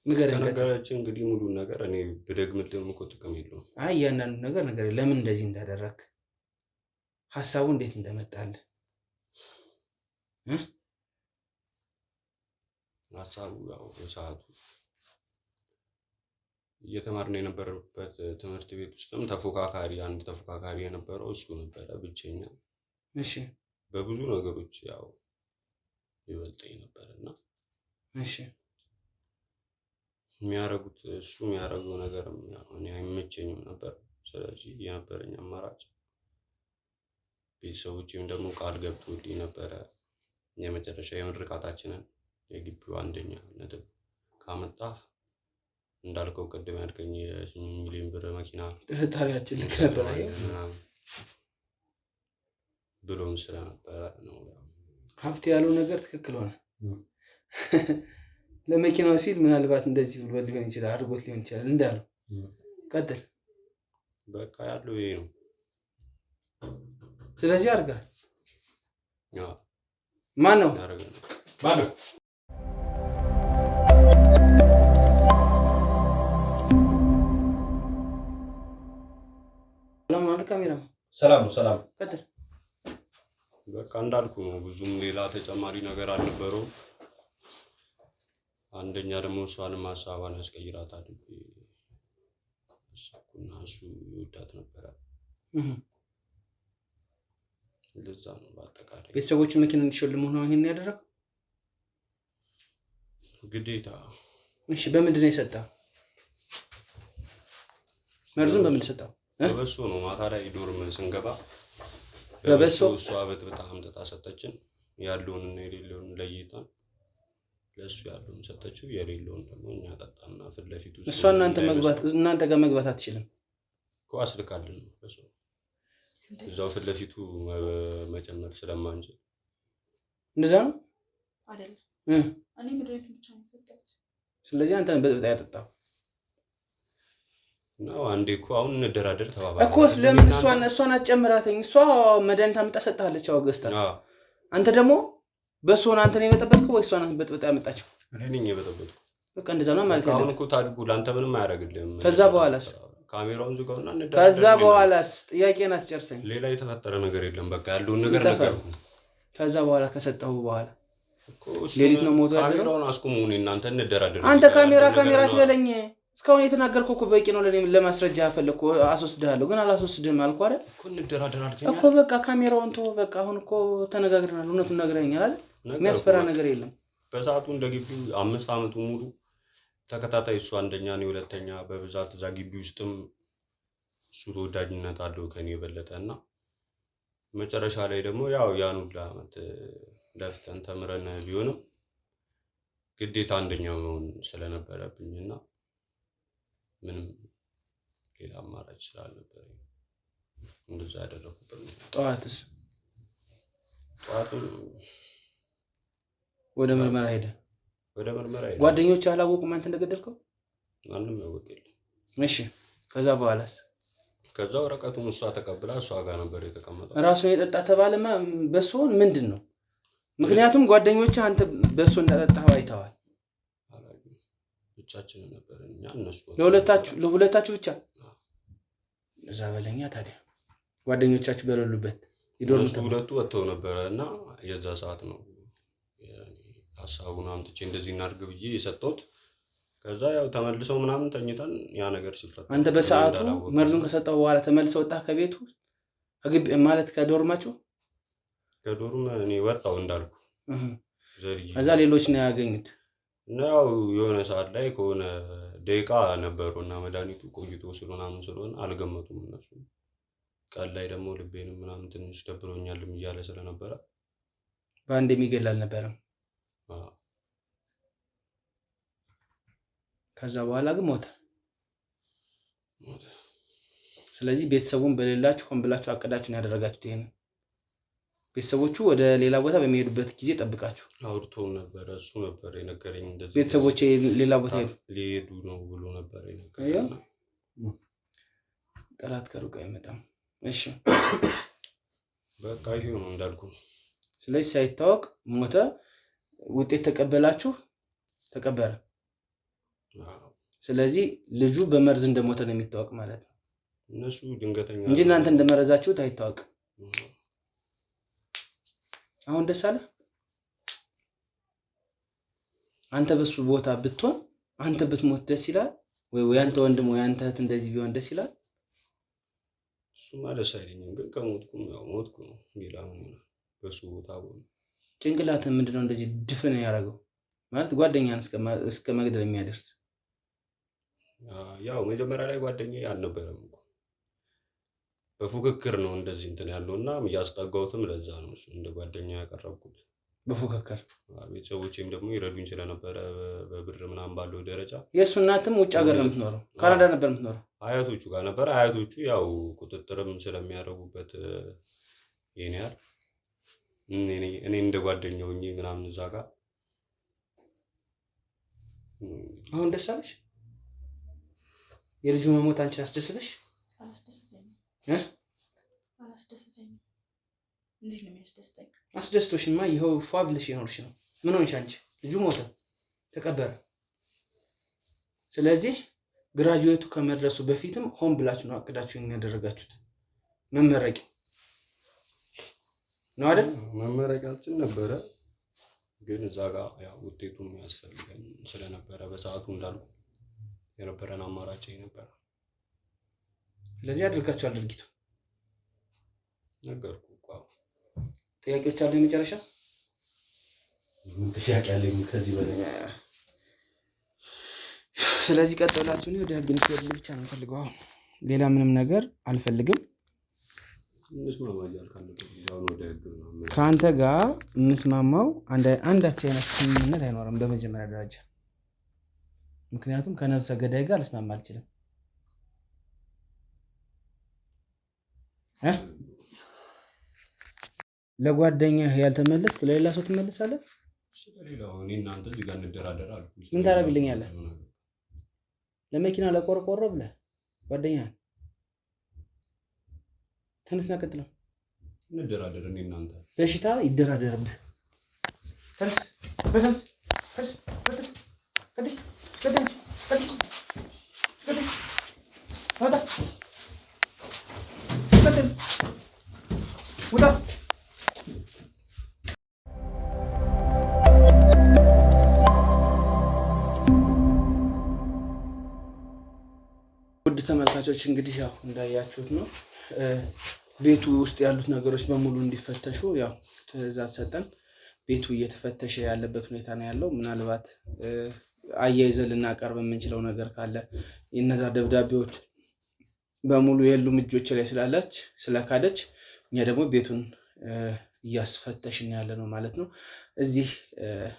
ንገረኝ። ከነገራችን እንግዲህ ሙሉን ነገር እኔ ብደግምልህም እኮ ጥቅም የለውም። አይ እያንዳንዱ ነገር ንገረኝ። ለምን እንደዚህ እንዳደረግክ፣ ሀሳቡ እንዴት እንደመጣልህ። ሀሳቡ ያው በሰዓቱ እየተማርን የነበረበት ትምህርት ቤት ውስጥም አንድ ተፎካካሪ የነበረው እሱ ነበረ፣ ብቸኛ። እሺ፣ በብዙ ነገሮች ያው ይበልጠኝ ነበርና እሺ፣ እሱ የሚያደርገው ነገርም እኔ አይመቸኝም ነበር። ስለዚህ የነበረኝ አማራጭ ቤተሰቦቼም ደግሞ ቃል ገብቶልኝ ነበረ የመጨረሻ የምርቃታችንን የግቢው አንደኛ ነጥብ ካመጣ እንዳልከው ቅድም ያልከኝ የ8 ሚሊዮን ብር መኪና ጥርጣሬያችን ልክ ነበር ብሎን ስለነበረ ነው። ሀብት ያለው ነገር ትክክል ሆነ። ለመኪናው ሲል ምናልባት እንደዚህ ብሎ ሊሆን ይችላል፣ አድርጎት ሊሆን ይችላል እንዳለው። ቀጥል። በቃ ያለው ይሄ ነው። ስለዚህ አድርጋል። ማን ነው? ሰላም ነው። ሰላም። ቀጥል። በቃ እንዳልኩ ነው። ብዙም ሌላ ተጨማሪ ነገር አልነበረውም። አንደኛ ደግሞ እሷንም ሀሳቧን ያስቀይራታል እና እሱ ይወዳት ነበረ። ለዛ ነው በአጠቃላይ ቤተሰቦችን መኪና እንዲሸልሙ ነው ይሄን ያደረገው ግዴታ። እሺ፣ በምንድን ነው የሰጠው? መርዙን በምን ሰጠው? በበሶ ነው። ማታ ላይ ዶርም ስንገባ በበሶ እሷ በጣም አምጥታ ሰጠችን። ያለውን እና የሌለውን ለይተን ለሱ ያለውን ሰጠችው፣ የሌለውን ደግሞ እኛ ጠጣና ፊት ለፊቱ እሷ እናንተ ጋር መግባት አትችልም እኮ አስልካልን ነው በሶ እዛው ፊት ለፊቱ መጨመር ስለማንችል እንደዛ ነው አይደል? እኔ መድኃኒት ብቻ ነው የሰጠሁት። ስለዚህ አንተ በጥብጣ ያጠጣው ነው። አንዴ እኮ አሁን እንደራደር ተባባልን እኮ። ለምን እሷን አትጨምራተኝ? እሷ መድኃኒት አምጣ ሰጣለች፣ አው ገዝታ። አንተ ደግሞ በሶን አንተ ነው የበጠበጥከው ወይስ እሷን በጥብጣ ያመጣችው? እኔ ነኝ የበጠበጥኩት። በቃ እንደዛ ነው ማለት ነው። አሁን እኮ ታዲያ ለአንተ ምንም አያደርግልህም። ከዛ በኋላስ ካሜራውን ዝጋውና እንደራደር። ከዛ በኋላስ ጥያቄን አስጨርሰኝ። ሌላ የተፈጠረ ነገር የለም። በቃ ያለውን ነገር ነገርኩ። ከዛ በኋላ ከሰጠው በኋላ እኮ ሌሊት ነው ሞቶ ያለው። ካሜራውን አስቁሙ። እናንተ እንደራደር። አንተ ካሜራ ትበለኝ። እስካሁን የተናገርከው እኮ በቂ ነው። ለኔ ለማስረጃ ፈለኩ አስወስድሃለሁ፣ ግን አላስወስድህም አልኩ አይደል እኮ። እንደራደር አልከኝ እኮ። በቃ ካሜራውን ተው በቃ። አሁን እኮ ተነጋግረናል። እውነቱን ነግረኸኛል አይደል? የሚያስፈራ ነገር የለም። በሰዓቱ እንደ ግቢው 5 ዓመቱ ሙሉ ተከታታይ እሱ አንደኛ ነው ሁለተኛ በብዛት እዛ ግቢ ውስጥም እሱ ተወዳጅነት አለው ከኔ የበለጠ እና መጨረሻ ላይ ደግሞ ያው ያን ሁሉ ዓመት ለፍተን ተምረን ቢሆንም ግዴታ አንደኛ መሆን ስለነበረብኝና ምንም ሌላ አማራጭ ስላልነበረኝ እንደዛ ያደረኩበት ነው። ጠዋትስ? ጠዋቱ ወደ ምርመራ ሄደ። ጓደኞች አላወቁም አንተ እንደገደልከው? ማንም ያወቅ የለም። እሺ፣ ከዛ በኋላስ? ከዛ ወረቀቱን እሷ ተቀብላ እሷ ጋር ነበር የተቀመጠው። ራሱን የጠጣ ተባለማ በሶን ምንድን ነው? ምክንያቱም ጓደኞች አንተ በሶ እንደጠጣው አይተዋል። ብቻችንን ነበር እኛ እነሱ ለሁለታችሁ ብቻ እዛ በለኛ። ታዲያ ጓደኞቻችሁ በሌሉበት እነሱ ሁለቱ ወጥተው ነበረ እና የዛ ሰዓት ነው ሀሳቡን አምጥቼ እንደዚህ እናድርግ ብዬ የሰጠሁት። ከዛ ያው ተመልሰው ምናምን ተኝተን ያ ነገር ሲፈጠር አንተ በሰዓቱ መርዙን ከሰጠው በኋላ ተመልሰው ወጣ ከቤቱ ማለት ከዶርማችሁ? ከዶርም እኔ ወጣው እንዳልኩ ከዛ ሌሎች ነው ያገኙት እና ያው የሆነ ሰዓት ላይ ከሆነ ደቂቃ ነበሩ እና መድኃኒቱ ቆይቶ ስለሆነ አልገመቱም እነሱ። ቀን ላይ ደግሞ ልቤንም ምናምን ትንሽ ደብሮኛልም እያለ ስለነበረ በአንድ የሚገል አልነበረም። ከዛ በኋላ ግን ሞተ። ስለዚህ ቤተሰቡን በሌላችሁ ሆን ብላችሁ አቀዳችሁ ነው ያደረጋችሁት። ይሄን ቤተሰቦቹ ወደ ሌላ ቦታ በሚሄዱበት ጊዜ ጠብቃችሁ አውርቶም ነበር። እሱ ነበር የነገረኝ እንደዚህ ቤተሰቦቼ ሌላ ቦታ ሊሄዱ ነው ብሎ ነበር የነገረኝ። ጠላት ከሩቅ አይመጣም። እሺ በቃ ይሄ ነው እንዳልኩ። ስለዚህ ሳይታወቅ ሞተ። ውጤት ተቀበላችሁ፣ ተቀበረ። ስለዚህ ልጁ በመርዝ እንደሞተ ነው የሚታወቅ ማለት ነው። እነሱ ድንገተኛ እንጂ እናንተ እንደመረዛችሁት አይታወቅም። አሁን ደስ አለ? አንተ በሱ ቦታ ብትሆን አንተ ብትሞት ደስ ይላል ወይ አንተ ወንድም ወይ አንተ እህት እንደዚህ ቢሆን ደስ ይላል? እሱማ ደስ አይለኝም፣ ግን ከሞትኩም ያው ሞትኩ ነው። ሌላ ምን ነው በሱ ቦታ ሆነ። ጭንቅላትህ ምንድነው እንደዚህ ድፍን ያደረገው? ማለት ጓደኛን እስከ መግደል የሚያደርስ ያው መጀመሪያ ላይ ጓደኛዬ አልነበረም እኮ በፉክክር ነው እንደዚህ እንትን ያለውና ያስጠጋውትም ለዛ ነው እሱ እንደ ጓደኛ ያቀረብኩት። በፉክክር ቤተሰቦቼም ደግሞ ይረዱኝ ስለነበረ በብር ምናምን ባለው ደረጃ። የእሱ እናትም ውጭ ሀገር ነው የምትኖረው? ካናዳ ነበር የምትኖረው? አያቶቹ ጋር ነበር። አያቶቹ ያው ቁጥጥርም ስለሚያደርጉበት ይሄን ያህል እኔ እንደ ጓደኛው ምናምን እዛ ጋር። አሁን ደስ አለሽ? የልጁ መሞት አንቺን አስደሰተሽ? አላስደሰተኝም። እንዴት ነው የሚያስደስተኝ? አስደስቶሽማ ይኸው ፏ ብለሽ የኖርሽ ነው። ምን ሆንሽ አንቺ? ልጁ ሞተ፣ ተቀበረ። ስለዚህ ግራጁዌቱ ከመድረሱ በፊትም ሆን ብላችሁ ነው አቅዳችሁ ያደረጋችሁት። መመረቂያ ነው አይደል? መመረቂያችን ነበረ፣ ግን እዛ ጋር ያው ውጤቱን ያስፈልገን ስለነበረ በሰዓቱ እንዳልኩ የነበረን አማራጭ ነበር። ስለዚህ አድርጋችኋል። ድርጊቱ ነገርኩ እኮ። ጥያቄዎች አሉ? የመጨረሻ ጥያቄ አለኝ ከዚህ በላይ። ስለዚህ ቀጥላችሁ ነው ወደ ህግ እንድትሄዱ ብቻ ነው የምፈልገው። አሁን ሌላ ምንም ነገር አልፈልግም። ከአንተ ጋር የምስማማው አንዳች አይነት ስምምነት አይኖርም በመጀመሪያ ደረጃ። ምክንያቱም ከነፍሰ ገዳይ ጋር ልስማማ አልችልም። ለጓደኛህ ያልተመለስክ ለሌላ ሰው ትመለሳለህ? ምን ታደርግልኛለህ? ለመኪና ለቆርቆሮ ብለህ ጓደኛህ ተነስና ቀጥለው እንደራደር። እኔ እናንተ በሽታ ይደራደርብህ። ተነስ በተነስ ተነስ በተነስ ከደሽ ከደሽ ከደሽ ከደሽ ወጣ ከደሽ ወጣ። ውድ ተመልካቾች እንግዲህ ያው እንዳያችሁት ነው ቤቱ ውስጥ ያሉት ነገሮች በሙሉ እንዲፈተሹ ያው ትዕዛዝ ሰጠን። ቤቱ እየተፈተሸ ያለበት ሁኔታ ነው ያለው። ምናልባት አያይዘን ልናቀርብ የምንችለው ነገር ካለ የነዛ ደብዳቤዎች በሙሉ የሉም እጆች ላይ ስለካደች እኛ ደግሞ ቤቱን እያስፈተሽን ያለ ነው ማለት ነው። እዚህ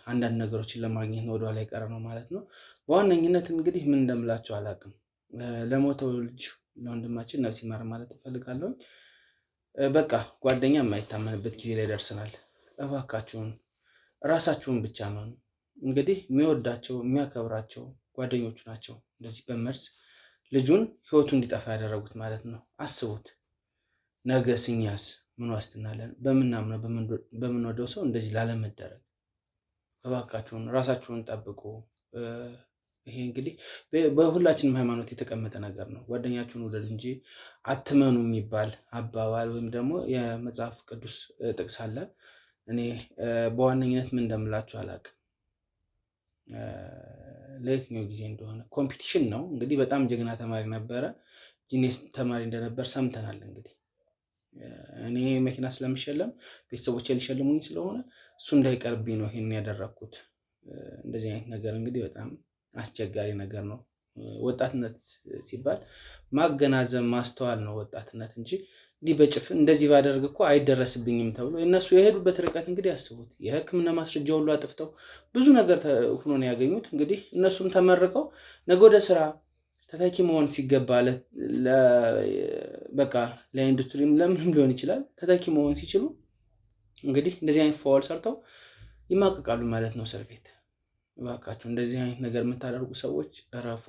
አንዳንድ ነገሮችን ለማግኘት ነው ወደኋላ የቀረ ነው ማለት ነው። በዋነኝነት እንግዲህ ምን እንደምላቸው አላውቅም። ለሞተው ልጅ ለወንድማችን ነፍስ ይማር ማለት እፈልጋለሁ። በቃ ጓደኛ የማይታመንበት ጊዜ ላይ ደርሰናል። እባካችሁን ራሳችሁን ብቻ ነው እንግዲህ የሚወዳቸው የሚያከብራቸው ጓደኞቹ ናቸው እንደዚህ በመርዝ ልጁን ህይወቱ እንዲጠፋ ያደረጉት ማለት ነው። አስቡት። ነገ እኛስ ምን ዋስትና አለን? በምናምነው በምንወደው ሰው እንደዚህ ላለመደረግ እባካችሁን ራሳችሁን ጠብቁ። ይሄ እንግዲህ በሁላችንም ሃይማኖት የተቀመጠ ነገር ነው። ጓደኛችሁን ውደዱ እንጂ አትመኑ የሚባል አባባል ወይም ደግሞ የመጽሐፍ ቅዱስ ጥቅስ አለ። እኔ በዋነኝነት ምን እንደምላችሁ አላውቅም፣ ለየትኛው ጊዜ እንደሆነ። ኮምፒቲሽን ነው እንግዲህ። በጣም ጀግና ተማሪ ነበረ፣ ጂኔስ ተማሪ እንደነበር ሰምተናል። እንግዲህ እኔ መኪና ስለሚሸለም ቤተሰቦቼ ሊሸልሙኝ ስለሆነ እሱ እንዳይቀርብኝ ነው ይሄን ያደረግኩት። እንደዚህ አይነት ነገር እንግዲህ በጣም አስቸጋሪ ነገር ነው። ወጣትነት ሲባል ማገናዘብ ማስተዋል ነው ወጣትነት እንጂ እንዲህ በጭፍን እንደዚህ ባደርግ እኮ አይደረስብኝም ተብሎ እነሱ የሄዱበት ርቀት እንግዲህ አስቡት። የሕክምና ማስረጃ ሁሉ አጥፍተው ብዙ ነገር ሆኖ ነው ያገኙት። እንግዲህ እነሱም ተመርቀው ነገ ወደ ስራ ተተኪ መሆን ሲገባ በቃ ለኢንዱስትሪም ለምንም ሊሆን ይችላል ተተኪ መሆን ሲችሉ እንግዲህ እንደዚህ አይነት ፋውል ሰርተው ይማቀቃሉ ማለት ነው እስር ቤት። እባካችሁ እንደዚህ አይነት ነገር የምታደርጉ ሰዎች እረፉ።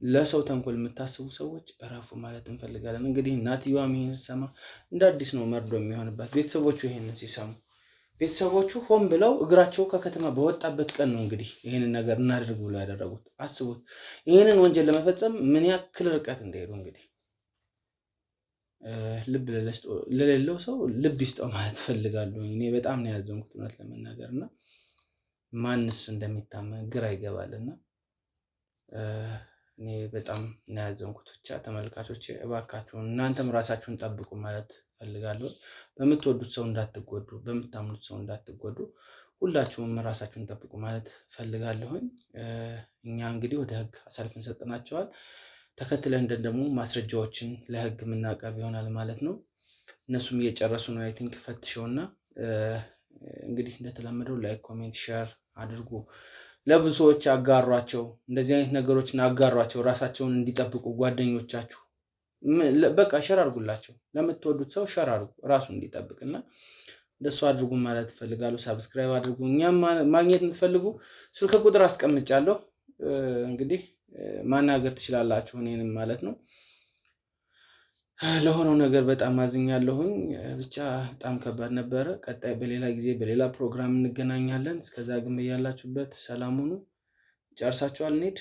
ለሰው ተንኮል የምታስቡ ሰዎች እረፉ ማለት እንፈልጋለን። እንግዲህ እናትየዋም ይሄን ሲሰማ እንደ አዲስ ነው መርዶ የሚሆንባት። ቤተሰቦቹ ይሄንን ሲሰሙ ቤተሰቦቹ ሆን ብለው እግራቸው ከከተማ በወጣበት ቀን ነው እንግዲህ ይሄንን ነገር እናደርግ ብሎ ያደረጉት። አስቡት ይሄንን ወንጀል ለመፈጸም ምን ያክል ርቀት እንደሄዱ። እንግዲህ ልብ ለሌለው ሰው ልብ ይስጠው ማለት እፈልጋለሁ። እኔ በጣም ነው ያዘንኩት እውነት ለመናገር እና ማንስ እንደሚታመን ግራ ይገባልና እኔ በጣም ነው ያዘንኩት። ብቻ ተመልካቾች እባካችሁን እናንተም ራሳችሁን ጠብቁ ማለት ፈልጋለሁ። በምትወዱት ሰው እንዳትጎዱ፣ በምታምኑት ሰው እንዳትጎዱ ሁላችሁም ራሳችሁን ጠብቁ ማለት ፈልጋለሁኝ። እኛ እንግዲህ ወደ ህግ አሳልፈን ሰጥናቸዋል። ተከትለን ደግሞ ማስረጃዎችን ለህግ የምናቀርብ ይሆናል ማለት ነው። እነሱም እየጨረሱ ነው። አይ ቲንክ ፈትሸውና እንግዲህ እንደተለመደው ላይክ፣ ኮሜንት፣ ሼር አድርጉ። ለብዙ ሰዎች አጋሯቸው። እንደዚህ አይነት ነገሮችን አጋሯቸው። ራሳቸውን እንዲጠብቁ ጓደኞቻችሁ በቃ ሸር አድርጉላቸው። ለምትወዱት ሰው ሸር አድርጉ ራሱ እንዲጠብቅና እንደሱ አድርጉ ማለት እፈልጋለሁ። ሳብስክራይብ አድርጉ። እኛም ማግኘት የምትፈልጉ ስልክ ቁጥር አስቀምጫለሁ። እንግዲህ ማናገር ትችላላችሁ እኔንም ማለት ነው። ለሆነው ነገር በጣም አዝኛለሁኝ። ብቻ በጣም ከባድ ነበረ። ቀጣይ በሌላ ጊዜ በሌላ ፕሮግራም እንገናኛለን። እስከዛ ግን በያላችሁበት ሰላም ሁኑ። ጨርሳችኋል? እንሂድ።